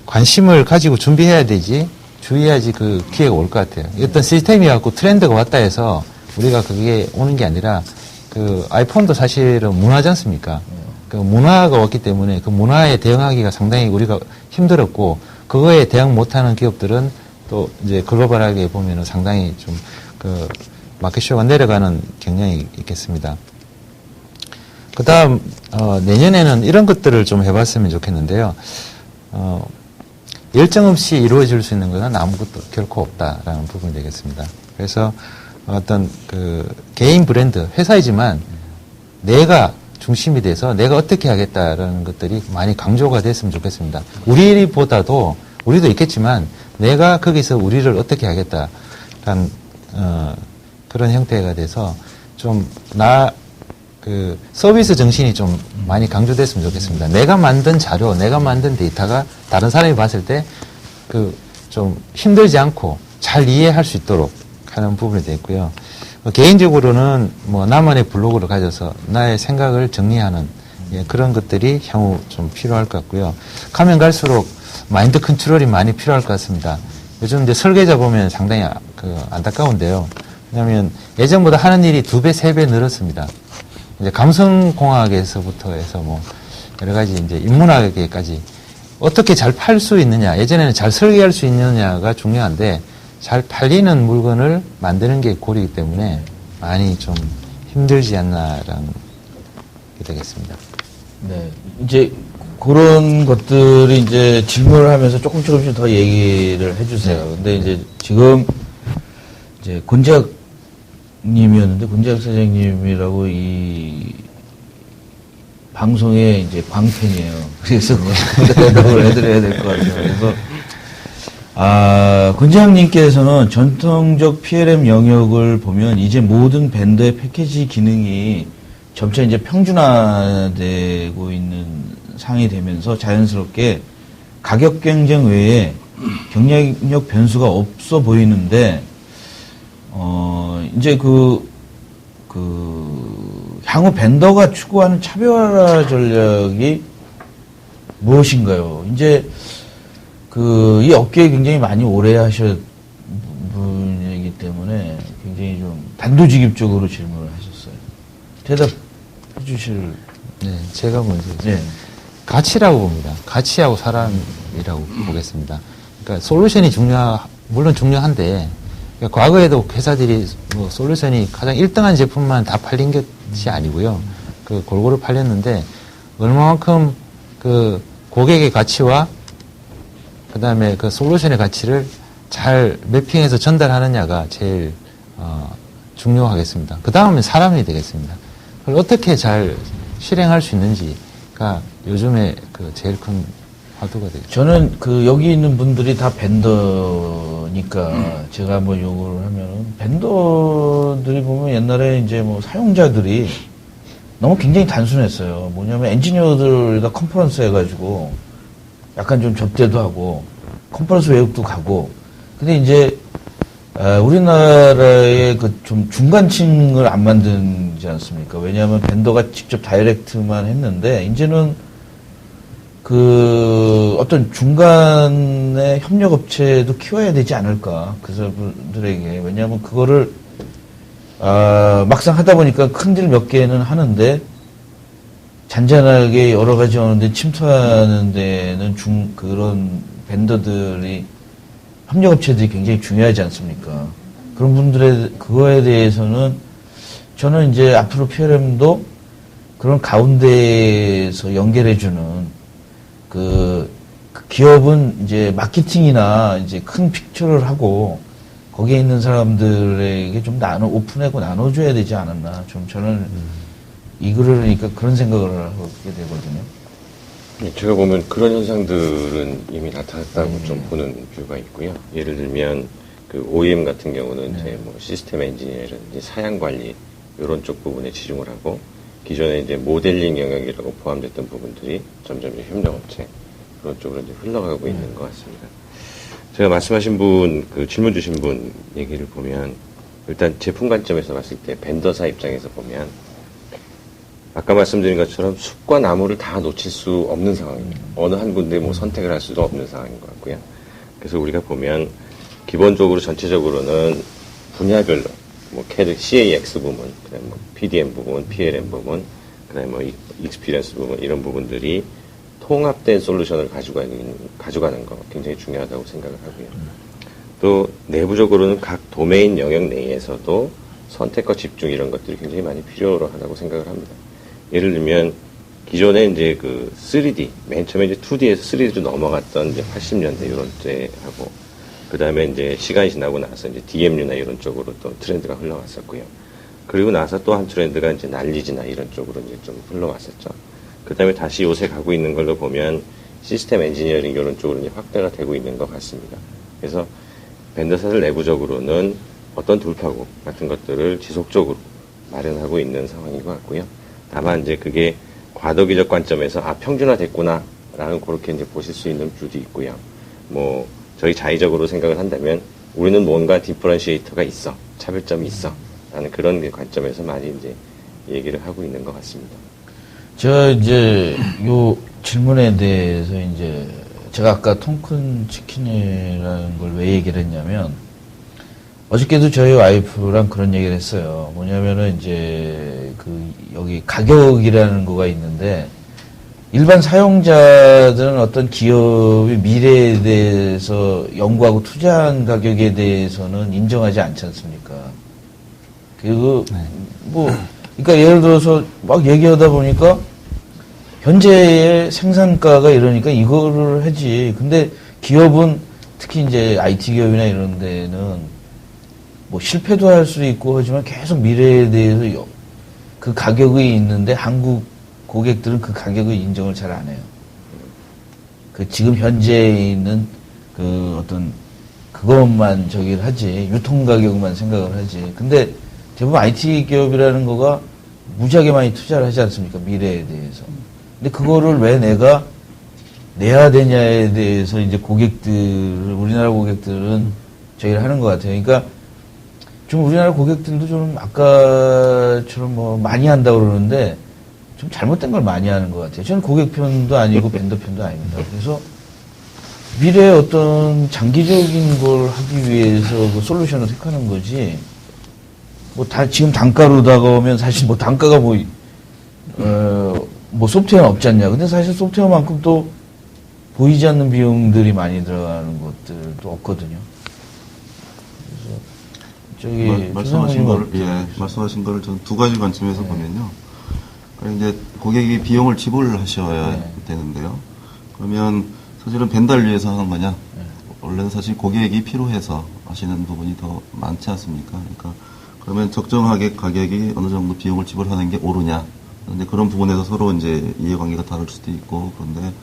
관심을 가지고 준비해야 되지, 주의해야지 그 기회가 올 것 같아요. 어떤 시스템이 갖고 트렌드가 왔다 해서, 우리가 그게 오는 게 아니라, 아이폰도 사실은 문화지 않습니까? 그 문화가 왔기 때문에 그 문화에 대응하기가 상당히 우리가 힘들었고, 그거에 대응 못하는 기업들은 또 이제 글로벌하게 보면은 상당히 좀, 마켓쇼가 내려가는 경향이 있겠습니다. 그 다음, 내년에는 이런 것들을 좀 해봤으면 좋겠는데요. 열정 없이 이루어질 수 있는 것은 아무것도 결코 없다라는 부분이 되겠습니다. 그래서 어떤 개인 브랜드, 회사이지만 내가 중심이 돼서 내가 어떻게 하겠다라는 것들이 많이 강조가 됐으면 좋겠습니다. 우리보다도, 우리도 있겠지만 내가 거기서 우리를 어떻게 하겠다라는, 그런 형태가 돼서 좀 서비스 정신이 좀 많이 강조됐으면 좋겠습니다. 내가 만든 자료, 내가 만든 데이터가 다른 사람이 봤을 때, 좀 힘들지 않고 잘 이해할 수 있도록 하는 부분이 되겠고요. 개인적으로는 나만의 블로그를 가져서 나의 생각을 정리하는, 그런 것들이 향후 좀 필요할 것 같고요. 가면 갈수록 마인드 컨트롤이 많이 필요할 것 같습니다. 요즘 이제 설계자 보면 상당히 안타까운데요. 왜냐하면 예전보다 하는 일이 2배, 3배 늘었습니다. 이제 감성공학에서부터 해서 여러 가지 이제 인문학에까지 어떻게 잘 팔 수 있느냐, 예전에는 잘 설계할 수 있느냐가 중요한데 잘 팔리는 물건을 만드는 게 고리이기 때문에 많이 좀 힘들지 않나라는 게 되겠습니다. 네. 이제 그런 것들이 이제 질문을 하면서 조금씩 더 얘기를 해주세요. 근데 이제 지금 이제 권재학 님이었는데 권재학 사장님이라고 이 방송의 이제 광팬이에요. 그래서 대답을 해드려야 될 것 같아요. 그래서 권재학님께서는 전통적 PLM 영역을 보면 이제 모든 밴더의 패키지 기능이 점차 이제 평준화되고 있는 상황이 되면서 자연스럽게 가격 경쟁 외에 경쟁력 변수가 없어 보이는데, 이제 향후 밴더가 추구하는 차별화 전략이 무엇인가요? 이제 이 업계에 굉장히 많이 오래 하셨 분이기 때문에 굉장히 좀 단도직입적으로 질문을 하셨어요. 대답해 주실. 네, 제가 먼저 네. 가치라고 봅니다. 가치하고 사람이라고 보겠습니다. 그러니까 솔루션이 물론 중요한데, 그러니까 과거에도 회사들이 뭐 솔루션이 가장 1등한 제품만 다 팔린 것이 아니고요. 골고루 팔렸는데, 얼마만큼 고객의 가치와 그 다음에 솔루션의 가치를 잘 매핑해서 전달하느냐가 제일, 중요하겠습니다. 그 다음은 사람이 되겠습니다. 그걸 어떻게 잘 실행할 수 있는지가 요즘에 제일 큰 화두가 되겠죠. 저는 여기 있는 분들이 다 밴더니까 제가 뭐 요구를 하면은 밴더들이 보면 옛날에 이제 뭐 사용자들이 너무 굉장히 단순했어요. 뭐냐면 엔지니어들과 컨퍼런스 해가지고 약간 좀 접대도 하고 컨퍼런스 외국도 가고 근데 이제 우리나라의 좀 중간층을 안 만들지 않습니까? 왜냐하면 밴더가 직접 다이렉트만 했는데 이제는 어떤 중간에 협력업체도 키워야 되지 않을까 그 사람들에게. 왜냐하면 그거를 막상 하다 보니까 큰딜 몇 개는 하는데 잔잔하게 여러 가지 오는데 침투하는 데는 그런 밴더들이 협력업체들이 굉장히 중요하지 않습니까? 그런 그거에 대해서는 저는 이제 앞으로 PLM도 그런 가운데에서 연결해주는 기업은 이제 마케팅이나 이제 큰 픽처를 하고 거기에 있는 사람들에게 좀 오픈하고 나눠줘야 되지 않았나. 저는 이 글을 하니까 그런 생각을 하게 되거든요. 제가 보면 그런 현상들은 이미 나타났다고 좀 보는 뷰가 있고요. 예를 들면 OEM 같은 경우는 이제 뭐 시스템 엔지니어라든지 사양 관리 이런 쪽 부분에 집중을 하고 기존에 이제 모델링 영역이라고 포함됐던 부분들이 점점 이제 협력업체 그런 쪽으로 이제 흘러가고 있는 것 같습니다. 제가 말씀하신 질문 주신 분 얘기를 보면 일단 제품 관점에서 봤을 때 벤더사 입장에서 보면 아까 말씀드린 것처럼 숲과 나무를 다 놓칠 수 없는 상황입니다. 어느 한 군데 뭐 선택을 할 수도 없는 상황인 것 같고요. 그래서 우리가 보면 기본적으로 전체적으로는 분야별로 뭐 CAD, CAX 부분, 그다음에 뭐 PDM 부분, PLM 부분, 그다음에 뭐 익스피리언스 부분 이런 부분들이 통합된 솔루션을 가져가는 거 굉장히 중요하다고 생각을 하고요. 또 내부적으로는 각 도메인 영역 내에서도 선택과 집중 이런 것들이 굉장히 많이 필요하다고 생각을 합니다. 예를 들면 기존에 이제 3D 맨 처음에 이제 2D에서 3D로 넘어갔던 이제 80년대 이런 때하고 그 다음에 이제 시간이 지나고 나서 이제 DMU나 이런 쪽으로 또 트렌드가 흘러왔었고요. 그리고 나서 또 한 트렌드가 이제 난리지나 이런 쪽으로 이제 좀 흘러왔었죠. 그 다음에 다시 요새 가고 있는 걸로 보면 시스템 엔지니어링 이런 쪽으로 이제 확대가 되고 있는 것 같습니다. 그래서 벤더사들 내부적으로는 어떤 돌파구 같은 것들을 지속적으로 마련하고 있는 상황인 것 같고요. 다만 이제 그게 과도기적 관점에서 평준화 됐구나라는 그렇게 이제 보실 수 있는 뷰도 있고요. 뭐 저희 자의적으로 생각을 한다면 우리는 뭔가 디퍼런시에이터가 있어, 차별점이 있어 라는 그런 관점에서 많이 이제 얘기를 하고 있는 것 같습니다. 제가 이제 요 질문에 대해서 이제 제가 아까 통큰 치킨이라는 걸 왜 얘기를 했냐면 어저께도 저희 와이프랑 그런 얘기를 했어요. 뭐냐면은 이제 여기 가격이라는 거가 있는데 일반 사용자들은 어떤 기업의 미래에 대해서 연구하고 투자한 가격에 대해서는 인정하지 않지 않습니까? 그리고 네. 뭐 그러니까 예를 들어서 막 얘기하다 보니까 현재의 생산가가 이러니까 이거를 하지. 근데 기업은 특히 이제 IT 기업이나 이런 데는 뭐 실패도 할 수 있고 하지만 계속 미래에 대해서 그 가격이 있는데 한국 고객들은 그 가격을 인정을 잘 안 해요. 그 지금 현재에 있는 그 어떤 그것만 저기를 하지 유통 가격만 생각을 하지. 근데 대부분 IT 기업이라는 거가 무지하게 많이 투자를 하지 않습니까? 미래에 대해서. 근데 그거를 왜 내가 내야 되냐에 대해서 이제 우리나라 고객들은 저기를 하는 것 같아요. 그러니까 좀 우리나라 고객들도 좀 아까처럼 뭐 많이 한다고 그러는데 좀 잘못된 걸 많이 하는 것 같아요. 저는 고객 편도 아니고 벤더 편도 아닙니다. 그래서 미래에 어떤 장기적인 걸 하기 위해서 그 솔루션을 택하는 거지. 뭐 지금 단가로 다가오면 사실 뭐 단가가 뭐 소프트웨어는 없지 않냐. 근데 사실 소프트웨어만큼 또 보이지 않는 비용들이 많이 들어가는 것들도 없거든요. 그래서 저기 말씀하신 거를 저는 두 가지 관점에서 보면요. 이제 고객이 비용을 지불하셔야 되는데요. 그러면 사실은 벤더를 위해서 하는 거냐? 원래는 사실 고객이 필요해서 하시는 부분이 더 많지 않습니까? 그러니까 그러면 적정하게 가격이 어느 정도 비용을 지불하는 게 옳으냐? 근데 그런 부분에서 서로 이제 이해관계가 다를 수도 있고, 그런데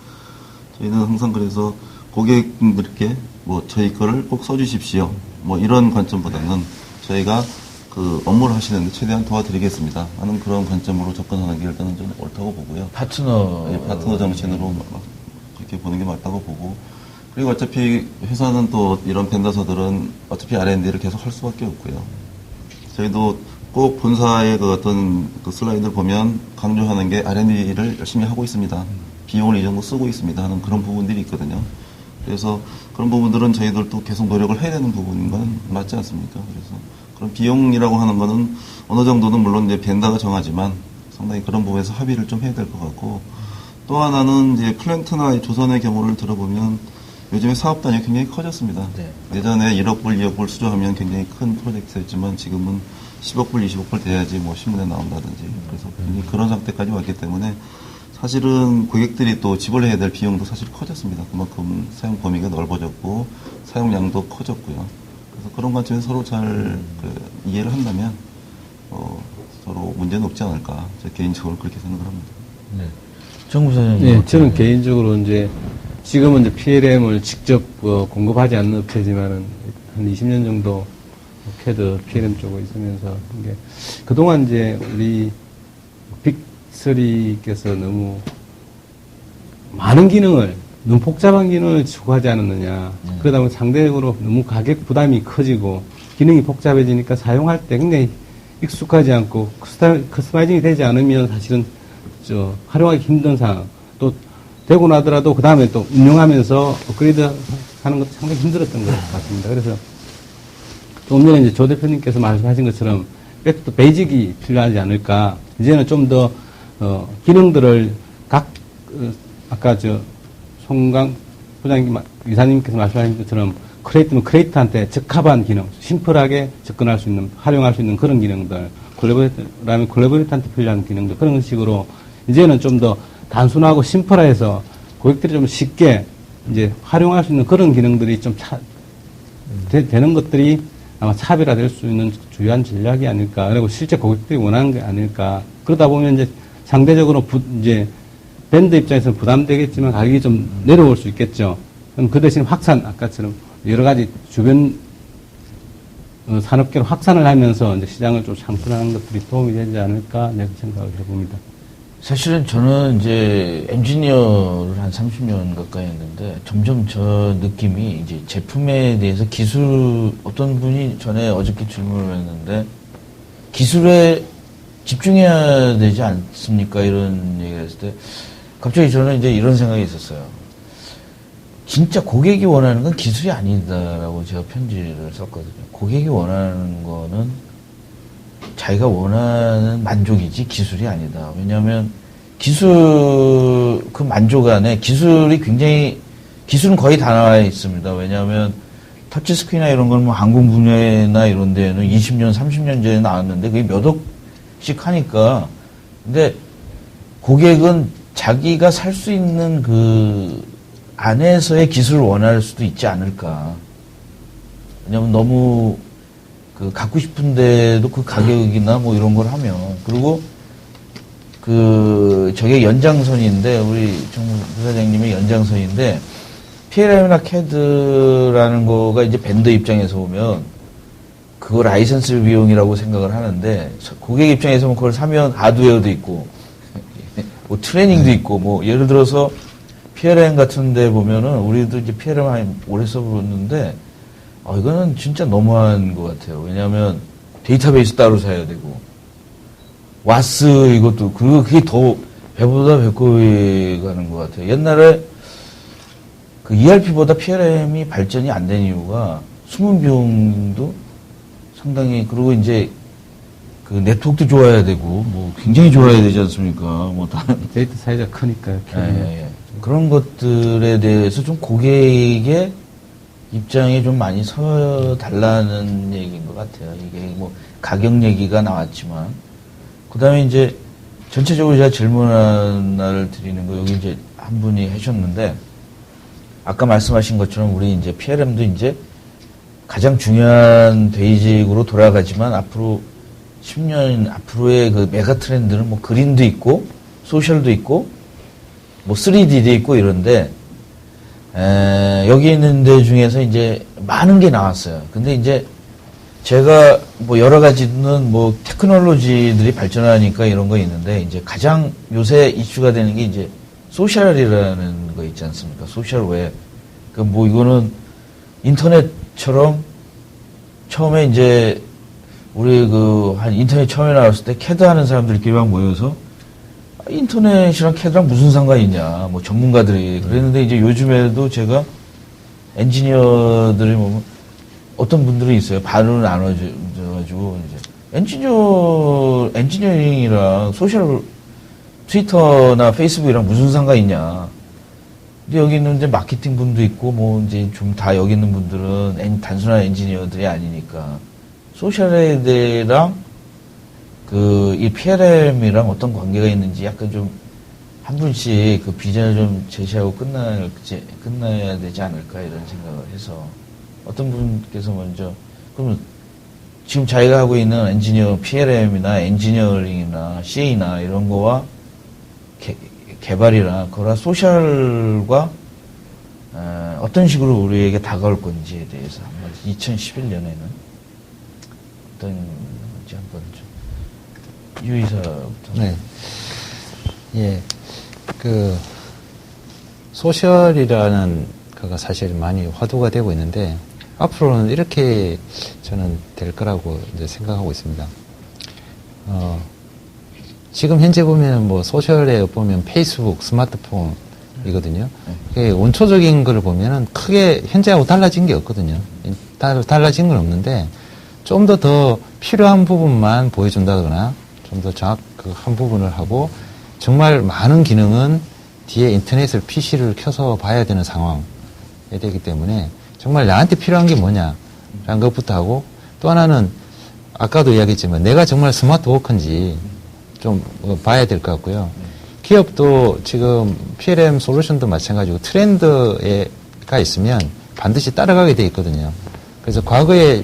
저희는 항상 그래서 고객분들께 뭐 저희 거를 꼭 써주십시오. 뭐 이런 관점보다는 저희가 그 업무를 하시는데 최대한 도와드리겠습니다 하는 그런 관점으로 접근하는 게 일단은 좀 옳다고 보고요. 파트너 정신으로 그렇게 보는 게 맞다고 보고, 그리고 어차피 회사는 또 이런 벤더서들은 어차피 R&D를 계속 할 수밖에 없고요. 저희도 꼭 본사의 그 어떤 그 슬라이드를 보면 강조하는 게 R&D를 열심히 하고 있습니다. 비용을 이 정도 쓰고 있습니다 하는 그런 부분들이 있거든요. 그래서 그런 부분들은 저희들도 계속 노력을 해야 되는 부분인 건 맞지 않습니까? 그래서 그런 비용이라고 하는 거는 어느 정도는 물론 이제 벤더가 정하지만 상당히 그런 부분에서 합의를 좀 해야 될 것 같고, 또 하나는 이제 플랜트나 조선의 경우를 들어보면 요즘에 사업 단위가 굉장히 커졌습니다. 네. 예전에 1억 불, 2억 불 수주하면 굉장히 큰 프로젝트였지만 지금은 10억 불, 20억 불 돼야지 뭐 신문에 나온다든지, 그래서 굉장히 그런 상태까지 왔기 때문에 사실은 고객들이 또 지불해야 될 비용도 사실 커졌습니다. 그만큼 사용 범위가 넓어졌고 사용량도 커졌고요. 그래서 그런 관점에서 서로 잘 이해를 한다면 서로 문제는 없지 않을까. 저 개인적으로 그렇게 생각을 합니다. 네. 정 부사장님. 네, 저는 개인적으로 이제 지금은 이제 PLM을 직접 공급하지 않는 업체지만은 한 20년 정도 CAD, PLM 쪽으로 있으면서 이게 그동안 이제 우리 빅3께서 너무 많은 기능을, 너무 복잡한 기능을 추구하지 않았느냐. 그러다 보면 상대적으로 너무 가격 부담이 커지고 기능이 복잡해지니까 사용할 때 굉장히 익숙하지 않고 커스터마이징이 되지 않으면 사실은 활용하기 힘든 상황. 또 되고 나더라도 그 다음에 또 운영하면서 업그레이드 하는 것도 상당히 힘들었던 것 같습니다. 그래서 좀 전에 이제 조 대표님께서 말씀하신 것처럼 또 베이직이 필요하지 않을까. 이제는 좀 더 기능들을 아까 송강 부장님, 이사님께서 말씀하신 것처럼 크리에이트면 크리에이트한테 적합한 기능, 심플하게 접근할 수 있는, 활용할 수 있는 그런 기능들, 콜라보레이터라면 콜라보레이터한테 필요한 기능들, 그런 식으로 이제는 좀 더 단순하고 심플해서 고객들이 좀 쉽게 이제 활용할 수 있는 그런 기능들이 좀 되는 것들이 아마 차별화될 수 있는 주요한 전략이 아닐까. 그리고 실제 고객들이 원하는 게 아닐까. 그러다 보면 이제 상대적으로 이제 밴드 입장에서는 부담되겠지만 가격이 좀 내려올 수 있겠죠. 그럼 그 대신 아까처럼 여러 가지 주변 산업계로 확산을 하면서 이제 시장을 좀 창출하는 것들이 도움이 되지 않을까 생각을 해봅니다. 사실은 저는 이제 엔지니어를 한 30년 가까이 했는데 점점 저 느낌이 이제 제품에 대해서 어떤 분이 전에 어저께 질문을 했는데 기술에 집중해야 되지 않습니까? 이런 얘기를 했을 때 갑자기 저는 이제 이런 생각이 있었어요. 진짜 고객이 원하는 건 기술이 아니다라고 제가 편지를 썼거든요. 고객이 원하는 거는 자기가 원하는 만족이지 기술이 아니다. 왜냐하면 그 만족 안에 기술은 거의 다 나와 있습니다. 왜냐하면 터치스크린이나 이런 건 뭐 항공 분야나 이런 데는 20년, 30년 전에 나왔는데 그게 몇 억씩 하니까. 근데 고객은 자기가 살 수 있는 그 안에서의 기술을 원할 수도 있지 않을까. 왜냐면 너무 그 갖고 싶은데도 그 가격이나 뭐 이런 걸 하면. 그리고 그 저게 연장선인데 우리 정 부사장님의 연장선인데 PLM이나 CAD라는 거가 이제 벤더 입장에서 보면 그거 라이선스 비용이라고 생각을 하는데 고객 입장에서 보면 그걸 사면 하드웨어도 있고 뭐 트레이닝도 있고 뭐 예를 들어서 PLM 같은 데 보면은 우리도 이제 PLM 많이 오래 써보는데 이거는 진짜 너무한 것 같아요. 왜냐하면 데이터베이스 따로 사야 되고 와스 이것도 그게 더 배보다 배꼽이 가는 것 같아요. 옛날에 그 ERP보다 PLM이 발전이 안 된 이유가 숨은 비용도 상당히 그리고 이제 그 네트워크도 좋아야 되고 뭐 굉장히 좋아야 되지 않습니까? 뭐 다 데이터 사이즈가 크니까요. 예. 그런 것들에 대해서 좀 고객의 입장에 좀 많이 서달라는 얘기인 것 같아요. 이게 뭐 가격 얘기가 나왔지만 그 다음에 이제 전체적으로 제가 질문 하나를 드리는 거 여기 이제 한 분이 하셨는데 아까 말씀하신 것처럼 우리 이제 PLM도 이제 가장 중요한 베이직으로 돌아가지만 앞으로 10년 앞으로의 그 메가 트렌드는 뭐 그린도 있고 소셜도 있고 뭐 3D도 있고 이런데 여기 있는 데 중에서 이제 많은 게 나왔어요. 근데 이제 제가 뭐 여러 가지는 뭐 테크놀로지들이 발전하니까 이런 거 있는데 이제 가장 요새 이슈가 되는 게 이제 소셜이라는 거 있지 않습니까? 소셜 그 뭐 이거는 인터넷처럼 처음에 이제 우리 그 한 인터넷 처음에 나왔을 때 캐드 하는 사람들끼리 막 모여서 인터넷이랑 캐드랑 무슨 상관이 있냐 뭐 전문가들이 그랬는데 이제 요즘에도 제가 엔지니어들이 보면 어떤 분들이 있어요. 반을 나눠가지고 이제 엔지니어링이랑 소셜 트위터나 페이스북이랑 무슨 상관이 있냐. 근데 여기 있는 이제 마케팅 분도 있고 뭐 이제 좀 다 여기 있는 분들은 단순한 엔지니어들이 아니니까 소셜에 대해랑 그 이 PLM이랑 어떤 관계가 있는지 약간 좀 한 분씩 그 비전을 좀 제시하고 끝나야 되지 않을까 이런 생각을 해서 어떤 분께서 먼저 그러면 지금 자기가 하고 있는 엔지니어 PLM이나 엔지니어링이나 CA나 이런 거와 개발이나 그거랑 소셜과 어떤 식으로 우리에게 다가올 건지에 대해서 한번 2011년에는 어떤 건지 한번 좀 유이사부터. 네. 예. 그 소셜이라는 그가 사실 많이 화두가 되고 있는데 앞으로는 이렇게 저는 될 거라고 이제 생각하고 있습니다. 지금 현재 보면 뭐 소셜에 보면 페이스북, 스마트폰이거든요. 원초적인 거를 보면은 크게 현재하고 달라진 게 없거든요. 달라진 건 없는데 좀 더 필요한 부분만 보여준다거나 좀 더 정확한 부분을 하고 정말 많은 기능은 뒤에 인터넷을 PC를 켜서 봐야 되는 상황이 되기 때문에 정말 나한테 필요한 게 뭐냐라는 것부터 하고 또 하나는 아까도 이야기했지만 내가 정말 스마트 워커인지 좀 봐야 될 것 같고요. 기업도 지금 PLM 솔루션도 마찬가지고 트렌드가 있으면 반드시 따라가게 돼 있거든요. 그래서 과거에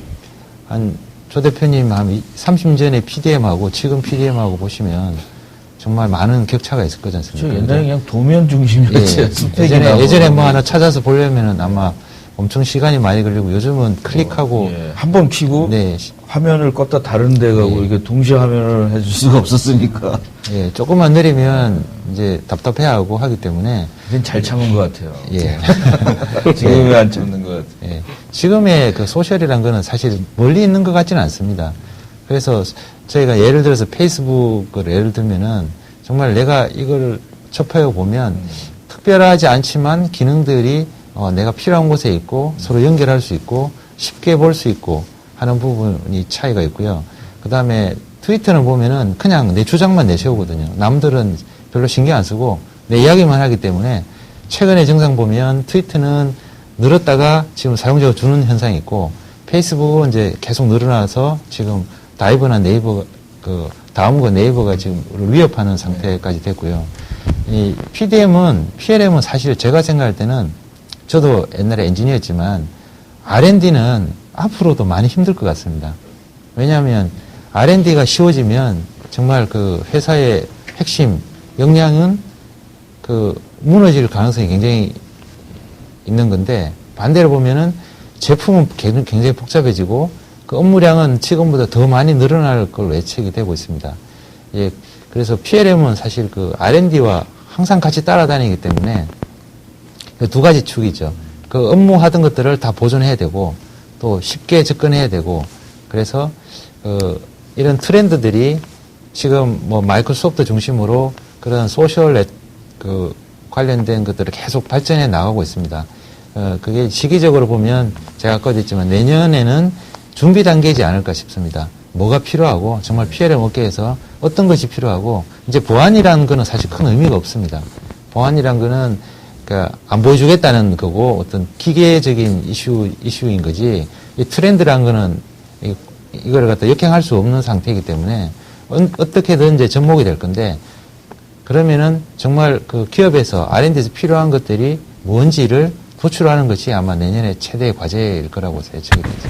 한 조 대표님 한 30년에 PDM하고 지금 PDM하고 보시면 정말 많은 격차가 있을 거지 않습니까? 옛날에 그냥 도면 중심이었지. 예전에 뭐 하나 찾아서 보려면은 아마 엄청 시간이 많이 걸리고 요즘은 클릭하고 한 번 키고 네. 화면을 껐다 다른 데 가고 이게 동시에 화면을 해줄 수가 없었으니까. 예, 조금만 느리면 이제 답답해하고 하기 때문에. 그건 잘 참은 것 같아요. 예. 지금 왜 안 참는 것 같아요. 예. 지금의 그 소셜이란 거는 사실 멀리 있는 것 같지는 않습니다. 그래서 저희가 예를 들어서 페이스북을 예를 들면은 정말 내가 이걸 접해 보면 특별하지 않지만 기능들이 내가 필요한 곳에 있고 서로 연결할 수 있고 쉽게 볼 수 있고 하는 부분이 차이가 있고요. 그 다음에 트위터는 보면은 그냥 내 주장만 내세우거든요. 남들은 별로 신경 안 쓰고 내 이야기만 하기 때문에 최근의 증상 보면 트위터는 늘었다가 지금 사용자가 주는 현상이 있고 페이스북은 이제 계속 늘어나서 지금 다이버나 네이버 다음과 네이버가 지금 위협하는 상태까지 됐고요. 이 PLM은 사실 제가 생각할 때는 저도 옛날에 엔지니어였지만 R&D는 앞으로도 많이 힘들 것 같습니다. 왜냐하면 R&D가 쉬워지면 정말 그 회사의 핵심 역량은 무너질 가능성이 굉장히 있는 건데 반대로 보면은 제품은 굉장히 복잡해지고 그 업무량은 지금보다 더 많이 늘어날 걸로 예측이 되고 있습니다. 예, 그래서 PLM은 사실 그 R&D와 항상 같이 따라다니기 때문에 그 두 가지 축이죠. 그 업무하던 것들을 다 보존해야 되고 또 쉽게 접근해야 되고 그래서 이런 트렌드들이 지금 뭐 마이크로소프트 중심으로 그런 소셜 관련된 것들을 계속 발전해 나가고 있습니다. 그게 시기적으로 보면 제가 아까도 했지만 내년에는 준비 단계이지 않을까 싶습니다. 뭐가 필요하고 정말 PLM 업계에서 어떤 것이 필요하고 이제 보안이라는 거는 사실 큰 의미가 없습니다. 보안이라는 거는 그러니까 안 보여주겠다는 거고 어떤 기계적인 이슈인 거지 이 트렌드라는 거는 이걸 갖다 역행할 수 없는 상태이기 때문에 어떻게든 이제 접목이 될 건데 그러면은 정말 그 기업에서 R&D에서 필요한 것들이 뭔지를 도출하는 것이 아마 내년에 최대의 과제일 거라고 예측이 됩니다.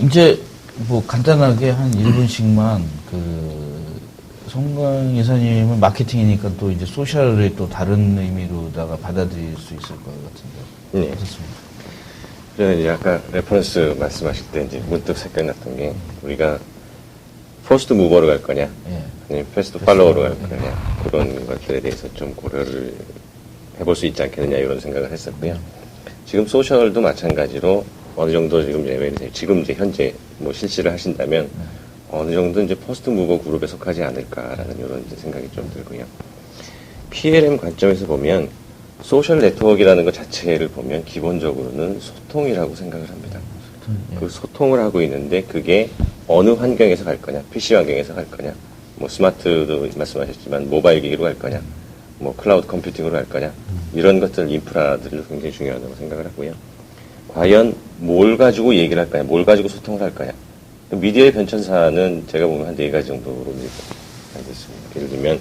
이제 뭐 간단하게 한 1분씩만 송강 이사님은 마케팅이니까 또 이제 소셜을 또 다른 의미로다가 받아들일 수 있을 것 같은데. 네. 어떻습니까? 저는 이제 아까 레퍼런스 말씀하실 때 이제 문득 생각났던 게 우리가 퍼스트 무버로 갈 거냐, 예. 아니면 패스트 팔로워로 갈 거냐 그런 것들에 대해서 좀 고려를 해볼 수 있지 않겠느냐 이런 생각을 했었고요. 지금 소셜도 마찬가지로 어느 정도 지금 이제 현재 뭐 실시를 하신다면 어느 정도 이제 퍼스트 무버 그룹에 속하지 않을까라는 이런 이제 생각이 좀 들고요. PLM 관점에서 보면 소셜 네트워크라는 것 자체를 보면 기본적으로는 소통이라고 생각을 합니다. 그 소통을 하고 있는데 그게 어느 환경에서 갈 거냐, PC 환경에서 갈 거냐, 뭐 스마트도 말씀하셨지만 모바일 기기로 갈 거냐, 뭐 클라우드 컴퓨팅으로 갈 거냐, 이런 것들 인프라들이 굉장히 중요하다고 생각을 하고요. 과연 뭘 가지고 얘기를 할 거냐, 뭘 가지고 소통을 할 거냐. 미디어의 변천사는 제가 보면 한 4가지 정도로 알겠습니다. 예를 들면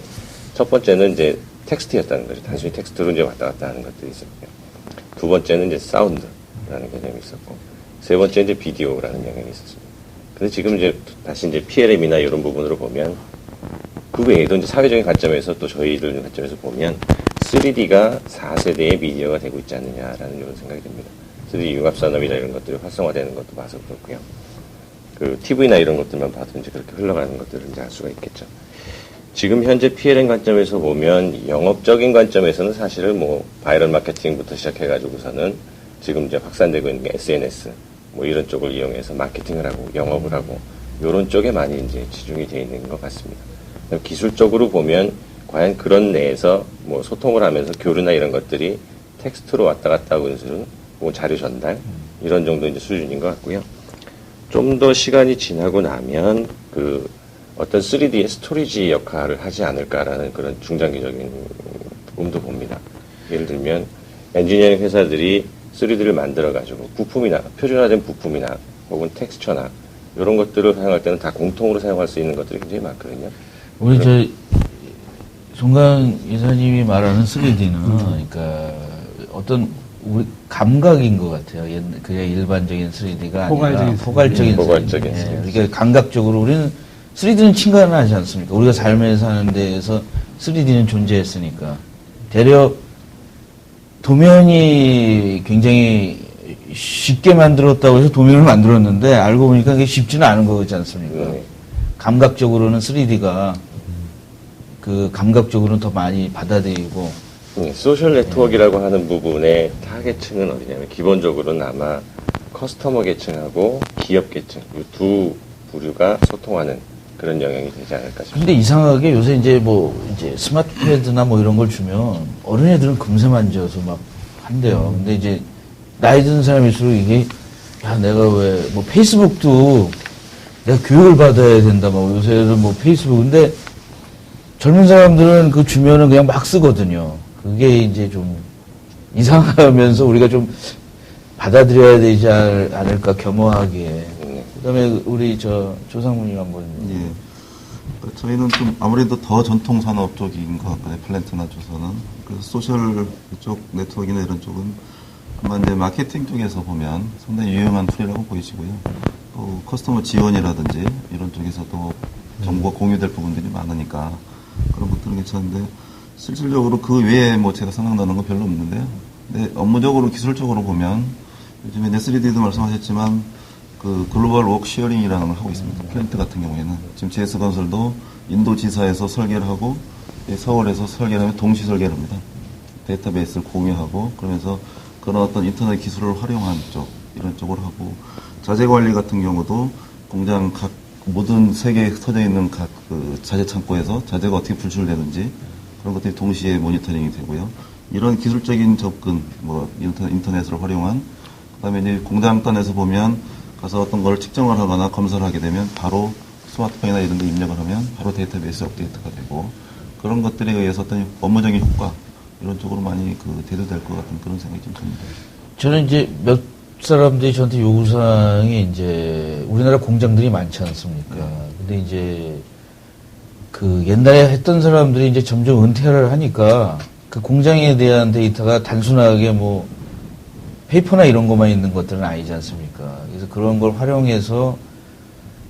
첫 번째는 이제 텍스트였다는 거죠. 단순히 텍스트로 이제 왔다 갔다 하는 것들이 있었고요. 두 번째는 이제 사운드라는 개념이 있었고, 세 번째 이제 비디오라는 영역이 있었습니다. 근데 지금 이제 다시 이제 PLM이나 이런 부분으로 보면 그 외에도 이제 사회적인 관점에서 또 저희들 관점에서 보면 3D가 4세대의 미디어가 되고 있지 않느냐라는 이런 생각이 듭니다. 3D 융합산업이나 이런 것들이 활성화되는 것도 봐서 그렇고요. 그 TV나 이런 것들만 봐도 이제 그렇게 흘러가는 것들을 이제 알 수가 있겠죠. 지금 현재 PLM 관점에서 보면 영업적인 관점에서는 사실은 뭐 바이럴 마케팅부터 시작해가지고서는 지금 이제 확산되고 있는 게 SNS 뭐 이런 쪽을 이용해서 마케팅을 하고 영업을 하고 이런 쪽에 많이 이제 치중이 되어 있는 것 같습니다. 기술적으로 보면 과연 그런 내에서 뭐 소통을 하면서 교류나 이런 것들이 텍스트로 왔다 갔다 하고 있는 뭐 자료 전달 이런 정도 이제 수준인 것 같고요. 좀 더 시간이 지나고 나면 그 어떤 3D의 스토리지 역할을 하지 않을까라는 그런 중장기적인 부분도 봅니다. 예를 들면 엔지니어링 회사들이 3D를 만들어가지고 부품이나 표준화된 부품이나 혹은 텍스처나 이런 것들을 사용할 때는 다 공통으로 사용할 수 있는 것들이 굉장히 많거든요. 우리 송강 이사님이 말하는 3D는 그러니까 어떤 우리 감각인 것 같아요. 그냥 일반적인 3D가 아니라 포괄적인 3D. 예, 그러니까 감각적으로 우리는 3D는 친근하지 않습니까? 우리가 삶에 사는 데에서 3D는 존재했으니까. 대략 도면이 굉장히 쉽게 만들었다고 해서 도면을 만들었는데 알고 보니까 그게 쉽지는 않은 거지 않습니까? 감각적으로는 3D가 그 감각적으로는 더 많이 받아들이고 소셜 네트워크라고 하는 부분의 타겟층은 어디냐면 기본적으로는 아마 커스터머 계층하고 기업 계층 이 두 부류가 소통하는 그런 영역이 되지 않을까 싶습니다. 근데 이상하게 요새 이제 스마트 패드나 뭐 이런 걸 주면 어린애들은 금세 만져서 막 한대요. 근데 이제 나이 든 사람일수록 이게 야 내가 왜 뭐 페이스북도 내가 교육을 받아야 된다 뭐 요새는 뭐 페이스북 근데 젊은 사람들은 그 주면은 그냥 막 쓰거든요. 그게 이제 좀 이상하면서 우리가 좀 받아들여야 되지 않을까 겸허하게. 그다음에 우리 조상무님 한번. 예. 저희는 좀 아무래도 더 전통 산업 쪽인 것 같거든요. 플랜트나 조선은. 그래서 소셜 쪽 네트워크나 이런 쪽은 아마 이제 마케팅 쪽에서 보면 상당히 유용한 툴이라고 보이시고요. 또 커스터머 지원이라든지 이런 쪽에서도 정보가 공유될 부분들이 많으니까 그런 것들은 괜찮은데 실질적으로 그 외에 뭐 제가 생각나는 건 별로 없는데요. 근데 업무적으로 기술적으로 보면 요즘에 네스리디도 말씀하셨지만 그 글로벌 워크 쉐어링이라는 걸 하고 있습니다. 플랜트 같은 경우에는 지금 JS건설도 인도지사에서 설계를 하고 서울에서 설계를 하면 동시 설계를 합니다. 데이터베이스를 공유하고 그러면서 그런 어떤 인터넷 기술을 활용한 쪽 이런 쪽으로 하고 자재 관리 같은 경우도 공장 각 모든 세계에 터져 있는 각 그 자재 창고에서 자재가 어떻게 분출되는지 그런 것들이 동시에 모니터링이 되고요. 이런 기술적인 접근, 뭐 인터넷을 활용한 그다음에 이제 공장단에서 보면 가서 어떤 걸 측정을 하거나 검사를 하게 되면 바로 스마트폰이나 이런 데 입력을 하면 바로 데이터베이스 업데이트가 되고 그런 것들에 의해서 어떤 업무적인 효과 이런 쪽으로 많이 그 대두될 것 같은 그런 생각이 좀 듭니다. 저는 이제 몇 사람들이 저한테 요구사항이 이제 우리나라 공장들이 많지 않습니까? 근데 이제 그 옛날에 했던 사람들이 이제 점점 은퇴를 하니까 그 공장에 대한 데이터가 단순하게 뭐 페이퍼나 이런 것만 있는 것들은 아니지 않습니까? 그래서 그런 걸 활용해서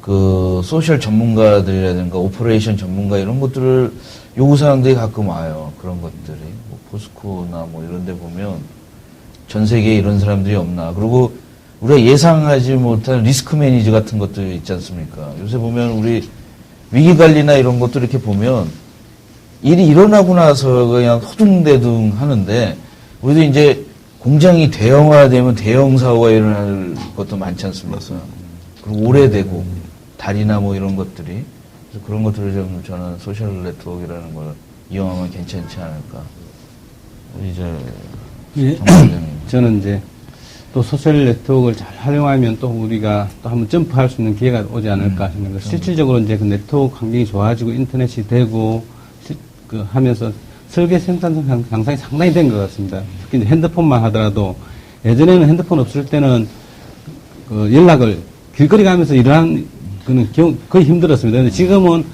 그 소셜 전문가들이라든가 오퍼레이션 전문가 이런 것들을 요구사항들이 가끔 와요. 그런 것들이. 뭐 포스코나 뭐 이런 데 보면 전 세계에 이런 사람들이 없나. 그리고 우리가 예상하지 못한 리스크 매니저 같은 것도 있지 않습니까? 요새 보면 우리 위기 관리나 이런 것도 이렇게 보면 일이 일어나고 나서 그냥 허둥대둥 하는데 우리도 이제 공장이 대형화되면 대형 사고가 일어날 것도 많지 않습니까? 그리고 오래되고 다리나 뭐 이런 것들이 그래서 그런 것들을 좀 저는 소셜 네트워크라는 걸 이용하면 괜찮지 않을까. 이제 예. 저는 이제 또 소셜 네트워크를 잘 활용하면 또 우리가 또 한번 점프할 수 있는 기회가 오지 않을까 생각합니다. 실질적으로 이제 그 네트워크 환경이 좋아지고 인터넷이 되고 그 하면서 설계 생산성 향상이 상당히 된 것 같습니다. 특히 이제 핸드폰만 하더라도 예전에는 핸드폰 없을 때는 그 연락을 길거리 가면서 일어난 그는 거의 힘들었습니다. 근데 지금은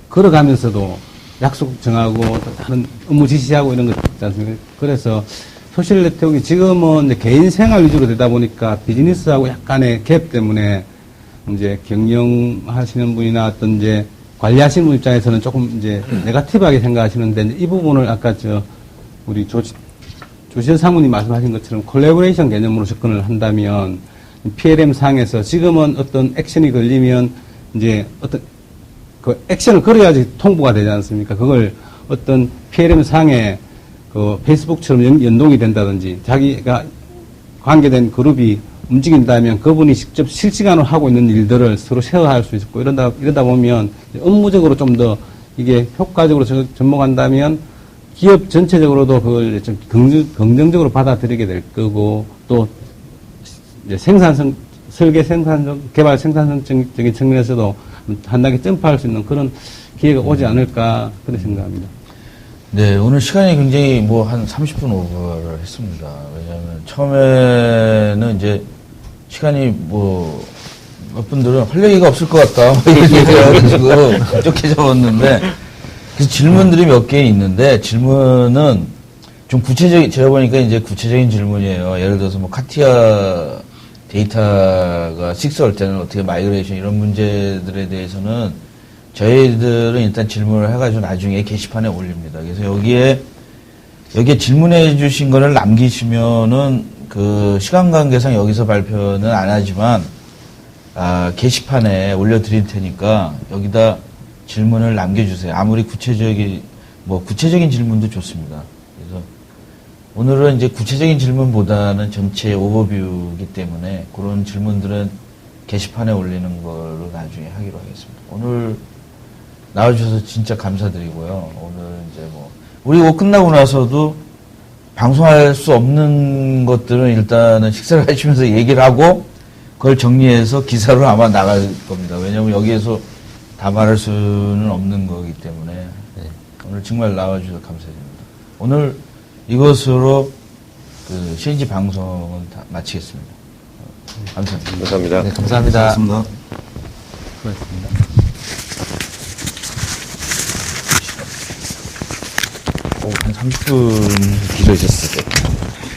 걸어가면서도 약속 정하고 또 다른 업무 지시하고 이런 거 있지 않습니까? 그래서 소셜 네트워크가 지금은 이제 개인 생활 위주로 되다 보니까 비즈니스하고 약간의 갭 때문에 이제 경영하시는 분이나 어떤 이제 관리하시는 분 입장에서는 조금 이제 네거티브하게 생각하시는데 이 부분을 아까 우리 조시현 사무님 말씀하신 것처럼 콜라보레이션 개념으로 접근을 한다면 PLM 상에서 지금은 어떤 액션이 걸리면 이제 어떤 그 액션을 걸어야지 통보가 되지 않습니까? 그걸 어떤 PLM 상에 그 페이스북처럼 연동이 된다든지 자기가 관계된 그룹이 움직인다면 그분이 직접 실시간으로 하고 있는 일들을 서로 쉐어할 수 있고 이러다 보면 업무적으로 좀 더 이게 효과적으로 접목한다면 기업 전체적으로도 그걸 좀 긍정적으로 받아들이게 될 거고 또 이제 설계 생산성, 개발 생산성적인 측면에서도 한 단계 점프할 수 있는 그런 기회가 오지 않을까 그렇게 생각합니다. 네, 오늘 시간이 굉장히 뭐 한 30분 오버를 했습니다. 왜냐하면 처음에는 이제 시간이 뭐 몇 분들은 할 얘기가 없을 것 같다 뭐 이런 얘기해가지고 쫓게 잡았는데 그래서 질문들이 몇 개 있는데 질문은 좀 구체적인 제가 보니까 이제 구체적인 질문이에요. 예를 들어서 뭐 카티아 데이터가 식스할 때는 어떻게 마이그레이션 이런 문제들에 대해서는 저희들은 일단 질문을 해가지고 나중에 게시판에 올립니다. 그래서 여기에 질문해 주신 거를 남기시면은 그 시간 관계상 여기서 발표는 안 하지만 게시판에 올려드릴 테니까 여기다 질문을 남겨주세요. 아무리 구체적인 질문도 좋습니다. 그래서 오늘은 이제 구체적인 질문보다는 전체 오버뷰이기 때문에 그런 질문들은 게시판에 올리는 걸로 나중에 하기로 하겠습니다. 오늘 나와주셔서 진짜 감사드리고요. 오늘 이제 우리 이거 끝나고 나서도 방송할 수 없는 것들은 일단은 식사를 하시면서 얘기를 하고 그걸 정리해서 기사로 아마 나갈 겁니다. 왜냐하면 여기에서 다 말할 수는 없는 거기 때문에 오늘 정말 나와주셔서 감사드립니다. 오늘 이것으로 그 CNG 방송은 다 마치겠습니다. 감사합니다. 감사합니다. 네, 감사합니다. 고맙습니다. 한 30분 기다리셨을 때.